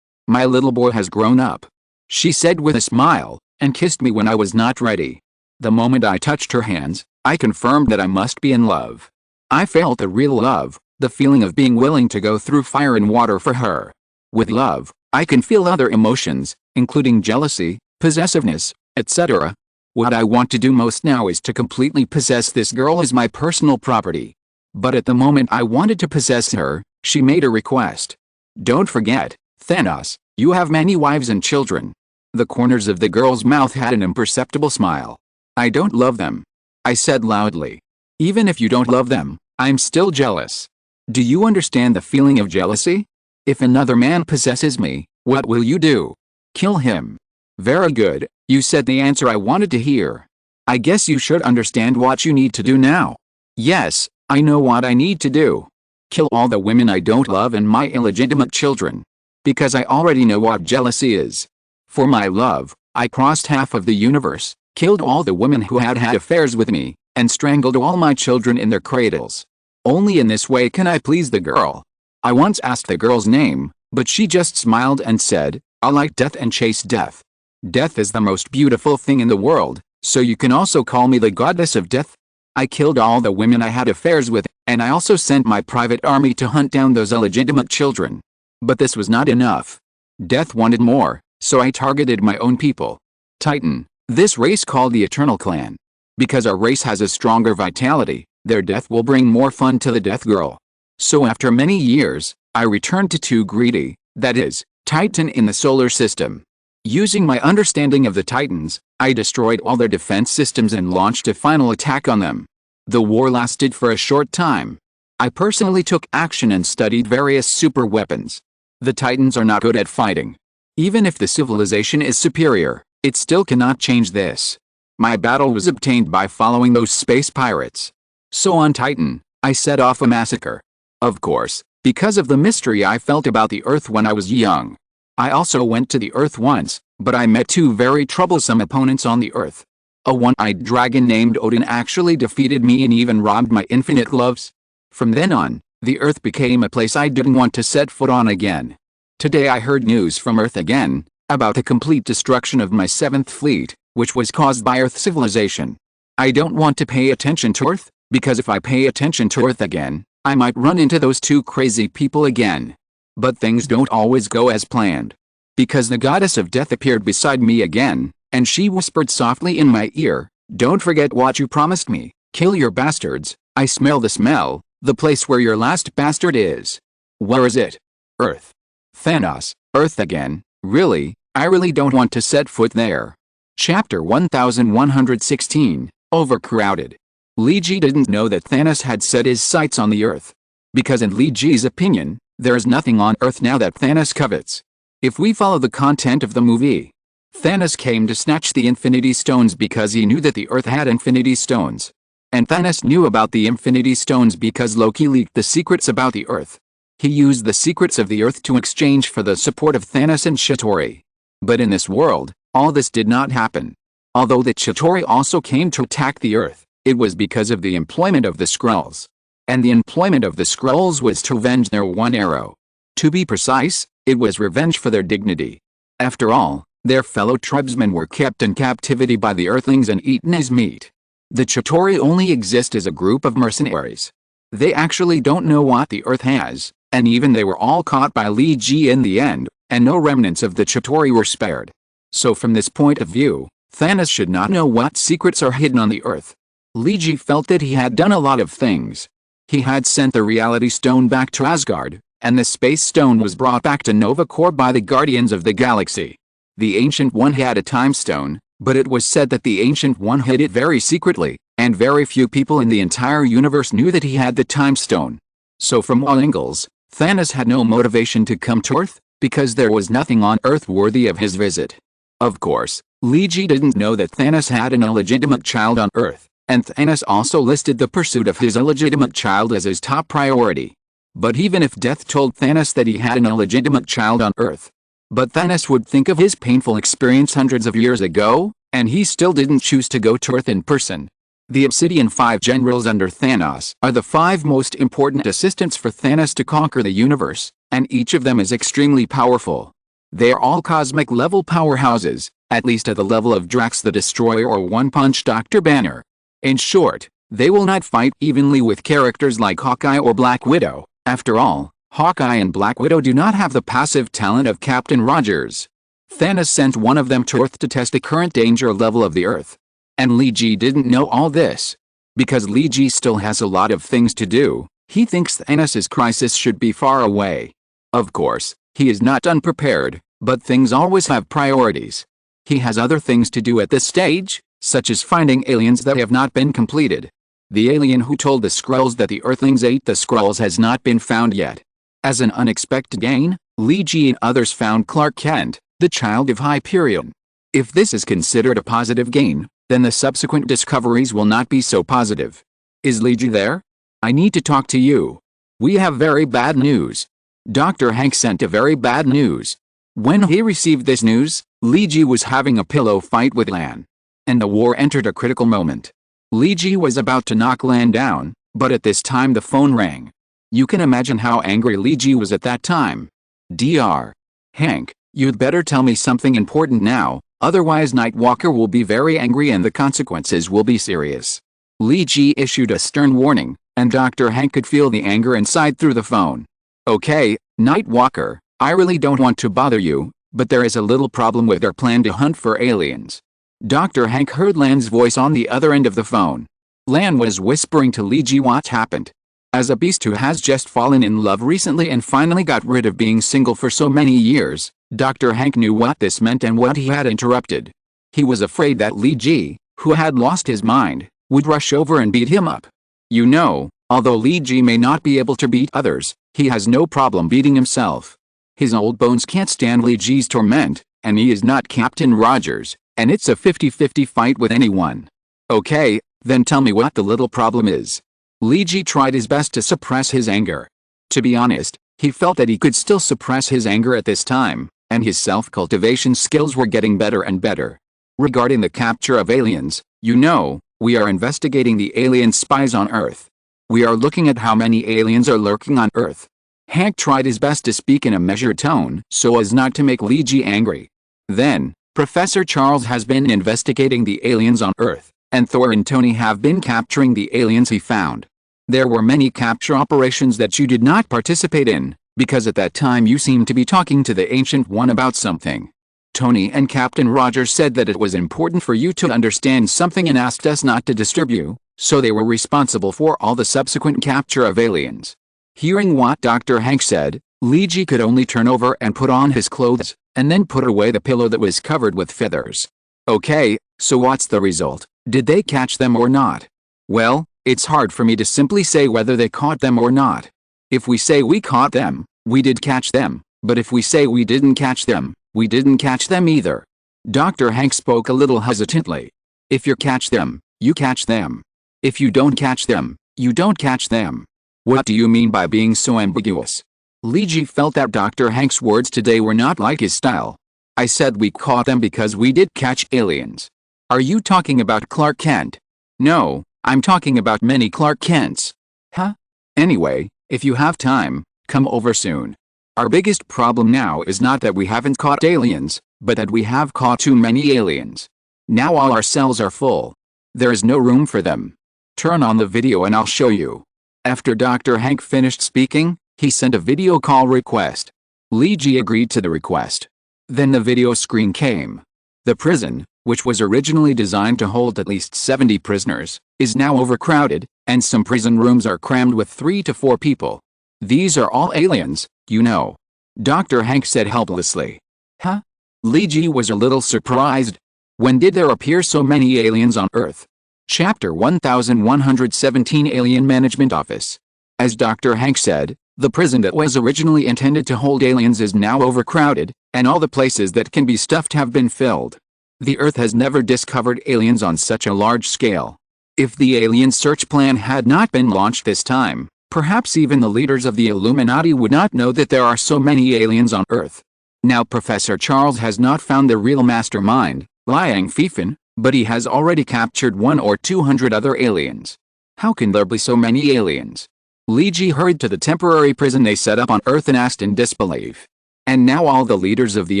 My little boy has grown up. She said with a smile, and kissed me when I was not ready. The moment I touched her hands, I confirmed that I must be in love. I felt the real love, the feeling of being willing to go through fire and water for her. With love, I can feel other emotions, including jealousy, possessiveness, etc. What I want to do most now is to completely possess this girl as my personal property. But at the moment I wanted to possess her, she made a request. Don't forget, Thanos, you have many wives and children. The corners of the girl's mouth had an imperceptible smile. I don't love them. I said loudly. Even if you don't love them, I'm still jealous. Do you understand the feeling of jealousy? If another man possesses me, what will you do? Kill him. Very good, you said the answer I wanted to hear. I guess you should understand what you need to do now. Yes, I know what I need to do. Kill all the women I don't love and my illegitimate children. Because I already know what jealousy is. For my love, I crossed half of the universe, killed all the women who had had affairs with me, and strangled all my children in their cradles. Only in this way can I please the girl. I once asked the girl's name, but she just smiled and said, I like death and chase death. Death is the most beautiful thing in the world, so you can also call me the goddess of death. I killed all the women I had affairs with, and I also sent my private army to hunt down those illegitimate children. But this was not enough. Death wanted more, so I targeted my own people. Titan, this race called the Eternal Clan. Because our race has a stronger vitality, their death will bring more fun to the Death Girl. So after many years, I returned to 2 greedy, that is, Titan in the solar system. Using my understanding of the Titans, I destroyed all their defense systems and launched a final attack on them. The war lasted for a short time. I personally took action and studied various super weapons. The Titans are not good at fighting. Even if the civilization is superior, it still cannot change this. My battle was obtained by following those space pirates. So on Titan, I set off a massacre. Of course, because of the mystery I felt about the Earth when I was young. I also went to the Earth once, but I met two very troublesome opponents on the Earth. A one-eyed dragon named Odin actually defeated me and even robbed my infinite loves. From then on, the Earth became a place I didn't want to set foot on again. Today I heard news from Earth again, about the complete destruction of my 7th fleet, which was caused by Earth civilization. I don't want to pay attention to Earth, because if I pay attention to Earth again, I might run into those two crazy people again. But things don't always go as planned. Because the goddess of death appeared beside me again, and she whispered softly in my ear, "Don't forget what you promised me, kill your bastards, I smell the smell, the place where your last bastard is." Where is it? Earth. Thanos, Earth again, really, I really don't want to set foot there. Chapter 1116, Overcrowded. Li Ji didn't know that Thanos had set his sights on the Earth. Because in Li Ji's opinion, there is nothing on Earth now that Thanos covets. If we follow the content of the movie, Thanos came to snatch the Infinity Stones because he knew that the Earth had Infinity Stones. And Thanos knew about the Infinity Stones because Loki leaked the secrets about the Earth. He used the secrets of the Earth to exchange for the support of Thanos and Chitauri. But in this world, all this did not happen. Although the Chitauri also came to attack the Earth, it was because of the employment of the Skrulls. And the employment of the Skrulls was to avenge their one arrow. To be precise, it was revenge for their dignity. After all, their fellow tribesmen were kept in captivity by the Earthlings and eaten as meat. The Chitauri only exist as a group of mercenaries. They actually don't know what the Earth has, and even they were all caught by Li Ji in the end, and no remnants of the Chitauri were spared. So from this point of view, Thanos should not know what secrets are hidden on the Earth. Li Ji felt that he had done a lot of things. He had sent the Reality Stone back to Asgard, and the Space Stone was brought back to Nova Corps by the Guardians of the Galaxy. The Ancient One had a Time Stone, but it was said that the Ancient One hid it very secretly, and very few people in the entire universe knew that he had the Time Stone. So from all angles, Thanos had no motivation to come to Earth, because there was nothing on Earth worthy of his visit. Of course, Li Ji didn't know that Thanos had an illegitimate child on Earth, and Thanos also listed the pursuit of his illegitimate child as his top priority. But even if Death told Thanos that he had an illegitimate child on Earth, but Thanos would think of his painful experience hundreds of years ago, and he still didn't choose to go to Earth in person. The Obsidian 5 generals under Thanos are the 5 most important assistants for Thanos to conquer the universe, and each of them is extremely powerful. They are all cosmic-level powerhouses, at least at the level of Drax the Destroyer or One Punch Dr. Banner. In short, they will not fight evenly with characters like Hawkeye or Black Widow. After all, Hawkeye and Black Widow do not have the passive talent of Captain Rogers. Thanos sent one of them to Earth to test the current danger level of the Earth. And Li Ji didn't know all this. Because Li Ji still has a lot of things to do, he thinks Thanos' crisis should be far away. Of course, he is not unprepared, but things always have priorities. He has other things to do at this stage, such as finding aliens that have not been completed. The alien who told the Skrulls that the Earthlings ate the Skrulls has not been found yet. As an unexpected gain, Li Ji and others found Clark Kent, the child of Hyperion. If this is considered a positive gain, then the subsequent discoveries will not be so positive. Is Li Ji there? I need to talk to you. We have very bad news. Dr. Hank sent a very bad news. When he received this news, Li Ji was having a pillow fight with Lan. And the war entered a critical moment. Li Ji was about to knock Lan down, but at this time the phone rang. You can imagine how angry Li Ji was at that time. Dr. Hank, you'd better tell me something important now, otherwise Nightwalker will be very angry and the consequences will be serious. Li Ji issued a stern warning, and Dr. Hank could feel the anger inside through the phone. Okay, Nightwalker, I really don't want to bother you, but there is a little problem with our plan to hunt for aliens. Dr. Hank heard Lan's voice on the other end of the phone. Lan was whispering to Li Ji what happened. As a beast who has just fallen in love recently and finally got rid of being single for so many years, Dr. Hank knew what this meant and what he had interrupted. He was afraid that Li Ji, who had lost his mind, would rush over and beat him up. You know, although Li Ji may not be able to beat others, he has no problem beating himself. His old bones can't stand Li Ji's torment, and he is not Captain Rogers, And it's a 50-50 fight with anyone. Okay, then tell me what the little problem is. Li Ji tried his best to suppress his anger. To be honest, he felt that he could still suppress his anger at this time, and his self-cultivation skills were getting better and better. Regarding the capture of aliens, you know, we are investigating the alien spies on Earth. We are looking at how many aliens are lurking on Earth. Hank tried his best to speak in a measured tone so as not to make Li Ji angry. Then, Professor Charles has been investigating the aliens on Earth, and Thor and Tony have been capturing the aliens he found. There were many capture operations that you did not participate in, because at that time you seemed to be talking to the Ancient One about something. Tony and Captain Rogers said that it was important for you to understand something and asked us not to disturb you, so they were responsible for all the subsequent capture of aliens. Hearing what Dr. Hank said, Li Ji could only turn over and put on his clothes, and then put away the pillow that was covered with feathers. Okay, so what's the result? Did they catch them or not? Well, it's hard for me to simply say whether they caught them or not. If we say we caught them, we did catch them, but if we say we didn't catch them, we didn't catch them either. Dr. Hank spoke a little hesitantly. If you catch them, you catch them. If you don't catch them, you don't catch them. What do you mean by being so ambiguous? Li Ji felt that Dr. Hank's words today were not like his style. I said we caught them because we did catch aliens. Are you talking about Clark Kent? No, I'm talking about many Clark Kents. Huh? Anyway, if you have time, come over soon. Our biggest problem now is not that we haven't caught aliens, but that we have caught too many aliens. Now all our cells are full. There is no room for them. Turn on the video and I'll show you. After Dr. Hank finished speaking, he sent a video call request. Li Ji agreed to the request. Then the video screen came. The prison, which was originally designed to hold at least 70 prisoners, is now overcrowded, and some prison rooms are crammed with 3 to 4 people. These are all aliens, you know. Dr. Hank said helplessly. Huh? Li Ji was a little surprised. When did there appear so many aliens on Earth? Chapter 1117 Alien Management Office. As Dr. Hank said, the prison that was originally intended to hold aliens is now overcrowded, and all the places that can be stuffed have been filled. The Earth has never discovered aliens on such a large scale. If the alien search plan had not been launched this time, perhaps even the leaders of the Illuminati would not know that there are so many aliens on Earth. Now Professor Charles has not found the real mastermind, Liang Fifan, but he has already captured 100 or 200 other aliens. How can there be so many aliens? Li Ji hurried to the temporary prison they set up on Earth and asked in disbelief. And now all the leaders of the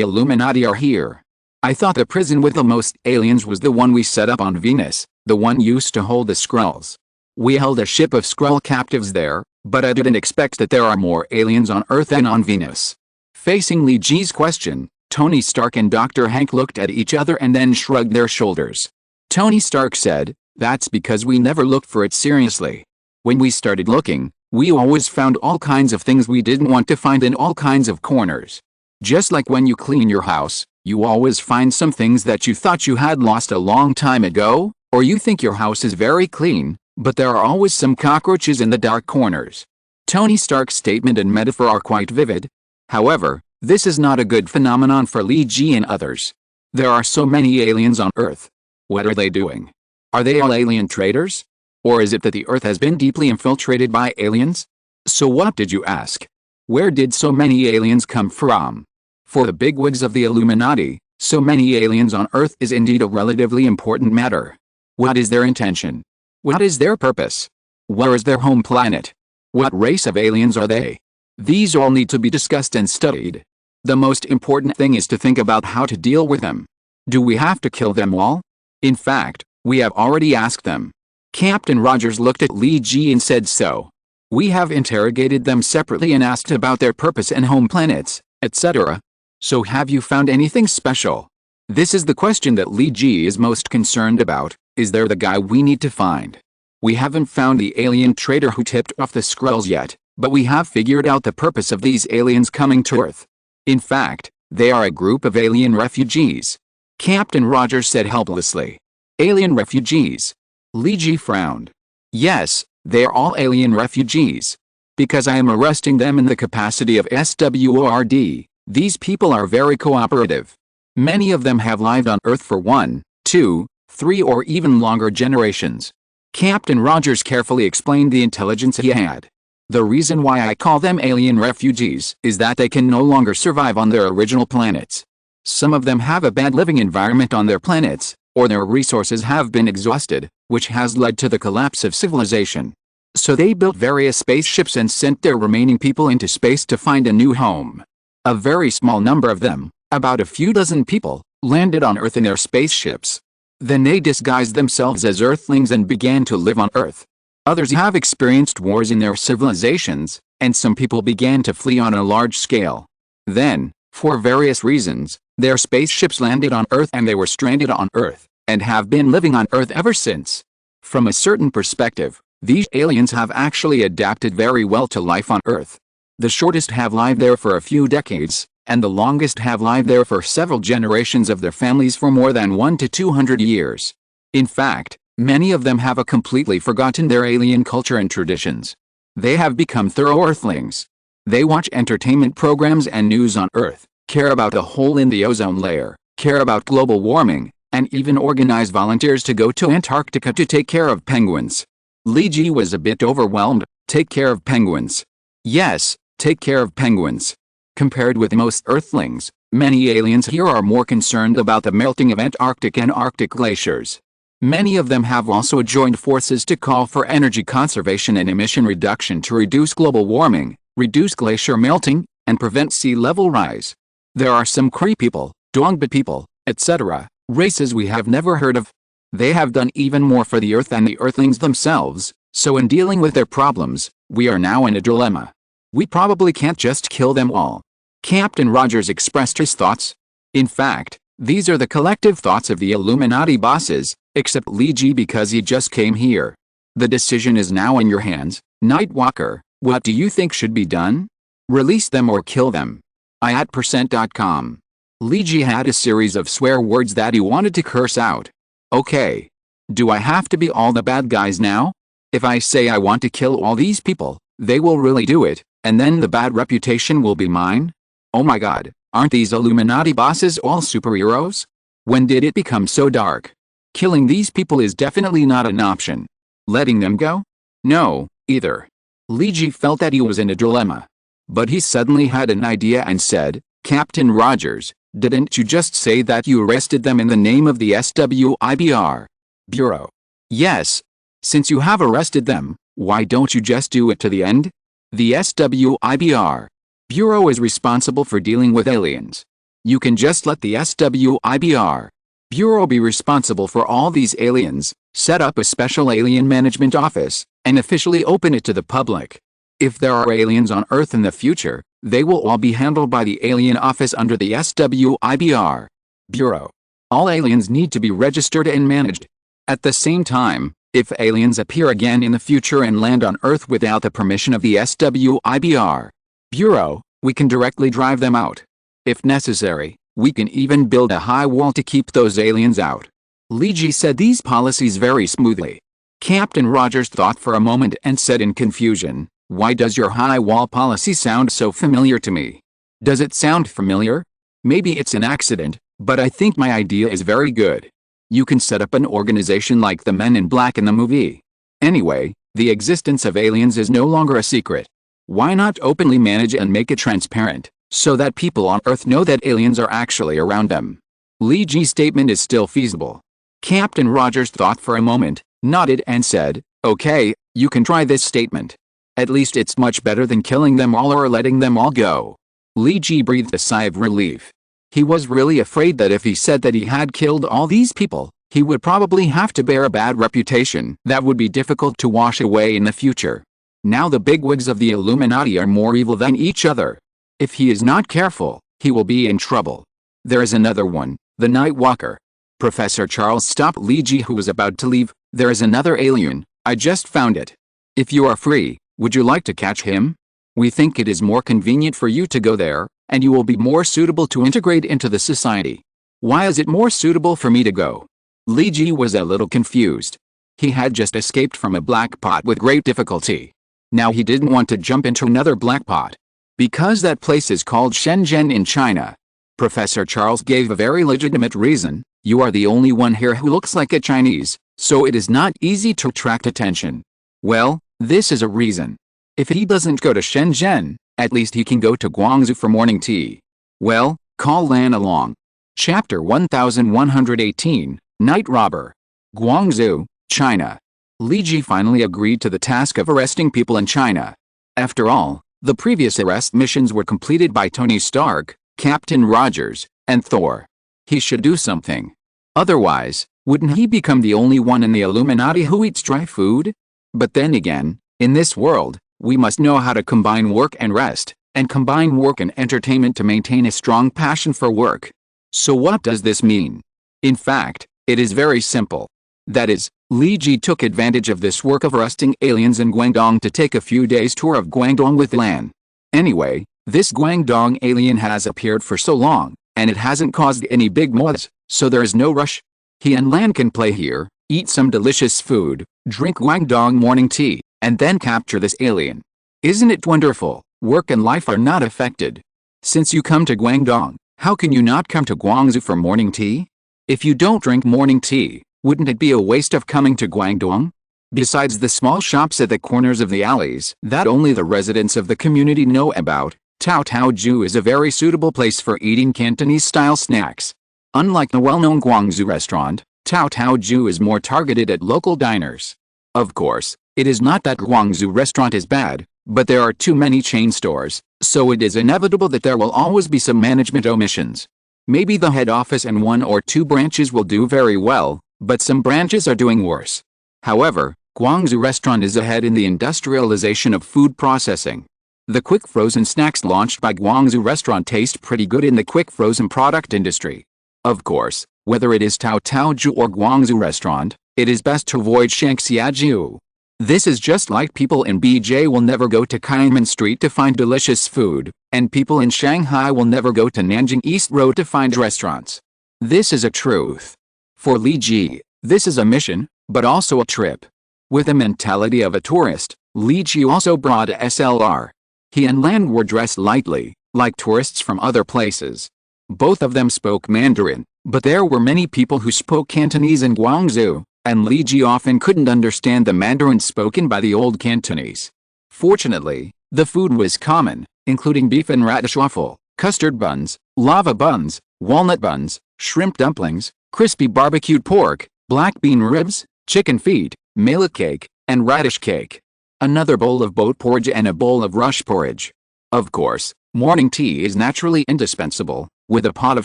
Illuminati are here. I thought the prison with the most aliens was the one we set up on Venus, the one used to hold the Skrulls. We held a ship of Skrull captives there, but I didn't expect that there are more aliens on Earth than on Venus. Facing Li Ji's question, Tony Stark and Dr. Hank looked at each other and then shrugged their shoulders. Tony Stark said, "That's because we never looked for it seriously. When we started looking, we always found all kinds of things we didn't want to find in all kinds of corners. Just like when you clean your house, you always find some things that you thought you had lost a long time ago, or you think your house is very clean, but there are always some cockroaches in the dark corners." Tony Stark's statement and metaphor are quite vivid. However, this is not a good phenomenon for Li Ji and others. There are so many aliens on Earth. What are they doing? Are they all alien traitors? Or is it that the Earth has been deeply infiltrated by aliens? So what did you ask? Where did so many aliens come from? For the bigwigs of the Illuminati, so many aliens on Earth is indeed a relatively important matter. What is their intention? What is their purpose? Where is their home planet? What race of aliens are they? These all need to be discussed and studied. The most important thing is to think about how to deal with them. Do we have to kill them all? In fact, we have already asked them. Captain Rogers looked at Li Ji and said so. We have interrogated them separately and asked about their purpose and home planets, etc. So have you found anything special? This is the question that Li Ji is most concerned about. Is there the guy we need to find? We haven't found the alien traitor who tipped off the Skrulls yet, but we have figured out the purpose of these aliens coming to Earth. In fact, they are a group of alien refugees. Captain Rogers said helplessly. Alien refugees? Li Ji frowned. Yes, they are all alien refugees. Because I am arresting them in the capacity of SWORD, these people are very cooperative. Many of them have lived on Earth for 1, 2, 3 or even longer generations. Captain Rogers carefully explained the intelligence he had. The reason why I call them alien refugees is that they can no longer survive on their original planets. Some of them have a bad living environment on their planets, or their resources have been exhausted, which has led to the collapse of civilization. So they built various spaceships and sent their remaining people into space to find a new home. A very small number of them, about a few dozen people, landed on Earth in their spaceships. Then they disguised themselves as Earthlings and began to live on Earth. Others have experienced wars in their civilizations, and some people began to flee on a large scale. Then, for various reasons, their spaceships landed on Earth and they were stranded on Earth, and have been living on Earth ever since. From a certain perspective, these aliens have actually adapted very well to life on Earth. The shortest have lived there for a few decades, and the longest have lived there for several generations of their families for more than 1 to 200 years. In fact, many of them have completely forgotten their alien culture and traditions. They have become thorough Earthlings. They watch entertainment programs and news on Earth, care about the hole in the ozone layer, care about global warming, and even organize volunteers to go to Antarctica to take care of penguins. Li Ji was a bit overwhelmed. Take care of penguins. Yes, take care of penguins. Compared with most Earthlings, many aliens here are more concerned about the melting of Antarctic and Arctic glaciers. Many of them have also joined forces to call for energy conservation and emission reduction to reduce global warming, reduce glacier melting, and prevent sea level rise. There are some Cree people, Dongba people, etc., races we have never heard of. They have done even more for the Earth than the Earthlings themselves, so in dealing with their problems, we are now in a dilemma. We probably can't just kill them all. Captain Rogers expressed his thoughts. In fact, these are the collective thoughts of the Illuminati bosses, except Li Ji because he just came here. The decision is now in your hands, Nightwalker. What do you think should be done? Release them or kill them? I@%.com. Li Ji had a series of swear words that he wanted to curse out. Okay. Do I have to be all the bad guys now? If I say I want to kill all these people, they will really do it, and then the bad reputation will be mine? Oh my god, aren't these Illuminati bosses all superheroes? When did it become so dark? Killing these people is definitely not an option. Letting them go? No, either. Li Ji felt that he was in a dilemma. But he suddenly had an idea and said, Captain Rogers, didn't you just say that you arrested them in the name of the SWIBR Bureau? Yes. Since you have arrested them, why don't you just do it to the end? The SWIBR Bureau is responsible for dealing with aliens. You can just let the SWIBR Bureau be responsible for all these aliens, set up a special alien management office, and officially open it to the public. If there are aliens on Earth in the future, they will all be handled by the alien office under the SWIBR Bureau. All aliens need to be registered and managed. At the same time, if aliens appear again in the future and land on Earth without the permission of the SWIBR Bureau, we can directly drive them out. If necessary, we can even build a high wall to keep those aliens out. Li Ji said these policies very smoothly. Captain Rogers thought for a moment and said in confusion, why does your high wall policy sound so familiar to me? Does it sound familiar? Maybe it's an accident, but I think my idea is very good. You can set up an organization like the Men in Black in the movie. Anyway, the existence of aliens is no longer a secret. Why not openly manage and make it transparent, so that people on Earth know that aliens are actually around them? Li Ji's statement is still feasible. Captain Rogers thought for a moment, nodded and said, okay, you can try this statement. At least it's much better than killing them all or letting them all go. Li Ji breathed a sigh of relief. He was really afraid that if he said that he had killed all these people, he would probably have to bear a bad reputation that would be difficult to wash away in the future. Now the bigwigs of the Illuminati are more evil than each other. If he is not careful, he will be in trouble. There is another one, the Nightwalker. Professor Charles stopped Li Ji, who was about to leave. There is another alien, I just found it. If you are free, would you like to catch him? We think it is more convenient for you to go there, and you will be more suitable to integrate into the society. Why is it more suitable for me to go? Li Ji was a little confused. He had just escaped from a black pot with great difficulty. Now he didn't want to jump into another black pot. Because that place is called Shenzhen in China. Professor Charles gave a very legitimate reason. You are the only one here who looks like a Chinese, so it is not easy to attract attention. Well, this is a reason. If he doesn't go to Shenzhen, at least he can go to Guangzhou for morning tea. Well, call Lan along. Chapter 1118, Night Robber. Guangzhou, China. Li Ji finally agreed to the task of arresting people in China. After all, the previous arrest missions were completed by Tony Stark, Captain Rogers, and Thor. He should do something. Otherwise, wouldn't he become the only one in the Illuminati who eats dry food? But then again, in this world, we must know how to combine work and rest, and combine work and entertainment to maintain a strong passion for work. So what does this mean? In fact, it is very simple. That is, Li Ji took advantage of this work of arresting aliens in Guangdong to take a few days tour of Guangdong with Lan. Anyway, this Guangdong alien has appeared for so long, and it hasn't caused any big noise, so there is no rush. He and Lan can play here, eat some delicious food, drink Guangdong morning tea, and then capture this alien. Isn't it wonderful? Work and life are not affected. Since you come to Guangdong, how can you not come to Guangzhou for morning tea? If you don't drink morning tea, wouldn't it be a waste of coming to Guangdong? Besides the small shops at the corners of the alleys that only the residents of the community know about, Taotaoju is a very suitable place for eating Cantonese-style snacks. Unlike the well-known Guangzhou restaurant, Taotaoju is more targeted at local diners. Of course, it is not that Guangzhou restaurant is bad, but there are too many chain stores, so it is inevitable that there will always be some management omissions. Maybe the head office and 1 or 2 branches will do very well, but some branches are doing worse. However, Guangzhou restaurant is ahead in the industrialization of food processing. The quick frozen snacks launched by Guangzhou restaurant taste pretty good in the quick frozen product industry. Of course, whether it is Taotaoju or Guangzhou restaurant, it is best to avoid Shangxiajiu. This is just like people in BJ will never go to Kaiman Street to find delicious food, and people in Shanghai will never go to Nanjing East Road to find restaurants. This is a truth. For Li Ji, this is a mission, but also a trip. With the mentality of a tourist, Li Ji also brought a SLR. He and Lan were dressed lightly, like tourists from other places. Both of them spoke Mandarin, but there were many people who spoke Cantonese in Guangzhou, and Li Ji often couldn't understand the Mandarin spoken by the old Cantonese. Fortunately, the food was common, including beef and radish waffle, custard buns, lava buns, walnut buns, shrimp dumplings, crispy barbecued pork, black bean ribs, chicken feet, millet cake, and radish cake. Another bowl of boat porridge and a bowl of rush porridge. Of course, morning tea is naturally indispensable, with a pot of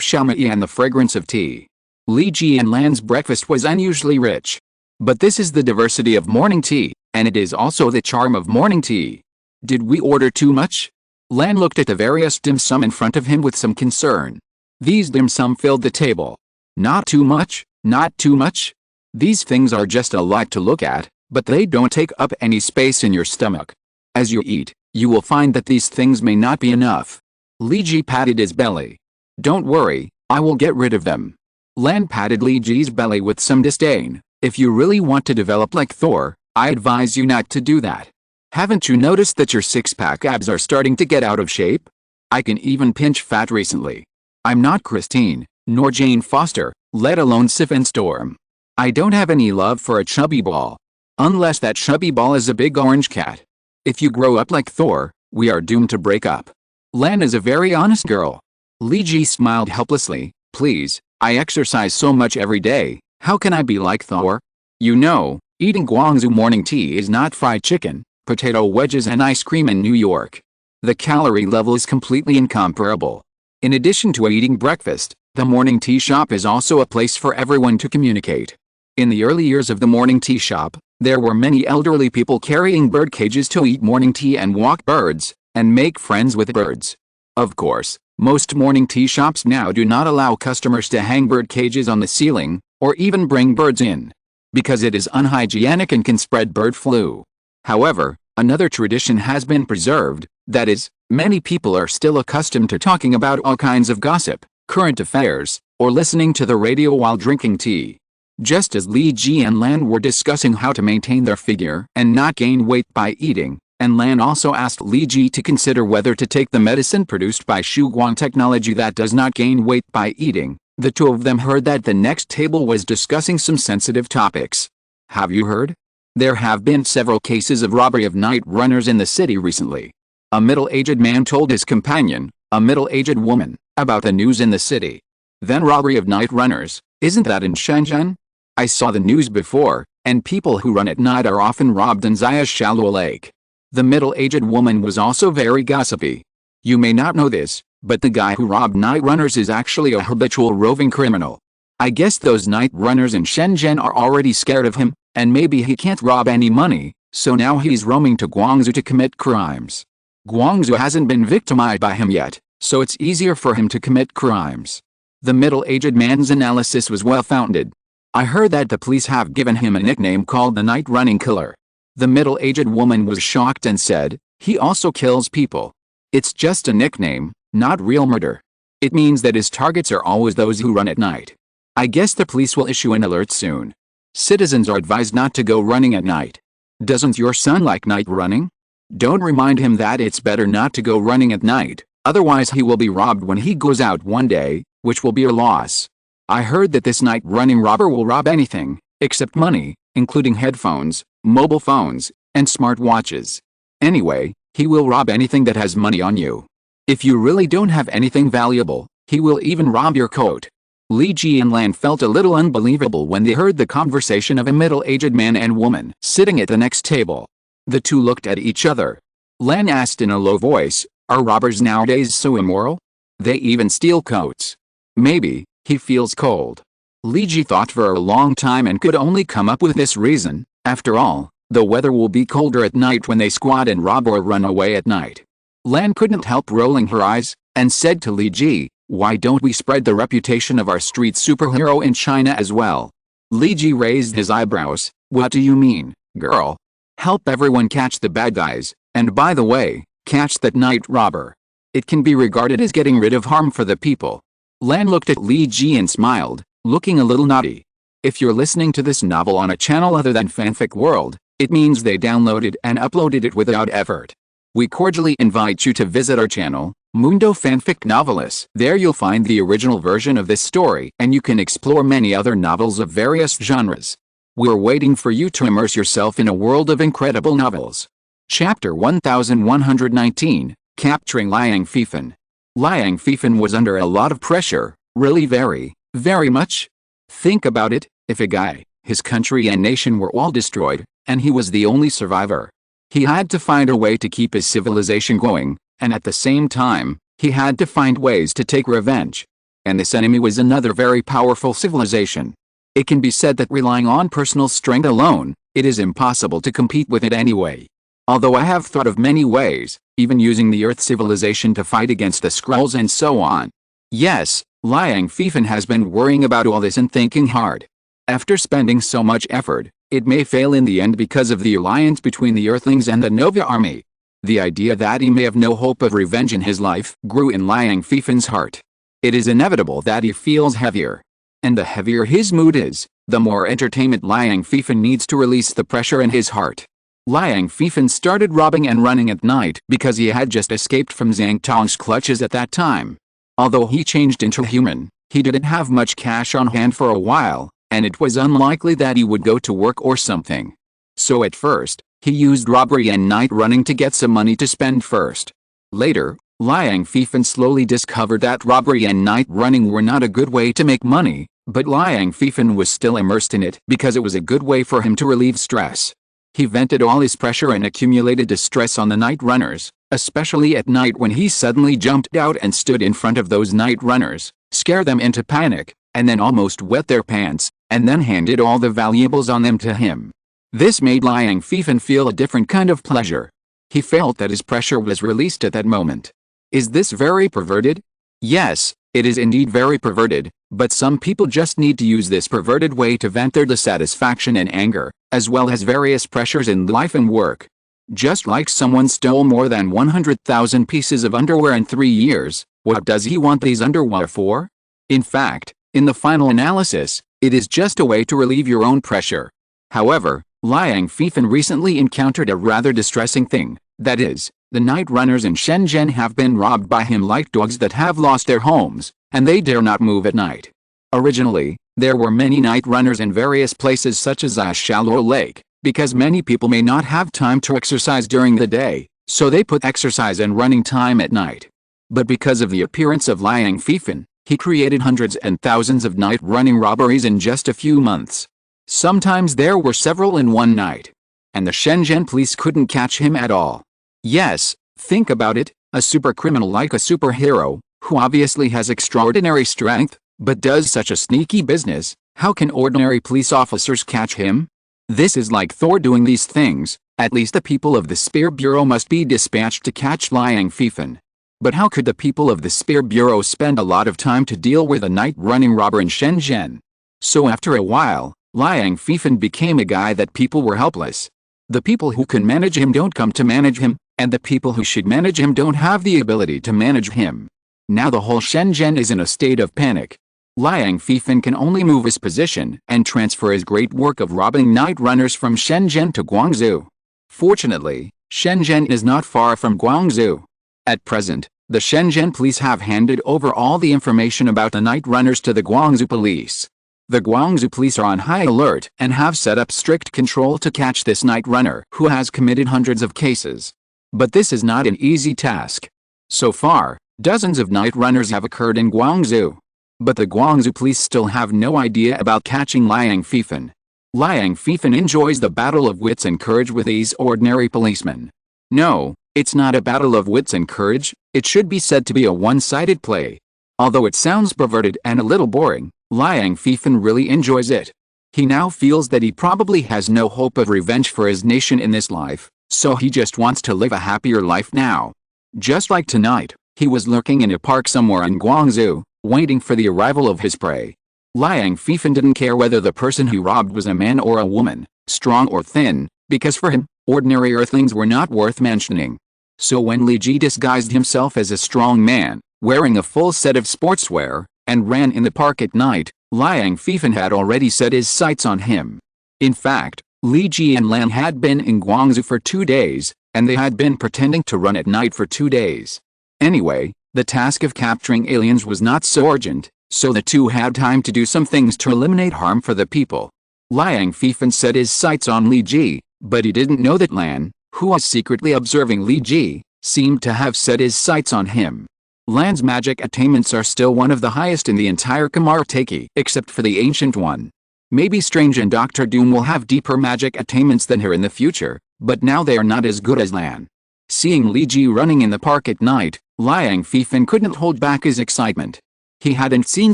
xiaomai and the fragrance of tea. Li Ji and Lan's breakfast was unusually rich. But this is the diversity of morning tea, and it is also the charm of morning tea. Did we order too much? Lan looked at the various dim sum in front of him with some concern. These dim sum filled the table. Not too much, not too much. These things are just a lot to look at, but they don't take up any space in your stomach. As you eat, you will find that these things may not be enough. Li Ji patted his belly. Don't worry, I will get rid of them. Lan patted Li Ji's belly with some disdain. If you really want to develop like Thor, I advise you not to do that. Haven't you noticed that your six-pack abs are starting to get out of shape? I can even pinch fat recently. I'm not Christine, nor Jane Foster, let alone Sif and Storm. I don't have any love for a chubby ball. Unless that chubby ball is a big orange cat. If you grow up like Thor, we are doomed to break up. Lan is a very honest girl. Li Ji smiled helplessly. Please, I exercise so much every day, how can I be like Thor? You know, eating Guangzhou morning tea is not fried chicken, potato wedges and ice cream in New York. The calorie level is completely incomparable. In addition to eating breakfast, the morning tea shop is also a place for everyone to communicate. In the early years of the morning tea shop, there were many elderly people carrying bird cages to eat morning tea and walk birds, and make friends with birds. Of course, most morning tea shops now do not allow customers to hang bird cages on the ceiling, or even bring birds in, because it is unhygienic and can spread bird flu. However, another tradition has been preserved, that is, many people are still accustomed to talking about all kinds of gossip, current affairs, or listening to the radio while drinking tea. Just as Li Ji and Lan were discussing how to maintain their figure and not gain weight by eating, and Lan also asked Li Ji to consider whether to take the medicine produced by Shu Guang technology that does not gain weight by eating. The two of them heard that the next table was discussing some sensitive topics. Have you heard? There have been several cases of robbery of night runners in the city recently. A middle-aged man told his companion, a middle-aged woman, about the news in the city. Then robbery of night runners, isn't that in Shenzhen? I saw the news before, and people who run at night are often robbed in Zia's shallow lake. The middle-aged woman was also very gossipy. You may not know this, but the guy who robbed night runners is actually a habitual roving criminal. I guess those night runners in Shenzhen are already scared of him, and maybe he can't rob any money, so now he's roaming to Guangzhou to commit crimes. Guangzhou hasn't been victimized by him yet, so it's easier for him to commit crimes. The middle-aged man's analysis was well-founded. I heard that the police have given him a nickname called the Night Running Killer. The middle-aged woman was shocked and said, he also kills people. It's just a nickname, not real murder. It means that his targets are always those who run at night. I guess the police will issue an alert soon. Citizens are advised not to go running at night. Doesn't your son like night running? Don't remind him that it's better not to go running at night, otherwise he will be robbed when he goes out one day, which will be a loss. I heard that this night running robber will rob anything, except money, including headphones, mobile phones, and smartwatches. Anyway, he will rob anything that has money on you. If you really don't have anything valuable, he will even rob your coat. Li Ji and Lan felt a little unbelievable when they heard the conversation of a middle-aged man and woman sitting at the next table. The two looked at each other. Lan asked in a low voice, are robbers nowadays so immoral? They even steal coats. Maybe, he feels cold. Li Ji thought for a long time and could only come up with this reason. After all, the weather will be colder at night when they squat and rob or run away at night. Lan couldn't help rolling her eyes, and said to Li Ji, why don't we spread the reputation of our street superhero in China as well? Li Ji raised his eyebrows. What do you mean, girl? Help everyone catch the bad guys, and by the way, catch that night robber. It can be regarded as getting rid of harm for the people. Lan looked at Li Ji and smiled, looking a little naughty. If you're listening to this novel on a channel other than Fanfic World, it means they downloaded and uploaded it without effort. We cordially invite you to visit our channel, Mundo Fanfic Novelists. There you'll find the original version of this story, and you can explore many other novels of various genres. We're waiting for you to immerse yourself in a world of incredible novels. Chapter 1119, Capturing Liang Fifan. Liang Fifan was under a lot of pressure, really very much. Think about it, if a guy, his country and nation were all destroyed, and he was the only survivor. He had to find a way to keep his civilization going, and at the same time, he had to find ways to take revenge. And this enemy was another very powerful civilization. It can be said that relying on personal strength alone, it is impossible to compete with it anyway. Although I have thought of many ways, even using the Earth civilization to fight against the Skrulls and so on. Yes, Liang Fifan has been worrying about all this and thinking hard. After spending so much effort, it may fail in the end because of the alliance between the Earthlings and the Nova Army. The idea that he may have no hope of revenge in his life grew in Liang Fifan's heart. It is inevitable that he feels heavier. And the heavier his mood is, the more entertainment Liang Fifan needs to release the pressure in his heart. Liang Fifan started robbing and running at night because he had just escaped from Zhang Tong's clutches at that time. Although he changed into human, he didn't have much cash on hand for a while, and it was unlikely that he would go to work or something. So at first, he used robbery and night running to get some money to spend first. Later, Liang Fifan slowly discovered that robbery and night running were not a good way to make money, but Liang Fifan was still immersed in it because it was a good way for him to relieve stress. He vented all his pressure and accumulated distress on the night runners, especially at night when he suddenly jumped out and stood in front of those night runners, scared them into panic, and then almost wet their pants, and then handed all the valuables on them to him. This made Liang Fifan feel a different kind of pleasure. He felt that his pressure was released at that moment. Is this very perverted? Yes, it is indeed very perverted, but some people just need to use this perverted way to vent their dissatisfaction and anger, as well as various pressures in life and work. Just like someone stole more than 100,000 pieces of underwear in 3 years, what does he want these underwear for? In fact, in the final analysis, it is just a way to relieve your own pressure. However, Liang Fifan recently encountered a rather distressing thing. That is, the night runners in Shenzhen have been robbed by him like dogs that have lost their homes, and they dare not move at night. Originally, there were many night runners in various places such as Shallow Lake, because many people may not have time to exercise during the day, so they put exercise and running time at night. But because of the appearance of Liang Fifan, he created hundreds and thousands of night running robberies in just a few months. Sometimes there were several in one night. And the Shenzhen police couldn't catch him at all. Yes, think about it, a supercriminal like a superhero, who obviously has extraordinary strength, but does such a sneaky business, how can ordinary police officers catch him? This is like Thor doing these things, at least the people of the Spear Bureau must be dispatched to catch Liang Fifan. But how could the people of the Spear Bureau spend a lot of time to deal with a night-running robber in Shenzhen? So after a while, Liang Fifan became a guy that people were helpless. The people who can manage him don't come to manage him, and the people who should manage him don't have the ability to manage him. Now the whole Shenzhen is in a state of panic. Liang Fifan can only move his position and transfer his great work of robbing night runners from Shenzhen to Guangzhou. Fortunately, Shenzhen is not far from Guangzhou. At present, the Shenzhen police have handed over all the information about the night runners to the Guangzhou police. The Guangzhou police are on high alert and have set up strict control to catch this night runner who has committed hundreds of cases. But this is not an easy task. So far, dozens of night runners have occurred in Guangzhou. But the Guangzhou police still have no idea about catching Liang Fifan. Liang Fifan enjoys the battle of wits and courage with these ordinary policemen. No, it's not a battle of wits and courage, it should be said to be a one-sided play. Although it sounds perverted and a little boring, Liang Fifan really enjoys it. He now feels that he probably has no hope of revenge for his nation in this life, so he just wants to live a happier life now. Just like tonight, he was lurking in a park somewhere in Guangzhou, waiting for the arrival of his prey. Liang Fifan didn't care whether the person he robbed was a man or a woman, strong or thin, because for him, ordinary earthlings were not worth mentioning. So when Li Ji disguised himself as a strong man, wearing a full set of sportswear, and ran in the park at night, Liang Fifan had already set his sights on him. In fact, Li Ji and Lan had been in Guangzhou for 2 days, and they had been pretending to run at night for 2 days. Anyway, the task of capturing aliens was not so urgent, so the two had time to do some things to eliminate harm for the people. Liang Fifan set his sights on Li Ji, but he didn't know that Lan, who was secretly observing Li Ji, seemed to have set his sights on him. Lan's magic attainments are still one of the highest in the entire Kamarteki, except for the Ancient One. Maybe Strange and Dr. Doom will have deeper magic attainments than her in the future, but now they are not as good as Lan. Seeing Li Ji running in the park at night, Liang Fifan couldn't hold back his excitement. He hadn't seen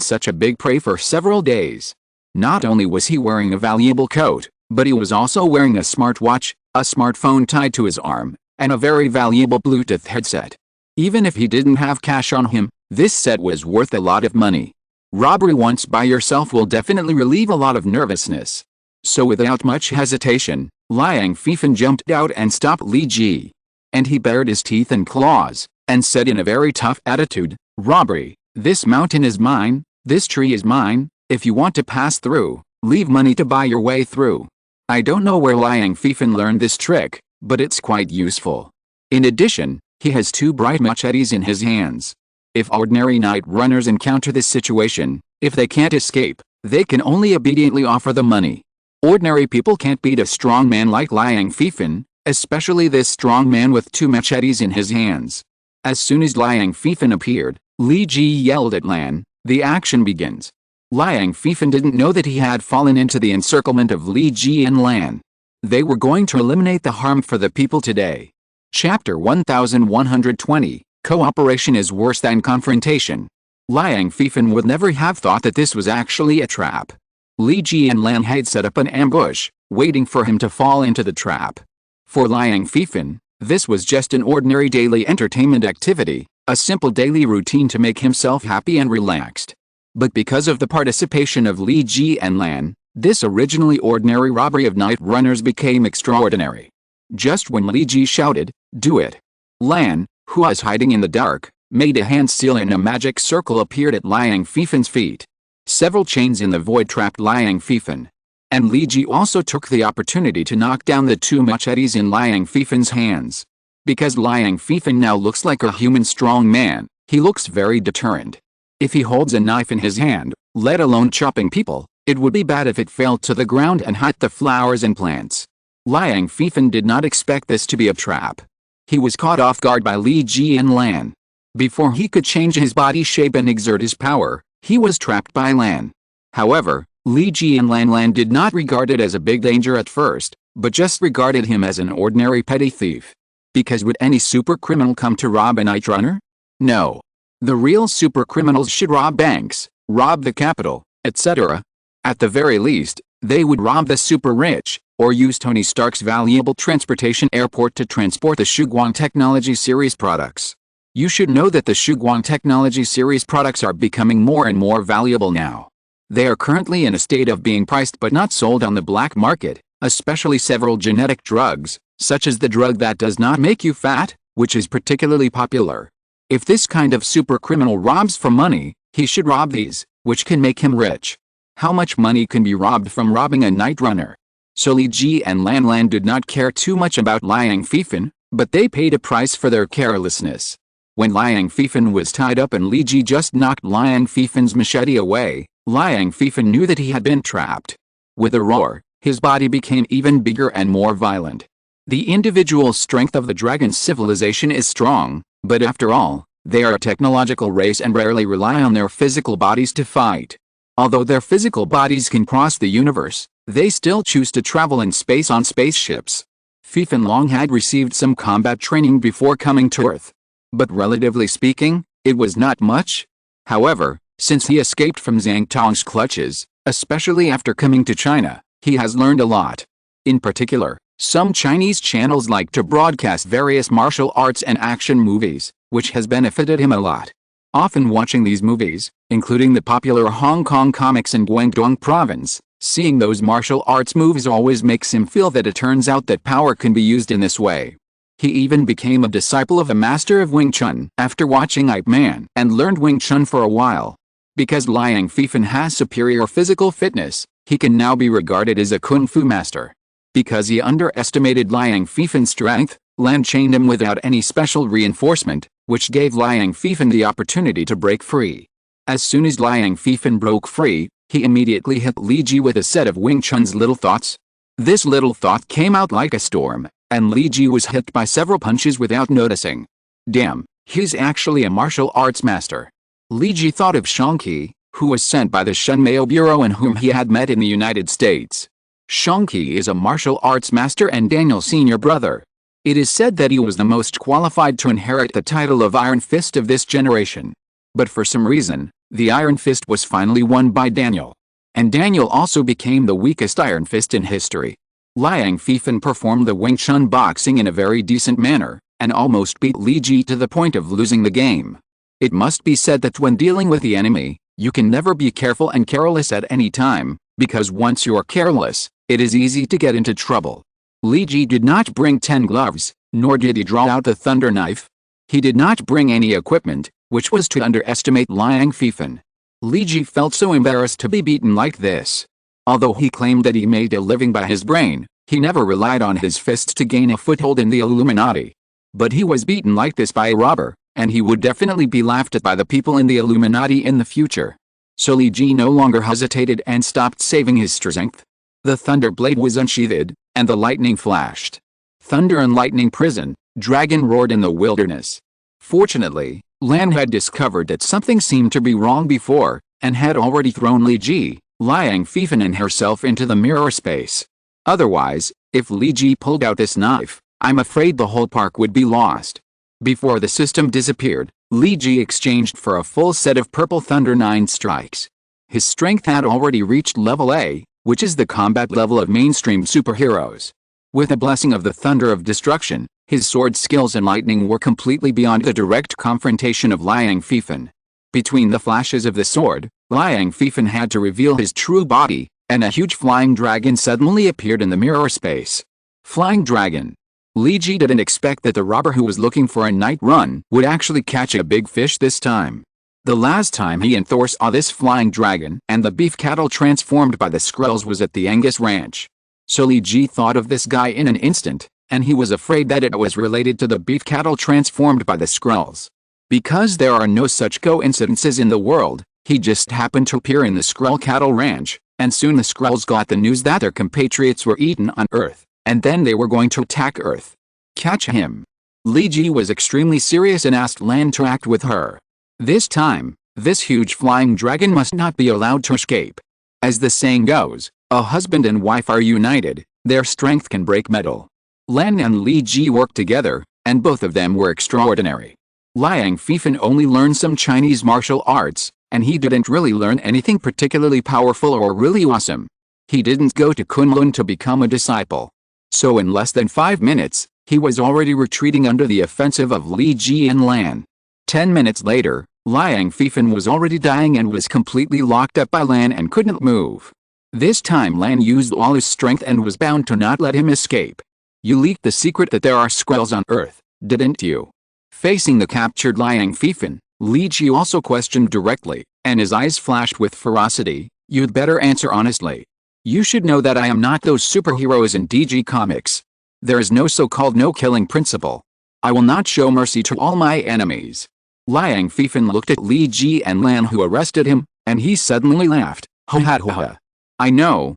such a big prey for several days. Not only was he wearing a valuable coat, but he was also wearing a smartwatch, a smartphone tied to his arm, and a very valuable Bluetooth headset. Even if he didn't have cash on him, this set was worth a lot of money. Robbery once by yourself will definitely relieve a lot of nervousness. So without much hesitation, Liang Fifan jumped out and stopped Li Ji. And he bared his teeth and claws, and said in a very tough attitude, "Robbery, this mountain is mine, this tree is mine, if you want to pass through, leave money to buy your way through." I don't know where Liang Fifan learned this trick, but it's quite useful. In addition, he has 2 bright machetes in his hands. If ordinary night runners encounter this situation, if they can't escape, they can only obediently offer the money. Ordinary people can't beat a strong man like Liang Fifan, especially this strong man with 2 machetes in his hands. As soon as Liang Fifan appeared, Li Ji yelled at Lan, "The action begins." Liang Fifan didn't know that he had fallen into the encirclement of Li Ji and Lan. They were going to eliminate the harm for the people today. Chapter 1120, Cooperation is worse than confrontation. Liang Fifan would never have thought that this was actually a trap. Li Ji and Lan had set up an ambush, waiting for him to fall into the trap. For Liang Fifan, this was just an ordinary daily entertainment activity, a simple daily routine to make himself happy and relaxed. But because of the participation of Li Ji and Lan, this originally ordinary robbery of night runners became extraordinary. Just when Li Ji shouted, "Do it!" Lan, who was hiding in the dark, made a hand seal and a magic circle appeared at Liang Fifan's feet. Several chains in the void trapped Liang Fifan. And Li Ji also took the opportunity to knock down the 2 machetes in Liang Fifan's hands. Because Liang Fifan now looks like a human strong man, he looks very deterrent. If he holds a knife in his hand, let alone chopping people, it would be bad if it fell to the ground and hit the flowers and plants. Liang Fifan did not expect this to be a trap. He was caught off guard by Li Ji and Lan. Before he could change his body shape and exert his power, he was trapped by Lan. However, Li Ji and Lan did not regard it as a big danger at first, but just regarded him as an ordinary petty thief. Because would any super criminal come to rob a night runner? No. The real super criminals should rob banks, rob the capital, etc. At the very least, they would rob the super rich, or use Tony Stark's valuable transportation airport to transport the Shuguang Technology Series products. You should know that the Shuguang Technology Series products are becoming more and more valuable now. They are currently in a state of being priced but not sold on the black market, especially several genetic drugs, such as the drug that does not make you fat, which is particularly popular. If this kind of super criminal robs for money, he should rob these, which can make him rich. How much money can be robbed from robbing a night runner? So Li Ji and Lan did not care too much about Liang Fifan, but they paid a price for their carelessness. When Liang Fifan was tied up and Li Ji just knocked Liang Fifan's machete away, Liang Fifan knew that he had been trapped. With a roar, his body became even bigger and more violent. The individual strength of the dragon civilization is strong, but after all, they are a technological race and rarely rely on their physical bodies to fight. Although their physical bodies can cross the universe, they still choose to travel in space on spaceships. Fifan Long had received some combat training before coming to Earth. But relatively speaking, it was not much. However, since he escaped from Zhang Tong's clutches, especially after coming to China, he has learned a lot. In particular, some Chinese channels like to broadcast various martial arts and action movies, which has benefited him a lot. Often watching these movies, including the popular Hong Kong comics in Guangdong province, seeing those martial arts movies always makes him feel that it turns out that power can be used in this way. He even became a disciple of a master of Wing Chun after watching Ip Man and learned Wing Chun for a while. Because Liang Fifan has superior physical fitness, he can now be regarded as a kung fu master. Because he underestimated Liang Fifan's strength, Lan chained him without any special reinforcement, which gave Liang Fifan the opportunity to break free. As soon as Liang Fifan broke free, he immediately hit Li Ji with a set of Wing Chun's little thoughts. This little thought came out like a storm, and Li Ji was hit by several punches without noticing. Damn, he's actually a martial arts master. Li Ji thought of Shangqi, who was sent by the Shunmao Bureau and whom he had met in the United States. Shangqi is a martial arts master and Daniel's senior brother. It is said that he was the most qualified to inherit the title of Iron Fist of this generation. But for some reason, the Iron Fist was finally won by Daniel. And Daniel also became the weakest Iron Fist in history. Liang Fifan performed the Wing Chun boxing in a very decent manner, and almost beat Li Ji to the point of losing the game. It must be said that when dealing with the enemy, you can never be careful and careless at any time, because once you are careless, it is easy to get into trouble. Li Ji did not bring 10 gloves, nor did he draw out the thunder knife. He did not bring any equipment, which was to underestimate Liang Fifan. Li Ji felt so embarrassed to be beaten like this. Although he claimed that he made a living by his brain, he never relied on his fists to gain a foothold in the Illuminati. But he was beaten like this by a robber, and he would definitely be laughed at by the people in the Illuminati in the future. So Li Ji no longer hesitated and stopped saving his strength. The thunder blade was unsheathed, and the lightning flashed. Thunder and lightning prison, dragon roared in the wilderness. Fortunately, Lan had discovered that something seemed to be wrong before, and had already thrown Li Ji, Liang Fifan and herself into the mirror space. Otherwise, if Li Ji pulled out this knife, I'm afraid the whole park would be lost. Before the system disappeared, Li Ji exchanged for a full set of Purple Thunder 9 strikes. His strength had already reached level A, which is the combat level of mainstream superheroes. With the blessing of the Thunder of Destruction, his sword skills and lightning were completely beyond the direct confrontation of Liang Fifan. Between the flashes of the sword, Liang Fifan had to reveal his true body, and a huge flying dragon suddenly appeared in the mirror space. Flying dragon. Li Ji didn't expect that the robber who was looking for a night run would actually catch a big fish this time. The last time he and Thor saw this flying dragon and the beef cattle transformed by the Skrulls was at the Angus Ranch. So Li Ji thought of this guy in an instant, and he was afraid that it was related to the beef cattle transformed by the Skrulls. Because there are no such coincidences in the world, he just happened to appear in the Skrull cattle ranch, and soon the Skrulls got the news that their compatriots were eaten on Earth, and then they were going to attack Earth. Catch him. Li Ji was extremely serious and asked Lan to act with her. This time, this huge flying dragon must not be allowed to escape. As the saying goes, a husband and wife are united, their strength can break metal. Lan and Li Ji worked together, and both of them were extraordinary. Liang Fifan only learned some Chinese martial arts, and he didn't really learn anything particularly powerful or really awesome. He didn't go to Kunlun to become a disciple. So in less than 5 minutes, he was already retreating under the offensive of Li Ji and Lan. 10 minutes later, Liang Fifan was already dying and was completely locked up by Lan and couldn't move. This time Lan used all his strength and was bound to not let him escape. You leaked the secret that there are Skrulls on Earth, didn't you? Facing the captured Liang Fifan, Li Ji also questioned directly, and his eyes flashed with ferocity. You'd better answer honestly. You should know that I am not those superheroes in DG Comics. There is no so-called no-killing principle. I will not show mercy to all my enemies. Liang Fifan looked at Li Ji and Lan, who arrested him, and he suddenly laughed. Ha ha ha. I know,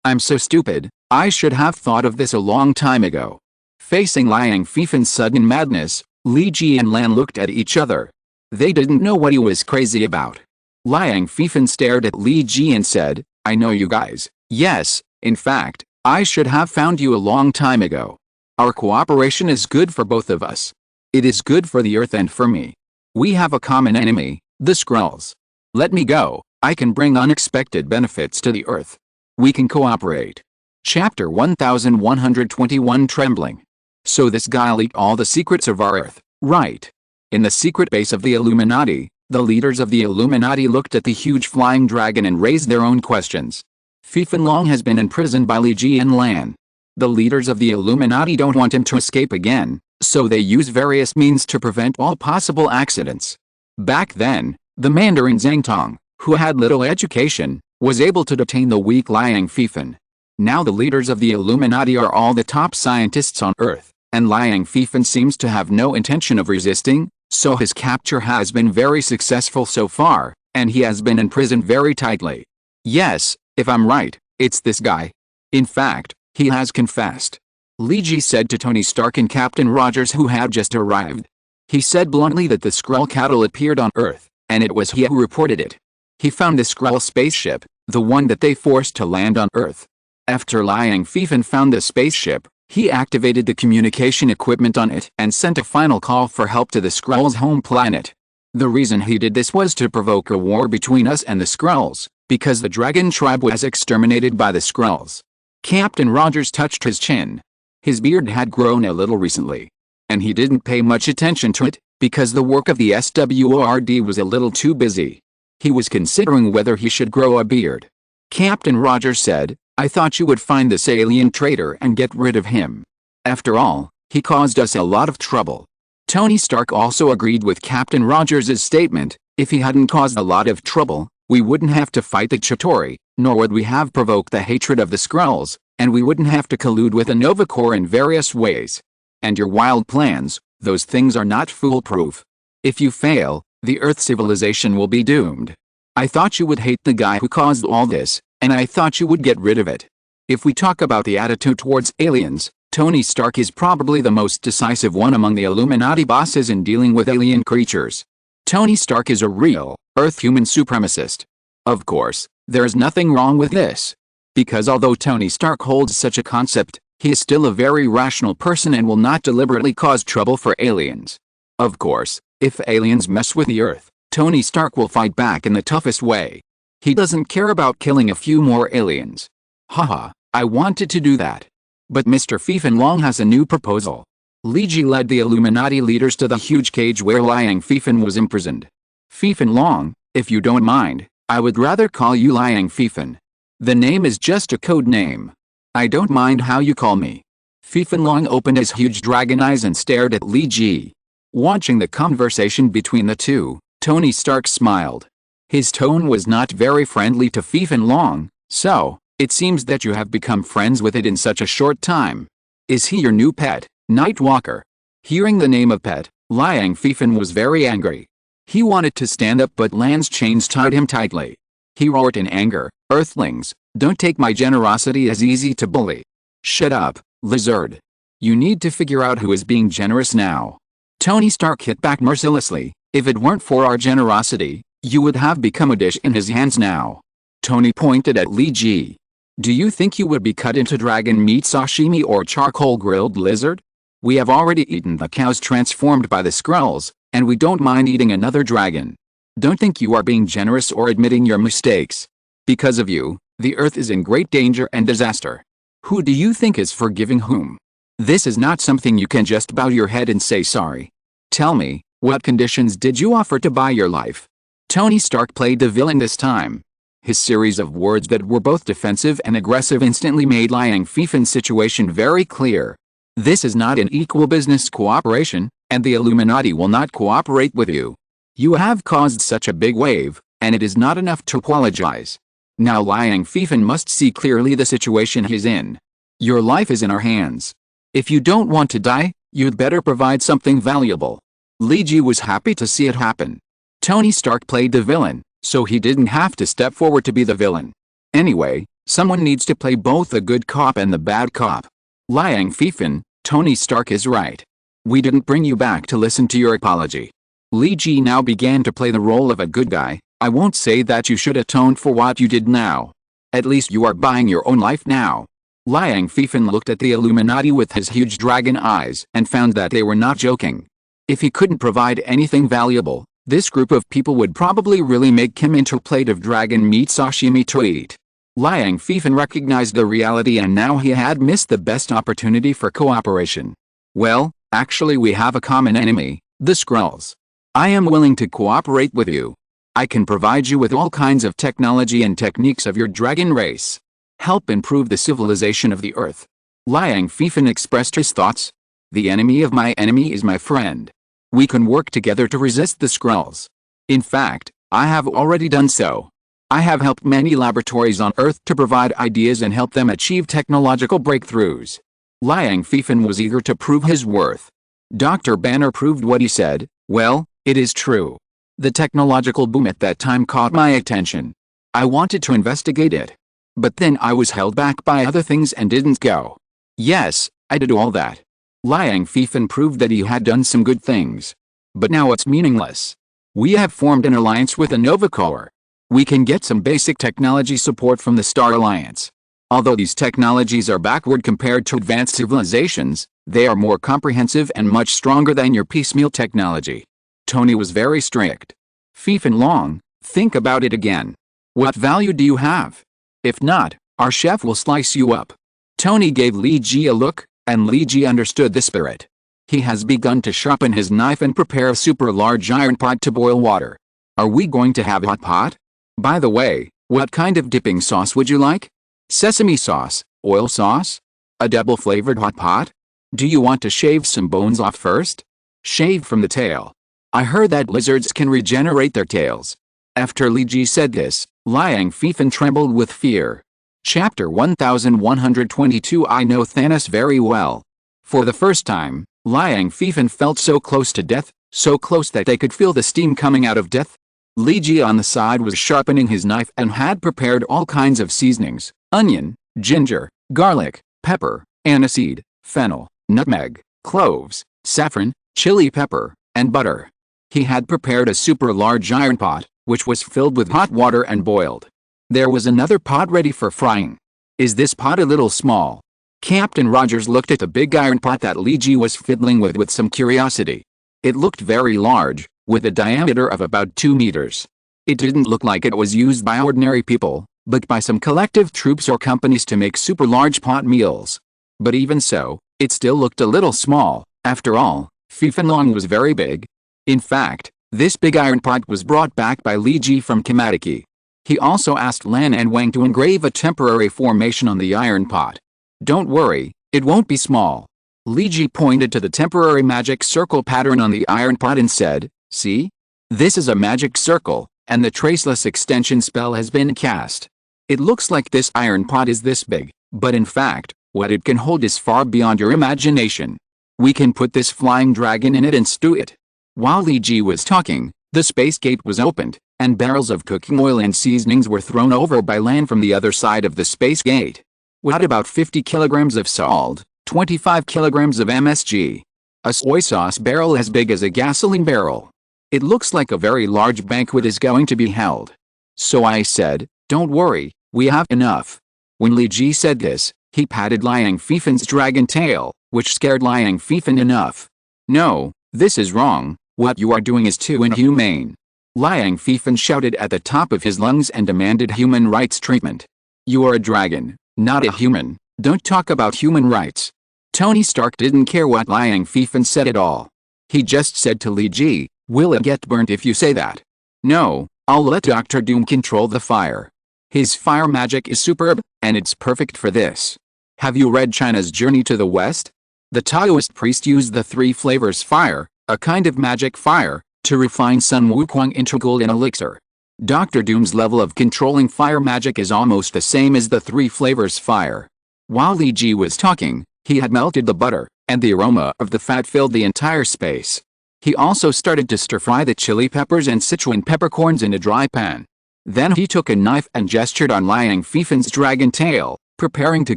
I'm so stupid, I should have thought of this a long time ago. Facing Liang Fifan's sudden madness, Li Ji and Lan looked at each other. They didn't know what he was crazy about. Liang Fifan stared at Li Ji and said, I know you guys. Yes, in fact, I should have found you a long time ago. Our cooperation is good for both of us. It is good for the Earth and for me. We have a common enemy, the Skrulls. Let me go, I can bring unexpected benefits to the Earth. We can cooperate. Chapter 1121 Trembling. So this guy leaked all the secrets of our Earth, right? In the secret base of the Illuminati, the leaders of the Illuminati looked at the huge flying dragon and raised their own questions. Fifan Long has been imprisoned by Li Ji and Lan. The leaders of the Illuminati don't want him to escape again, so they use various means to prevent all possible accidents. Back then, the Mandarin Zhang Tong, who had little education, was able to detain the weak Liang Fifan. Now the leaders of the Illuminati are all the top scientists on Earth, and Liang Fifan seems to have no intention of resisting, so his capture has been very successful so far, and he has been imprisoned very tightly. Yes, if I'm right, it's this guy. In fact, he has confessed. Li Ji said to Tony Stark and Captain Rogers, who had just arrived. He said bluntly that the Skrull cattle appeared on Earth, and it was he who reported it. He found the Skrull spaceship, the one that they forced to land on Earth. After Liang Fifan found the spaceship, he activated the communication equipment on it and sent a final call for help to the Skrulls' home planet. The reason he did this was to provoke a war between us and the Skrulls, because the dragon tribe was exterminated by the Skrulls. Captain Rogers touched his chin. His beard had grown a little recently, and he didn't pay much attention to it, because the work of the SWORD was a little too busy. He was considering whether he should grow a beard. Captain Rogers said, I thought you would find this alien traitor and get rid of him. After all, he caused us a lot of trouble. Tony Stark also agreed with Captain Rogers' statement. If he hadn't caused a lot of trouble, we wouldn't have to fight the Chitauri, nor would we have provoked the hatred of the Skrulls, and we wouldn't have to collude with the Nova Corps in various ways. And your wild plans, those things are not foolproof. If you fail, the Earth civilization will be doomed. I thought you would hate the guy who caused all this, and I thought you would get rid of it. If we talk about the attitude towards aliens, Tony Stark is probably the most decisive one among the Illuminati bosses in dealing with alien creatures. Tony Stark is a real, Earth human supremacist. Of course, there is nothing wrong with this. Because although Tony Stark holds such a concept, he is still a very rational person and will not deliberately cause trouble for aliens. Of course, if aliens mess with the Earth, Tony Stark will fight back in the toughest way. He doesn't care about killing a few more aliens. Haha, I wanted to do that. But Mr. Fifan Long has a new proposal. Li Ji led the Illuminati leaders to the huge cage where Liang Fifan was imprisoned. Fifan Long, if you don't mind, I would rather call you Liang Fifan. The name is just a code name. I don't mind how you call me. Fifan Long opened his huge dragon eyes and stared at Li Ji. Watching the conversation between the two, Tony Stark smiled. His tone was not very friendly to Fifan Long, so, it seems that you have become friends with it in such a short time. Is he your new pet, Nightwalker? Hearing the name of pet, Liang Fifan was very angry. He wanted to stand up but Lan's chains tied him tightly. He roared in anger, "Earthlings, don't take my generosity as easy to bully." "Shut up, lizard. You need to figure out who is being generous now." Tony Stark hit back mercilessly. "If it weren't for our generosity, you would have become a dish in his hands now." Tony pointed at Li Ji. "Do you think you would be cut into dragon meat sashimi or charcoal grilled lizard? We have already eaten the cows transformed by the Skrulls, and we don't mind eating another dragon. Don't think you are being generous or admitting your mistakes. Because of you, the Earth is in great danger and disaster. Who do you think is forgiving whom? This is not something you can just bow your head and say sorry. Tell me, what conditions did you offer to buy your life?" Tony Stark played the villain this time. His series of words that were both defensive and aggressive instantly made Liang Fifan's situation very clear. This is not an equal business cooperation, and the Illuminati will not cooperate with you. You have caused such a big wave, and it is not enough to apologize. Now Liang Fifan must see clearly the situation he's in. Your life is in our hands. If you don't want to die, you'd better provide something valuable. Li Ji was happy to see it happen. Tony Stark played the villain, so he didn't have to step forward to be the villain. Anyway, someone needs to play both the good cop and the bad cop. Liang Fifan, Tony Stark is right. We didn't bring you back to listen to your apology. Li Ji now began to play the role of a good guy. I won't say that you should atone for what you did now. At least you are buying your own life now. Liang Fifan looked at the Illuminati with his huge dragon eyes and found that they were not joking. If he couldn't provide anything valuable, this group of people would probably really make him into a plate of dragon meat sashimi to eat. Liang Fifan recognized the reality and now he had missed the best opportunity for cooperation. Well, actually we have a common enemy, the Skrulls. I am willing to cooperate with you. I can provide you with all kinds of technology and techniques of your dragon race. Help improve the civilization of the Earth. Liang Fifan expressed his thoughts. The enemy of my enemy is my friend. We can work together to resist the Skrulls. In fact, I have already done so. I have helped many laboratories on Earth to provide ideas and help them achieve technological breakthroughs. Liang Fifan was eager to prove his worth. Dr. Banner proved what he said. Well, it is true. The technological boom at that time caught my attention. I wanted to investigate it. But then I was held back by other things and didn't go. Yes, I did all that. Liang Fifan proved that he had done some good things. But now it's meaningless. We have formed an alliance with the Nova Corps. We can get some basic technology support from the Star Alliance. Although these technologies are backward compared to advanced civilizations, they are more comprehensive and much stronger than your piecemeal technology. Tony was very strict. Fifan Long, think about it again. What value do you have? If not, our chef will slice you up. Tony gave Li Ji a look, and Li Ji understood the spirit. He has begun to sharpen his knife and prepare a super large iron pot to boil water. Are we going to have a hot pot? By the way, what kind of dipping sauce would you like? Sesame sauce, oil sauce? A double-flavored hot pot? Do you want to shave some bones off first? Shave from the tail. I heard that lizards can regenerate their tails. After Li Ji said this, Liang Fifan trembled with fear. Chapter 1122 I know Thanos very well. For the first time, Liang Fifan felt so close to death, so close that they could feel the steam coming out of death. Li Ji on the side was sharpening his knife and had prepared all kinds of seasonings: onion, ginger, garlic, pepper, aniseed, fennel, nutmeg, cloves, saffron, chili pepper, and butter. He had prepared a super large iron pot, which was filled with hot water and boiled. There was another pot ready for frying. Is this pot a little small? Captain Rogers looked at the big iron pot that Li Ji was fiddling with some curiosity. It looked very large, with a diameter of about 2 meters. It didn't look like it was used by ordinary people, but by some collective troops or companies to make super large pot meals. But even so, it still looked a little small. After all, Fifan Long was very big. In fact, this big iron pot was brought back by Li Ji from Kimatiki. He also asked Lan and Wang to engrave a temporary formation on the iron pot. Don't worry, it won't be small. Li Ji pointed to the temporary magic circle pattern on the iron pot and said, see? This is a magic circle, and the traceless extension spell has been cast. It looks like this iron pot is this big, but in fact, What it can hold is far beyond your imagination. We can put this flying dragon in it and stew it. While Li Ji was talking, the space gate was opened, and barrels of cooking oil and seasonings were thrown over by land from the other side of the space gate. What about 50 kilograms of salt, 25 kilograms of MSG? A soy sauce barrel as big as a gasoline barrel. It looks like a very large banquet is going to be held. So I said, don't worry, we have enough. When Li Ji said this, he patted Liang Fifen's dragon tail, which scared Liang Fifen enough. No, this is wrong, what you are doing is too inhumane. Liang Fifen shouted at the top of his lungs and demanded human rights treatment. You are a dragon, not a human, don't talk about human rights. Tony Stark didn't care what Liang Fifen said at all. He just said to Li Ji, will it get burnt if you say that? No, I'll let Dr. Doom control the fire. His fire magic is superb, and it's perfect for this. Have you read China's Journey to the West? The Taoist priest used the 3 flavors fire, a kind of magic fire, to refine Sun Wukong into golden elixir. Dr. Doom's level of controlling fire magic is almost the same as the 3 flavors fire. While Li Ji was talking, he had melted the butter, and the aroma of the fat filled the entire space. He also started to stir-fry the chili peppers and Sichuan peppercorns in a dry pan. Then he took a knife and gestured on Liang Fifen's dragon tail, preparing to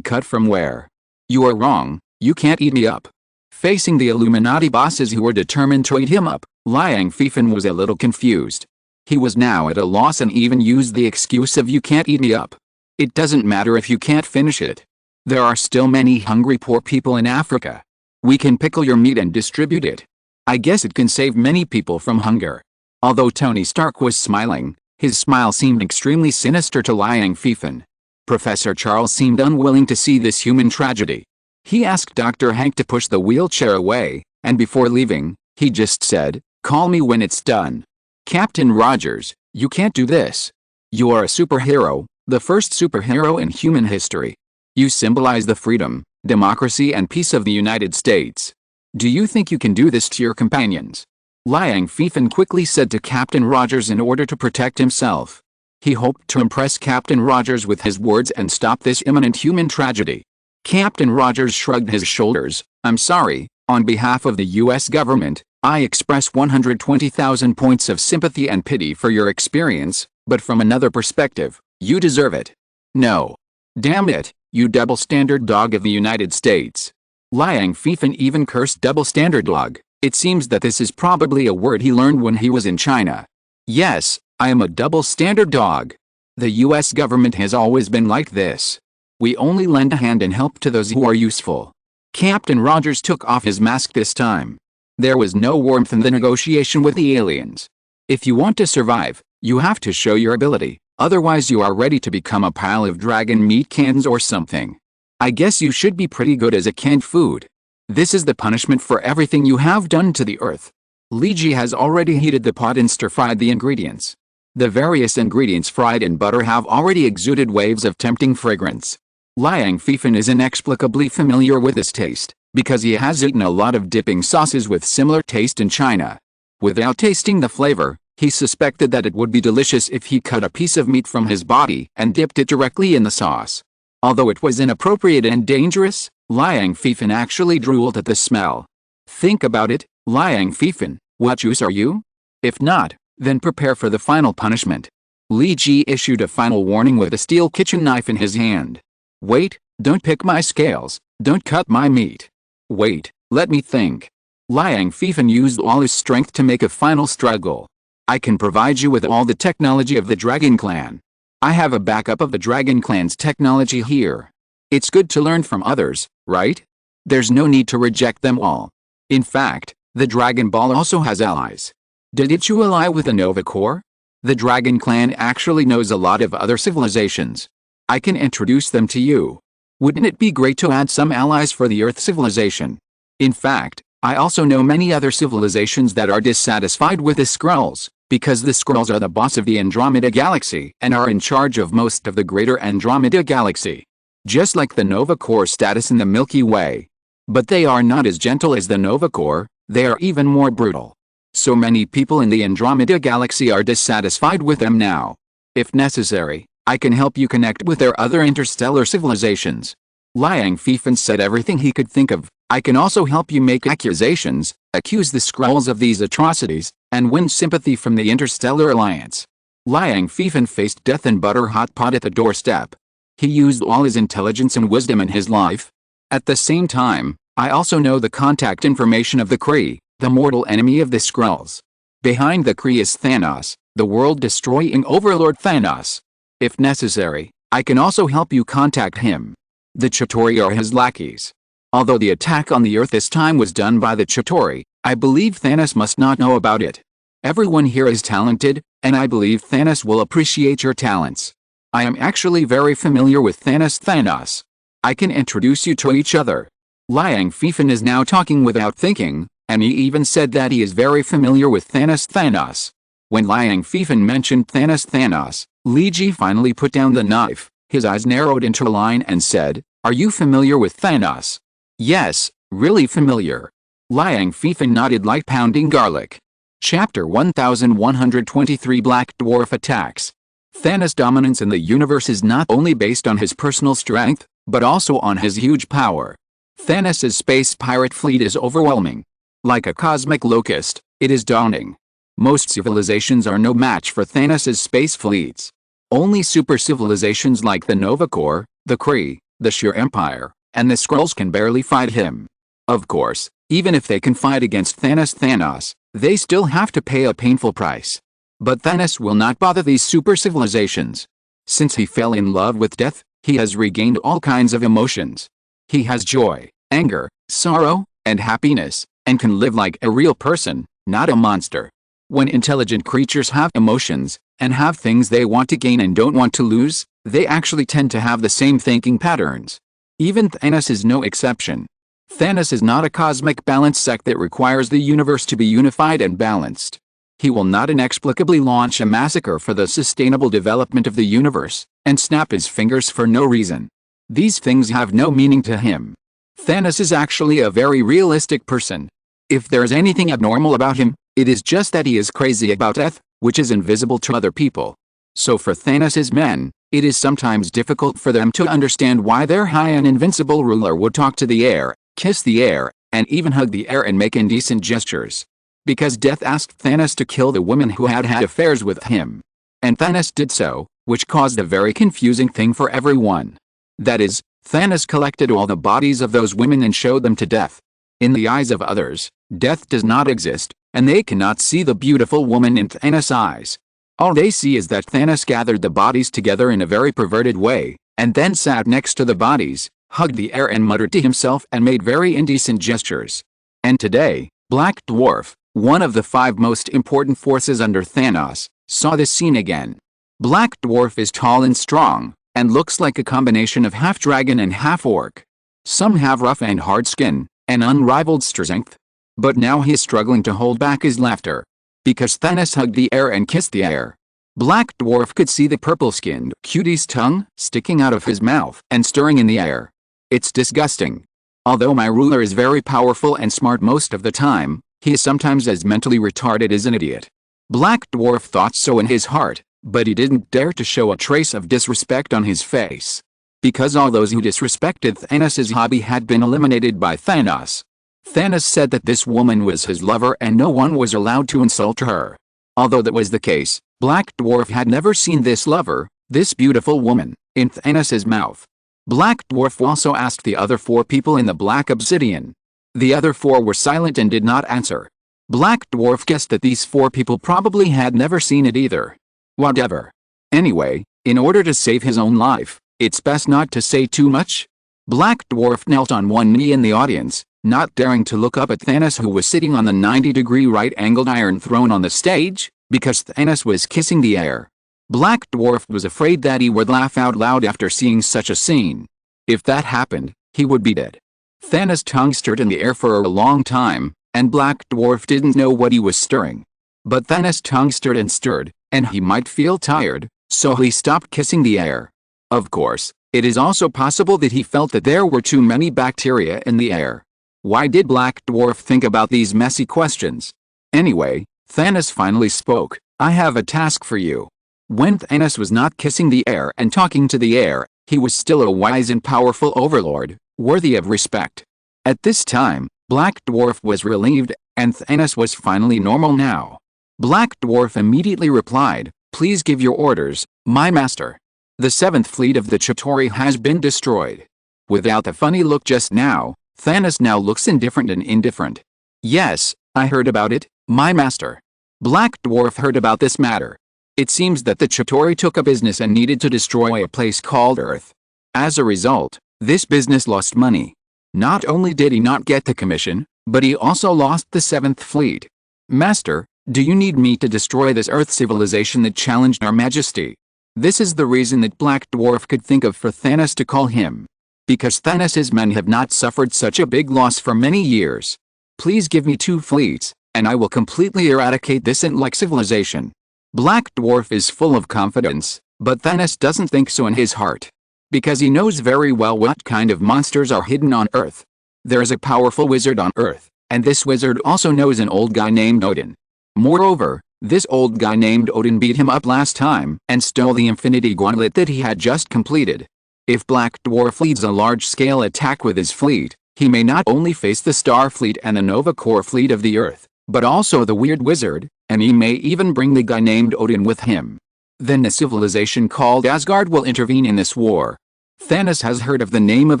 cut from where. You are wrong, you can't eat me up. Facing the Illuminati bosses who were determined to eat him up, Liang Fifen was a little confused. He was now at a loss and even used the excuse of you can't eat me up. It doesn't matter if you can't finish it. There are still many hungry poor people in Africa. We can pickle your meat and distribute it. I guess it can save many people from hunger. Although Tony Stark was smiling, his smile seemed extremely sinister to Liang Fifen. Professor Charles seemed unwilling to see this human tragedy. He asked Dr. Hank to push the wheelchair away, and before leaving, he just said, call me when it's done. Captain Rogers, you can't do this. You are a superhero, the first superhero in human history. You symbolize the freedom, democracy and peace of the United States. Do you think you can do this to your companions? Liang Fifen quickly said to Captain Rogers in order to protect himself. He hoped to impress Captain Rogers with his words and stop this imminent human tragedy. Captain Rogers shrugged his shoulders. I'm sorry, on behalf of the US government, I express 120,000 points of sympathy and pity for your experience, but from another perspective, you deserve it. No. Damn it, you double-standard dog of the United States. Liang Fifen even cursed double-standard dog. It seems that this is probably a word he learned when he was in China. Yes, I am a double-standard dog. The US government has always been like this. We only lend a hand and help to those who are useful. Captain Rogers took off his mask this time. There was no warmth in the negotiation with the aliens. If you want to survive, you have to show your ability, otherwise you are ready to become a pile of dragon meat cans or something. I guess you should be pretty good as a canned food. This is the punishment for everything you have done to the earth. Li Ji has already heated the pot and stir-fried the ingredients. The various ingredients fried in butter have already exuded waves of tempting fragrance. Liang Fifen is inexplicably familiar with this taste, because he has eaten a lot of dipping sauces with similar taste in China. Without tasting the flavor, he suspected that it would be delicious if he cut a piece of meat from his body and dipped it directly in the sauce. Although it was inappropriate and dangerous, Liang Fifen actually drooled at the smell. Think about it, Liang Fifen, what use are you? If not, then prepare for the final punishment. Li Ji issued a final warning with a steel kitchen knife in his hand. Wait, don't pick my scales, don't cut my meat. Wait, let me think. Liang Fifen used all his strength to make a final struggle. I can provide you with all the technology of the Dragon Clan. I have a backup of the Dragon Clan's technology here. It's good to learn from others, right? There's no need to reject them all. In fact, the Dragon Ball also has allies. Did you ally with the Nova Corps? The Dragon Clan actually knows a lot of other civilizations. I can introduce them to you. Wouldn't it be great to add some allies for the Earth civilization? In fact, I also know many other civilizations that are dissatisfied with the Skrulls, because the Skrulls are the boss of the Andromeda Galaxy and are in charge of most of the greater Andromeda Galaxy. Just like the Nova Corps status in the Milky Way. But they are not as gentle as the Nova Corps, they are even more brutal. So many people in the Andromeda Galaxy are dissatisfied with them now. If necessary, I can help you connect with their other interstellar civilizations. Liang Fifan said everything he could think of. I can also help you make accusations, accuse the Skrulls of these atrocities, and win sympathy from the Interstellar Alliance. Liang Fifan faced death and butter hot pot at the doorstep. He used all his intelligence and wisdom in his life. At the same time, I also know the contact information of the Kree, the mortal enemy of the Skrulls. Behind the Kree is Thanos, the world-destroying overlord Thanos. If necessary, I can also help you contact him. The Chitauri are his lackeys. Although the attack on the Earth this time was done by the Chitauri, I believe Thanos must not know about it. Everyone here is talented, and I believe Thanos will appreciate your talents. I am actually very familiar with Thanos. I can introduce you to each other. Liang Fifan is now talking without thinking, and he even said that he is very familiar with Thanos. When Liang Fifan mentioned Thanos, Li Ji finally put down the knife, his eyes narrowed into a line and said, "Are you familiar with Thanos?" "Yes, really familiar." Liang Fifan nodded like pounding garlic. Chapter 1123 Black Dwarf Attacks. Thanos' dominance in the universe is not only based on his personal strength, but also on his huge power. Thanos' space pirate fleet is overwhelming. Like a cosmic locust, it is daunting. Most civilizations are no match for Thanos' space fleets. Only super civilizations like the Nova Corps, the Kree, the Sheer Empire, and the Skrulls can barely fight him. Of course, even if they can fight against Thanos, they still have to pay a painful price. But Thanos will not bother these super civilizations. Since he fell in love with death, he has regained all kinds of emotions. He has joy, anger, sorrow, and happiness, and can live like a real person, not a monster. When intelligent creatures have emotions, and have things they want to gain and don't want to lose, they actually tend to have the same thinking patterns. Even Thanos is no exception. Thanos is not a cosmic balance sect that requires the universe to be unified and balanced. He will not inexplicably launch a massacre for the sustainable development of the universe, and snap his fingers for no reason. These things have no meaning to him. Thanos is actually a very realistic person. If there is anything abnormal about him, it is just that he is crazy about death, which is invisible to other people. So for Thanos' men, it is sometimes difficult for them to understand why their high and invincible ruler would talk to the air, kiss the air, and even hug the air and make indecent gestures. Because Death asked Thanos to kill the women who had had affairs with him. And Thanos did so, which caused a very confusing thing for everyone. That is, Thanos collected all the bodies of those women and showed them to Death. In the eyes of others, Death does not exist, and they cannot see the beautiful woman in Thanos' eyes. All they see is that Thanos gathered the bodies together in a very perverted way, and then sat next to the bodies, hugged the air and muttered to himself and made very indecent gestures. And today, Black Dwarf, one of the 5 most important forces under Thanos, saw this scene again. Black Dwarf is tall and strong, and looks like a combination of half-dragon and half-orc. Some have rough and hard skin, and unrivaled strength. But now he is struggling to hold back his laughter. Because Thanos hugged the air and kissed the air. Black Dwarf could see the purple-skinned cutie's tongue sticking out of his mouth and stirring in the air. It's disgusting. Although my ruler is very powerful and smart most of the time, he is sometimes as mentally retarded as an idiot. Black Dwarf thought so in his heart, but he didn't dare to show a trace of disrespect on his face. Because all those who disrespected Thanos' hobby had been eliminated by Thanos. Thanos said that this woman was his lover and no one was allowed to insult her. Although that was the case, Black Dwarf had never seen this lover, this beautiful woman, in Thanos' mouth. Black Dwarf also asked the other 4 people in the Black Obsidian. The other 4 were silent and did not answer. Black Dwarf guessed that these 4 people probably had never seen it either. Whatever. Anyway, in order to save his own life, it's best not to say too much. Black Dwarf knelt on one knee in the audience, not daring to look up at Thanos, who was sitting on the 90-degree right-angled iron throne on the stage, because Thanos was kissing the air. Black Dwarf was afraid that he would laugh out loud after seeing such a scene. If that happened, he would be dead. Thanos' tongue stirred in the air for a long time, and Black Dwarf didn't know what he was stirring. But Thanos' tongue stirred, and he might feel tired, so he stopped kissing the air. Of course, it is also possible that he felt that there were too many bacteria in the air. Why did Black Dwarf think about these messy questions? Anyway, Thanos finally spoke. I have a task for you. When Thanos was not kissing the air and talking to the air, He was still a wise and powerful overlord, worthy of respect. At this time, Black Dwarf was relieved, and Thanos was finally normal now. Black Dwarf immediately replied, "Please give your orders, my master. The 7th fleet of the Chitauri has been destroyed." Without the funny look just now, Thanos now looks indifferent and indifferent. "Yes, I heard about it, my master." Black Dwarf heard about this matter. It seems that the Chitauri took a business and needed to destroy a place called Earth. As a result, this business lost money. Not only did he not get the commission, but he also lost the 7th fleet. "Master, do you need me to destroy this Earth civilization that challenged our majesty?" This is the reason that Black Dwarf could think of for Thanos to call him. Because Thanos' men have not suffered such a big loss for many years. "Please give me 2 fleets, and I will completely eradicate this ant-like civilization." Black Dwarf is full of confidence, but Thanos doesn't think so in his heart. Because he knows very well what kind of monsters are hidden on Earth. There is a powerful wizard on Earth, and this wizard also knows an old guy named Odin. Moreover, this old guy named Odin beat him up last time and stole the Infinity Gauntlet that he had just completed. If Black Dwarf leads a large-scale attack with his fleet, he may not only face the Star Fleet and the Nova Corps fleet of the Earth, but also the Weird Wizard, and he may even bring the guy named Odin with him. Then a civilization called Asgard will intervene in this war. Thanos has heard of the name of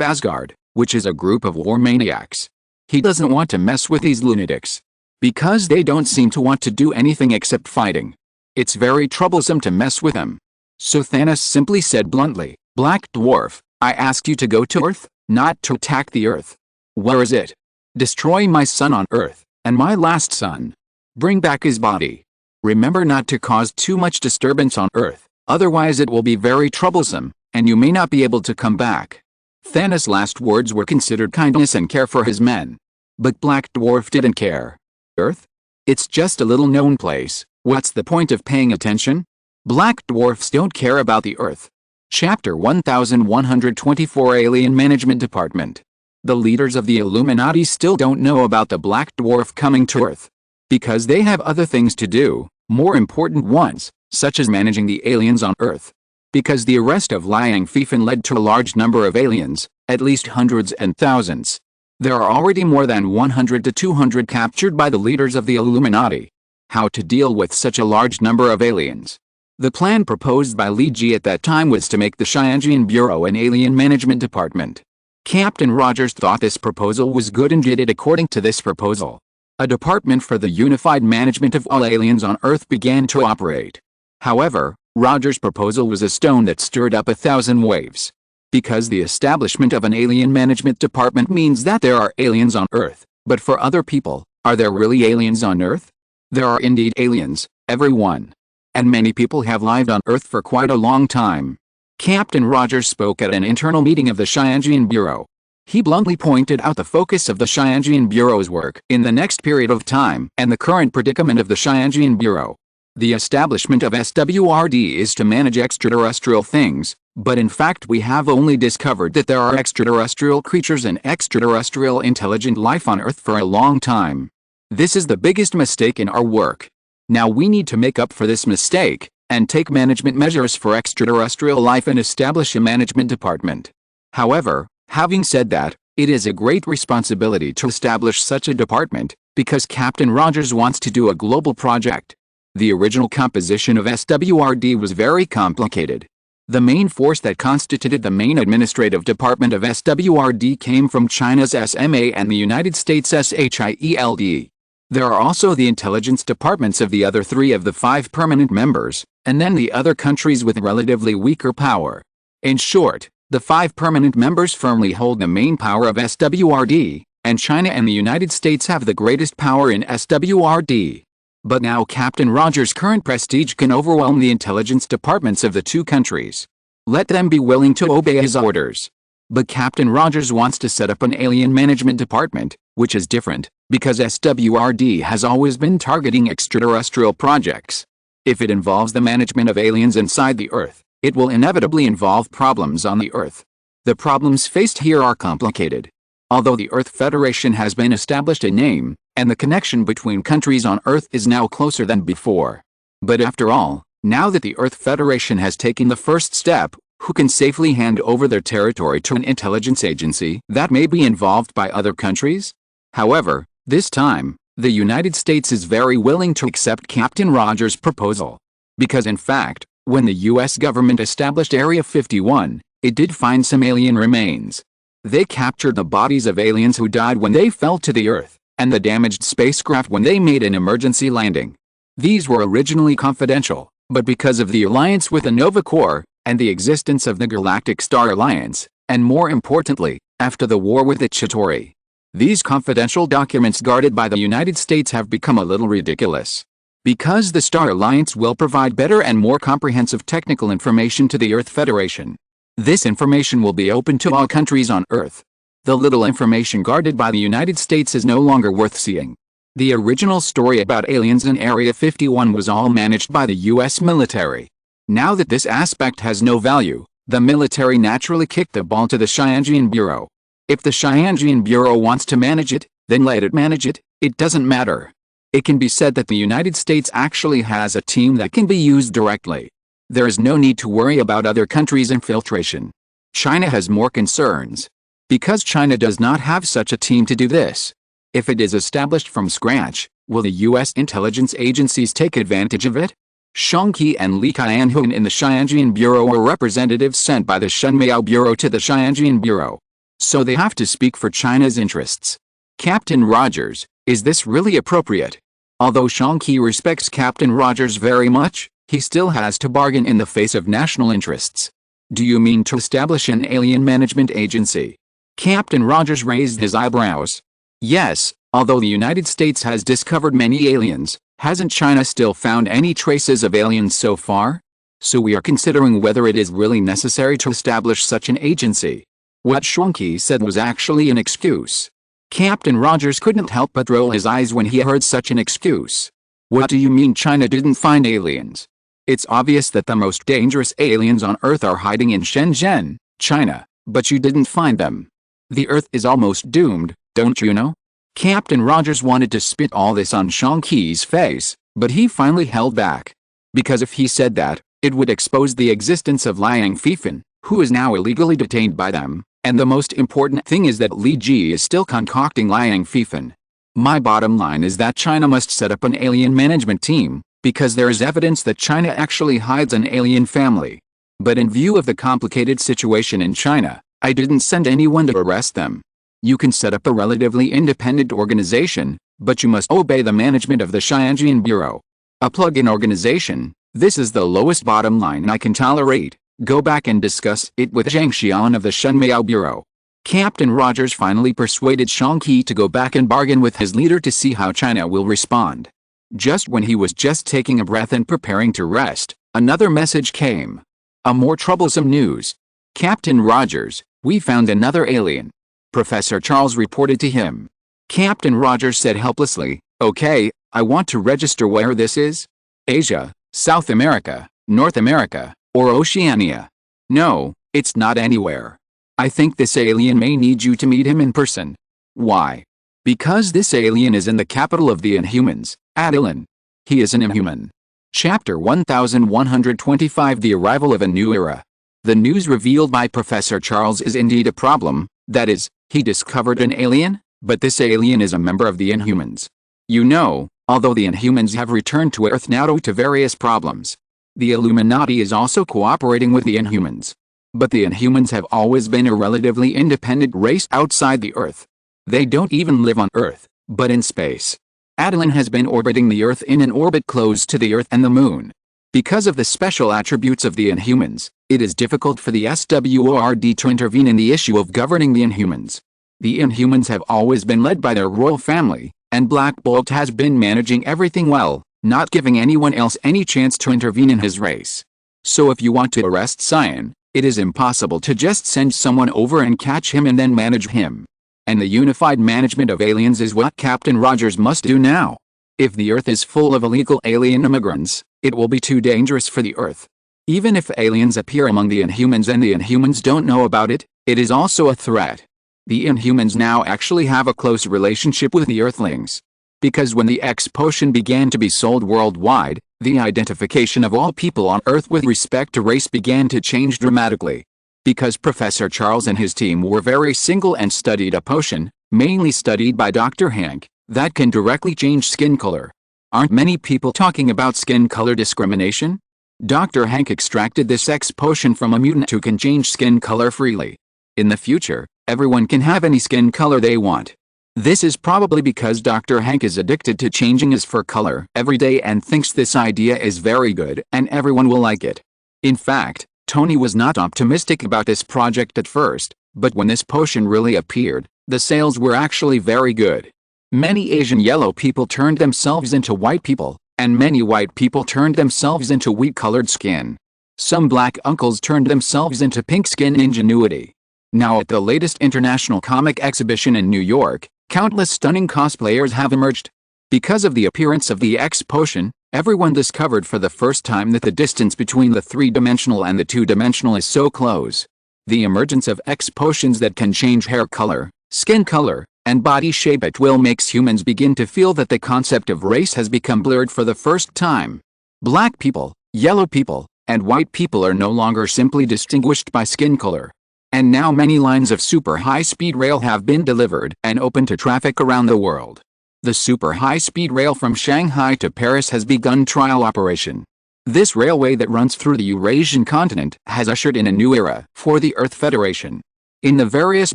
Asgard, which is a group of war maniacs. He doesn't want to mess with these lunatics. Because they don't seem to want to do anything except fighting. It's very troublesome to mess with them. So Thanos simply said bluntly, "Black Dwarf, I ask you to go to Earth, not to attack the Earth." "Where is it?" "Destroy my son on Earth, and my last son. Bring back his body. Remember not to cause too much disturbance on Earth, otherwise it will be very troublesome, and you may not be able to come back." Thanos' last words were considered kindness and care for his men. But Black Dwarf didn't care. Earth? It's just a little known place, what's the point of paying attention? Black dwarfs don't care about the Earth. Chapter 1124 Alien Management Department. The leaders of the Illuminati still don't know about the Black Dwarf coming to Earth. Because they have other things to do, more important ones, such as managing the aliens on Earth. Because the arrest of Liang Fifan led to a large number of aliens, at least hundreds and thousands. There are already more than 100 to 200 captured by the leaders of the Illuminati. How to deal with such a large number of aliens? The plan proposed by Li Ji at that time was to make the Xianjian Bureau an alien management department. Captain Rogers thought this proposal was good and did it according to this proposal. A department for the unified management of all aliens on Earth began to operate. However, Rogers' proposal was a stone that stirred up 1,000 waves. Because the establishment of an alien management department means that there are aliens on Earth, but for other people, are there really aliens on Earth? There are indeed aliens, everyone. And many people have lived on Earth for quite a long time. Captain Rogers spoke at an internal meeting of the Xianjian Bureau. He bluntly pointed out the focus of the Xianjian Bureau's work in the next period of time and the current predicament of the Xianjian Bureau. The establishment of SWRD is to manage extraterrestrial things, but in fact we have only discovered that there are extraterrestrial creatures and extraterrestrial intelligent life on Earth for a long time. This is the biggest mistake in our work. Now we need to make up for this mistake, and take management measures for extraterrestrial life and establish a management department. However, having said that, it is a great responsibility to establish such a department, because Captain Rogers wants to do a global project. The original composition of SWRD was very complicated. The main force that constituted the main administrative department of SWRD came from China's SMA and the United States' SHIELD. There are also the intelligence departments of the other 3 of the 5 permanent members, and then the other countries with relatively weaker power. In short, the 5 permanent members firmly hold the main power of SWRD, and China and the United States have the greatest power in SWRD. But now Captain Rogers' current prestige can overwhelm the intelligence departments of the 2 countries. Let them be willing to obey his orders. But Captain Rogers wants to set up an alien management department, which is different, because SWRD has always been targeting extraterrestrial projects. If it involves the management of aliens inside the Earth, it will inevitably involve problems on the Earth. The problems faced here are complicated. Although the Earth Federation has been established in name, and the connection between countries on Earth is now closer than before. But after all, now that the Earth Federation has taken the first step, who can safely hand over their territory to an intelligence agency that may be involved by other countries? However, this time, the United States is very willing to accept Captain Rogers' proposal. Because in fact, when the US government established Area 51, it did find some alien remains. They captured the bodies of aliens who died when they fell to the Earth, and the damaged spacecraft when they made an emergency landing. These were originally confidential, but because of the alliance with the Nova Corps, and the existence of the Galactic Star Alliance, and more importantly, after the war with the Chitauri, these confidential documents guarded by the United States have become a little ridiculous. Because the Star Alliance will provide better and more comprehensive technical information to the Earth Federation. This information will be open to all countries on Earth. The little information guarded by the United States is no longer worth seeing. The original story about aliens in Area 51 was all managed by the US military. Now that this aspect has no value, the military naturally kicked the ball to the Xianjian Bureau. If the Xianjian Bureau wants to manage it, then let it manage it, it doesn't matter. It can be said that the United States actually has a team that can be used directly. There is no need to worry about other countries' infiltration. China has more concerns. Because China does not have such a team to do this. If it is established from scratch, will the US intelligence agencies take advantage of it? Shang Qi and Li Qianhun in the Xianjian Bureau are representatives sent by the Shunmiao Bureau to the Xianjian Bureau. So they have to speak for China's interests. Captain Rogers, is this really appropriate? Although Shang Qi respects Captain Rogers very much, he still has to bargain in the face of national interests. Do you mean to establish an alien management agency? Captain Rogers raised his eyebrows. Yes, although the United States has discovered many aliens, hasn't China still found any traces of aliens so far? So we are considering whether it is really necessary to establish such an agency. What Shang Qi said was actually an excuse. Captain Rogers couldn't help but roll his eyes when he heard such an excuse. What do you mean China didn't find aliens? It's obvious that the most dangerous aliens on Earth are hiding in Shenzhen, China, but you didn't find them. The Earth is almost doomed, don't you know? Captain Rogers wanted to spit all this on Shang Qi's face, but he finally held back. Because if he said that, it would expose the existence of Liang Fifan, who is now illegally detained by them, and the most important thing is that Li Ji is still concocting Liang Fifan. My bottom line is that China must set up an alien management team, because there is evidence that China actually hides an alien family. But in view of the complicated situation in China, I didn't send anyone to arrest them. You can set up a relatively independent organization, but you must obey the management of the Xianjian Bureau. A plug-in organization, this is the lowest bottom line I can tolerate. Go back and discuss it with Zhang Xian of the Shunmiao Bureau. Captain Rogers finally persuaded Shang Qi to go back and bargain with his leader to see how China will respond. Just when he was just taking a breath and preparing to rest, another message came. A more troublesome news. Captain Rogers, we found another alien. Professor Charles reported to him. Captain Rogers said helplessly, okay, I want to register where this is. Asia, South America, North America, or Oceania. No, it's not anywhere. I think this alien may need you to meet him in person. Why? Because this alien is in the capital of the Inhumans, Attilan. He is an Inhuman. Chapter 1125 The Arrival of a New Era. The news revealed by Professor Charles is indeed a problem, that is, he discovered an alien, but this alien is a member of the Inhumans. You know, although the Inhumans have returned to Earth now due to various problems, the Illuminati is also cooperating with the Inhumans. But the Inhumans have always been a relatively independent race outside the Earth. They don't even live on Earth, but in space. Attilan has been orbiting the Earth in an orbit close to the Earth and the Moon. Because of the special attributes of the Inhumans, it is difficult for the SWORD to intervene in the issue of governing the Inhumans. The Inhumans have always been led by their royal family, and Black Bolt has been managing everything well, not giving anyone else any chance to intervene in his race. So if you want to arrest Cyan, it is impossible to just send someone over and catch him and then manage him. And the unified management of aliens is what Captain Rogers must do now. If the Earth is full of illegal alien immigrants, it will be too dangerous for the Earth. Even if aliens appear among the Inhumans and the Inhumans don't know about it, it is also a threat. The Inhumans now actually have a close relationship with the Earthlings. Because when the X potion began to be sold worldwide, the identification of all people on Earth with respect to race began to change dramatically. Because Professor Charles and his team were very single and studied a potion, mainly studied by Dr. Hank, that can directly change skin color. Aren't many people talking about skin color discrimination? Dr. Hank extracted this X potion from a mutant who can change skin color freely. In the future, everyone can have any skin color they want. This is probably because Dr. Hank is addicted to changing his fur color every day and thinks this idea is very good and everyone will like it. In fact, Tony was not optimistic about this project at first, but when this potion really appeared, the sales were actually very good. Many Asian yellow people turned themselves into white people, and many white people turned themselves into wheat-colored skin. Some black uncles turned themselves into pink skin ingenuity. Now at the latest international comic exhibition in New York, countless stunning cosplayers have emerged. Because of the appearance of the X potion, everyone discovered for the first time that the distance between the three-dimensional and the two-dimensional is so close. The emergence of X potions that can change hair color, skin color, and body shape at will makes humans begin to feel that the concept of race has become blurred for the first time. Black people, yellow people, and white people are no longer simply distinguished by skin color. And now many lines of super high-speed rail have been delivered and open to traffic around the world. The super high-speed rail from Shanghai to Paris has begun trial operation. This railway that runs through the Eurasian continent has ushered in a new era for the Earth Federation. In the various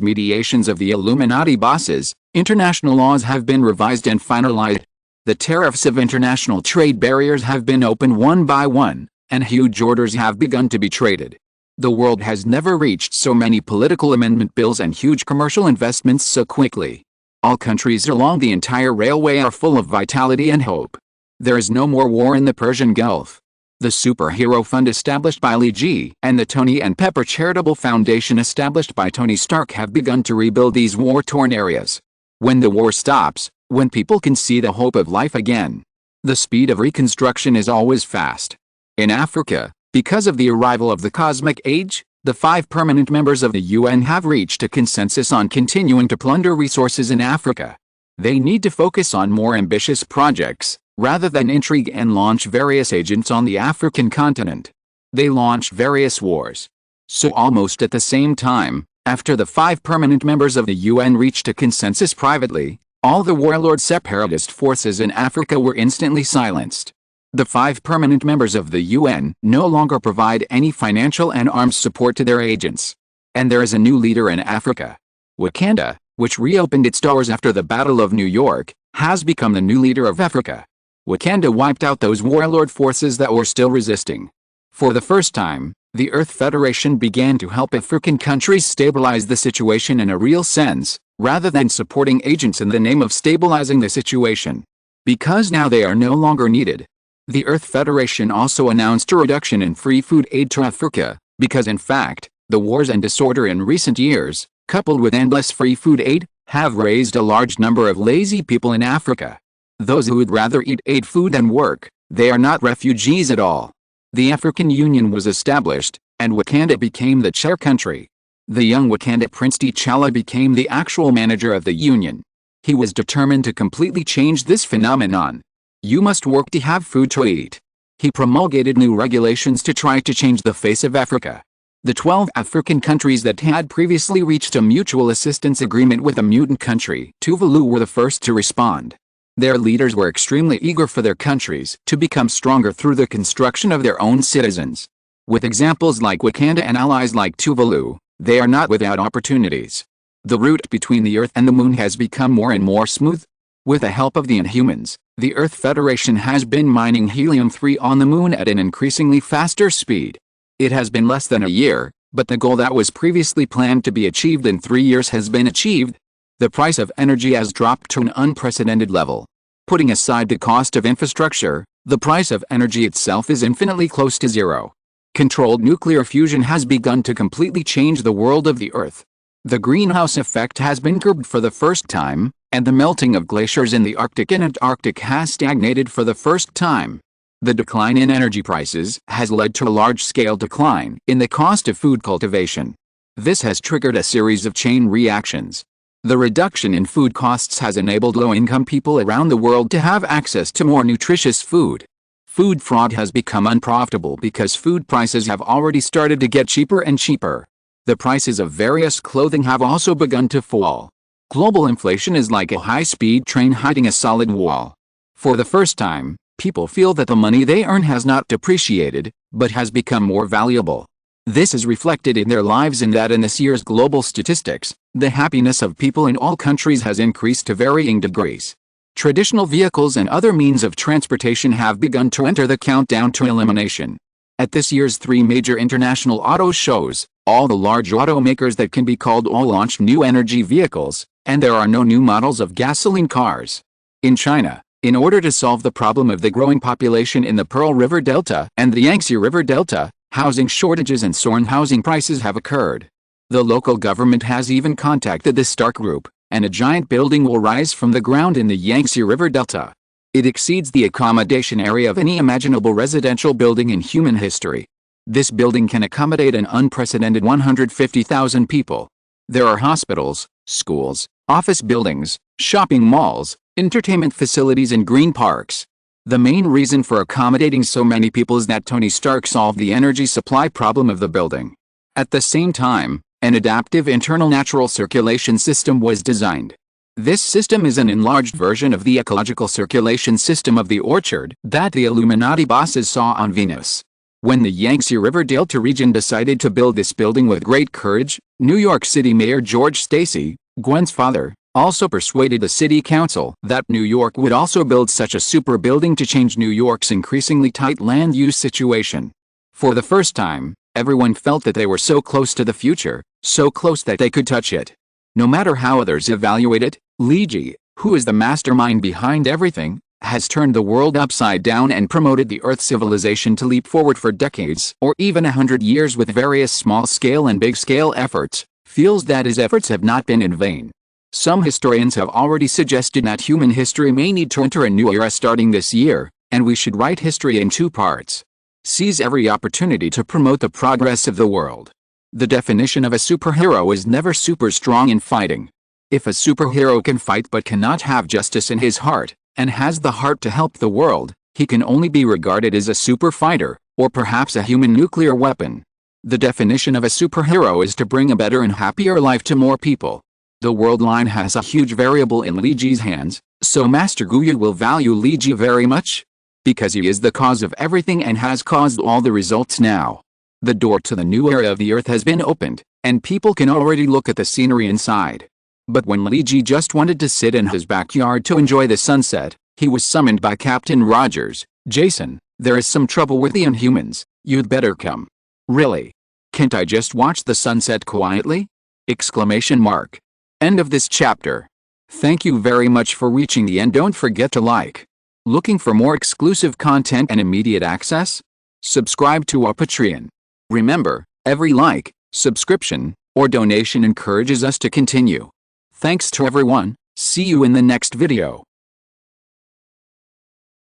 mediations of the Illuminati bosses, international laws have been revised and finalized. The tariffs of international trade barriers have been opened one by one, and huge orders have begun to be traded. The world has never reached so many political amendment bills and huge commercial investments so quickly. All countries along the entire railway are full of vitality and hope. There is no more war in the Persian Gulf. The Superhero Fund established by Lee G and the Tony and Pepper Charitable Foundation established by Tony Stark have begun to rebuild these war-torn areas. When the war stops, when people can see the hope of life again, the speed of reconstruction is always fast. In Africa, because of the arrival of the cosmic age, the 5 permanent members of the UN have reached a consensus on continuing to plunder resources in Africa. They need to focus on more ambitious projects, rather than intrigue and launch various agents on the African continent. They launched various wars. So almost at the same time, after the 5 permanent members of the UN reached a consensus privately, all the warlord separatist forces in Africa were instantly silenced. The 5 permanent members of the UN no longer provide any financial and arms support to their agents. And there is a new leader in Africa. Wakanda, which reopened its doors after the Battle of New York, has become the new leader of Africa. Wakanda wiped out those warlord forces that were still resisting. For the first time, the Earth Federation began to help African countries stabilize the situation in a real sense, rather than supporting agents in the name of stabilizing the situation. Because now they are no longer needed. The Earth Federation also announced a reduction in free food aid to Africa, because in fact, the wars and disorder in recent years, coupled with endless free food aid, have raised a large number of lazy people in Africa. Those who would rather eat aid food than work, they are not refugees at all. The African Union was established, and Wakanda became the chair country. The young Wakanda Prince T'Challa became the actual manager of the Union. He was determined to completely change this phenomenon. You must work to have food to eat. He promulgated new regulations to try to change the face of Africa. The 12 African countries that had previously reached a mutual assistance agreement with a mutant country, Tuvalu, were the first to respond. Their leaders were extremely eager for their countries to become stronger through the construction of their own citizens. With examples like Wakanda and allies like Tuvalu, they are not without opportunities. The route between the Earth and the Moon has become more and more smooth. With the help of the Inhumans, the Earth Federation has been mining helium-3 on the Moon at an increasingly faster speed. It has been less than a year, but the goal that was previously planned to be achieved in 3 years has been achieved. The price of energy has dropped to an unprecedented level. Putting aside the cost of infrastructure, the price of energy itself is infinitely close to zero. Controlled nuclear fusion has begun to completely change the world of the Earth. The greenhouse effect has been curbed for the first time, and the melting of glaciers in the Arctic and Antarctic has stagnated for the first time. The decline in energy prices has led to a large-scale decline in the cost of food cultivation. This has triggered a series of chain reactions. The reduction in food costs has enabled low-income people around the world to have access to more nutritious food. Food fraud has become unprofitable because food prices have already started to get cheaper and cheaper. The prices of various clothing have also begun to fall. Global inflation is like a high-speed train hitting a solid wall. For the first time, people feel that the money they earn has not depreciated, but has become more valuable. This is reflected in their lives in that in this year's global statistics, the happiness of people in all countries has increased to varying degrees. Traditional vehicles and other means of transportation have begun to enter the countdown to elimination. At this year's 3 major international auto shows, all the large automakers that can be called all launched new energy vehicles, and there are no new models of gasoline cars. In China, in order to solve the problem of the growing population in the Pearl River Delta and the Yangtze River Delta, housing shortages and soaring housing prices have occurred. The local government has even contacted the Stark Group, and a giant building will rise from the ground in the Yangtze River Delta. It exceeds the accommodation area of any imaginable residential building in human history. This building can accommodate an unprecedented 150,000 people. There are hospitals, schools, office buildings, shopping malls, entertainment facilities and green parks. The main reason for accommodating so many people is that Tony Stark solved the energy supply problem of the building. At the same time, an adaptive internal natural circulation system was designed. This system is an enlarged version of the ecological circulation system of the orchard that the Illuminati bosses saw on Venus. When the Yangtze River Delta region decided to build this building with great courage, New York City Mayor George Stacey, Gwen's father, also persuaded the city council that New York would also build such a super building to change New York's increasingly tight land use situation. For the first time, everyone felt that they were so close to the future, so close that they could touch it. No matter how others evaluate it, Liji, who is the mastermind behind everything, has turned the world upside down and promoted the Earth civilization to leap forward for decades or even 100 years with various small-scale and big-scale efforts, feels that his efforts have not been in vain. Some historians have already suggested that human history may need to enter a new era starting this year, and we should write history in 2 parts. Seize every opportunity to promote the progress of the world. The definition of a superhero is never super strong in fighting. If a superhero can fight but cannot have justice in his heart, and has the heart to help the world, he can only be regarded as a super fighter, or perhaps a human nuclear weapon. The definition of a superhero is to bring a better and happier life to more people. The world line has a huge variable in Liji's hands, so Master Guyu will value Liji very much, because he is the cause of everything and has caused all the results now. The door to the new era of the Earth has been opened, and people can already look at the scenery inside. But when Liji just wanted to sit in his backyard to enjoy the sunset, he was summoned by Captain Rogers. "Jason, there is some trouble with the Inhumans, you'd better come." "Really? Can't I just watch the sunset quietly?" Exclamation mark. End of this chapter. Thank you very much for reaching the end. Don't forget to like. Looking for more exclusive content and immediate access? Subscribe to our Patreon. Remember, every like, subscription, or donation encourages us to continue. Thanks to everyone. See you in the next video.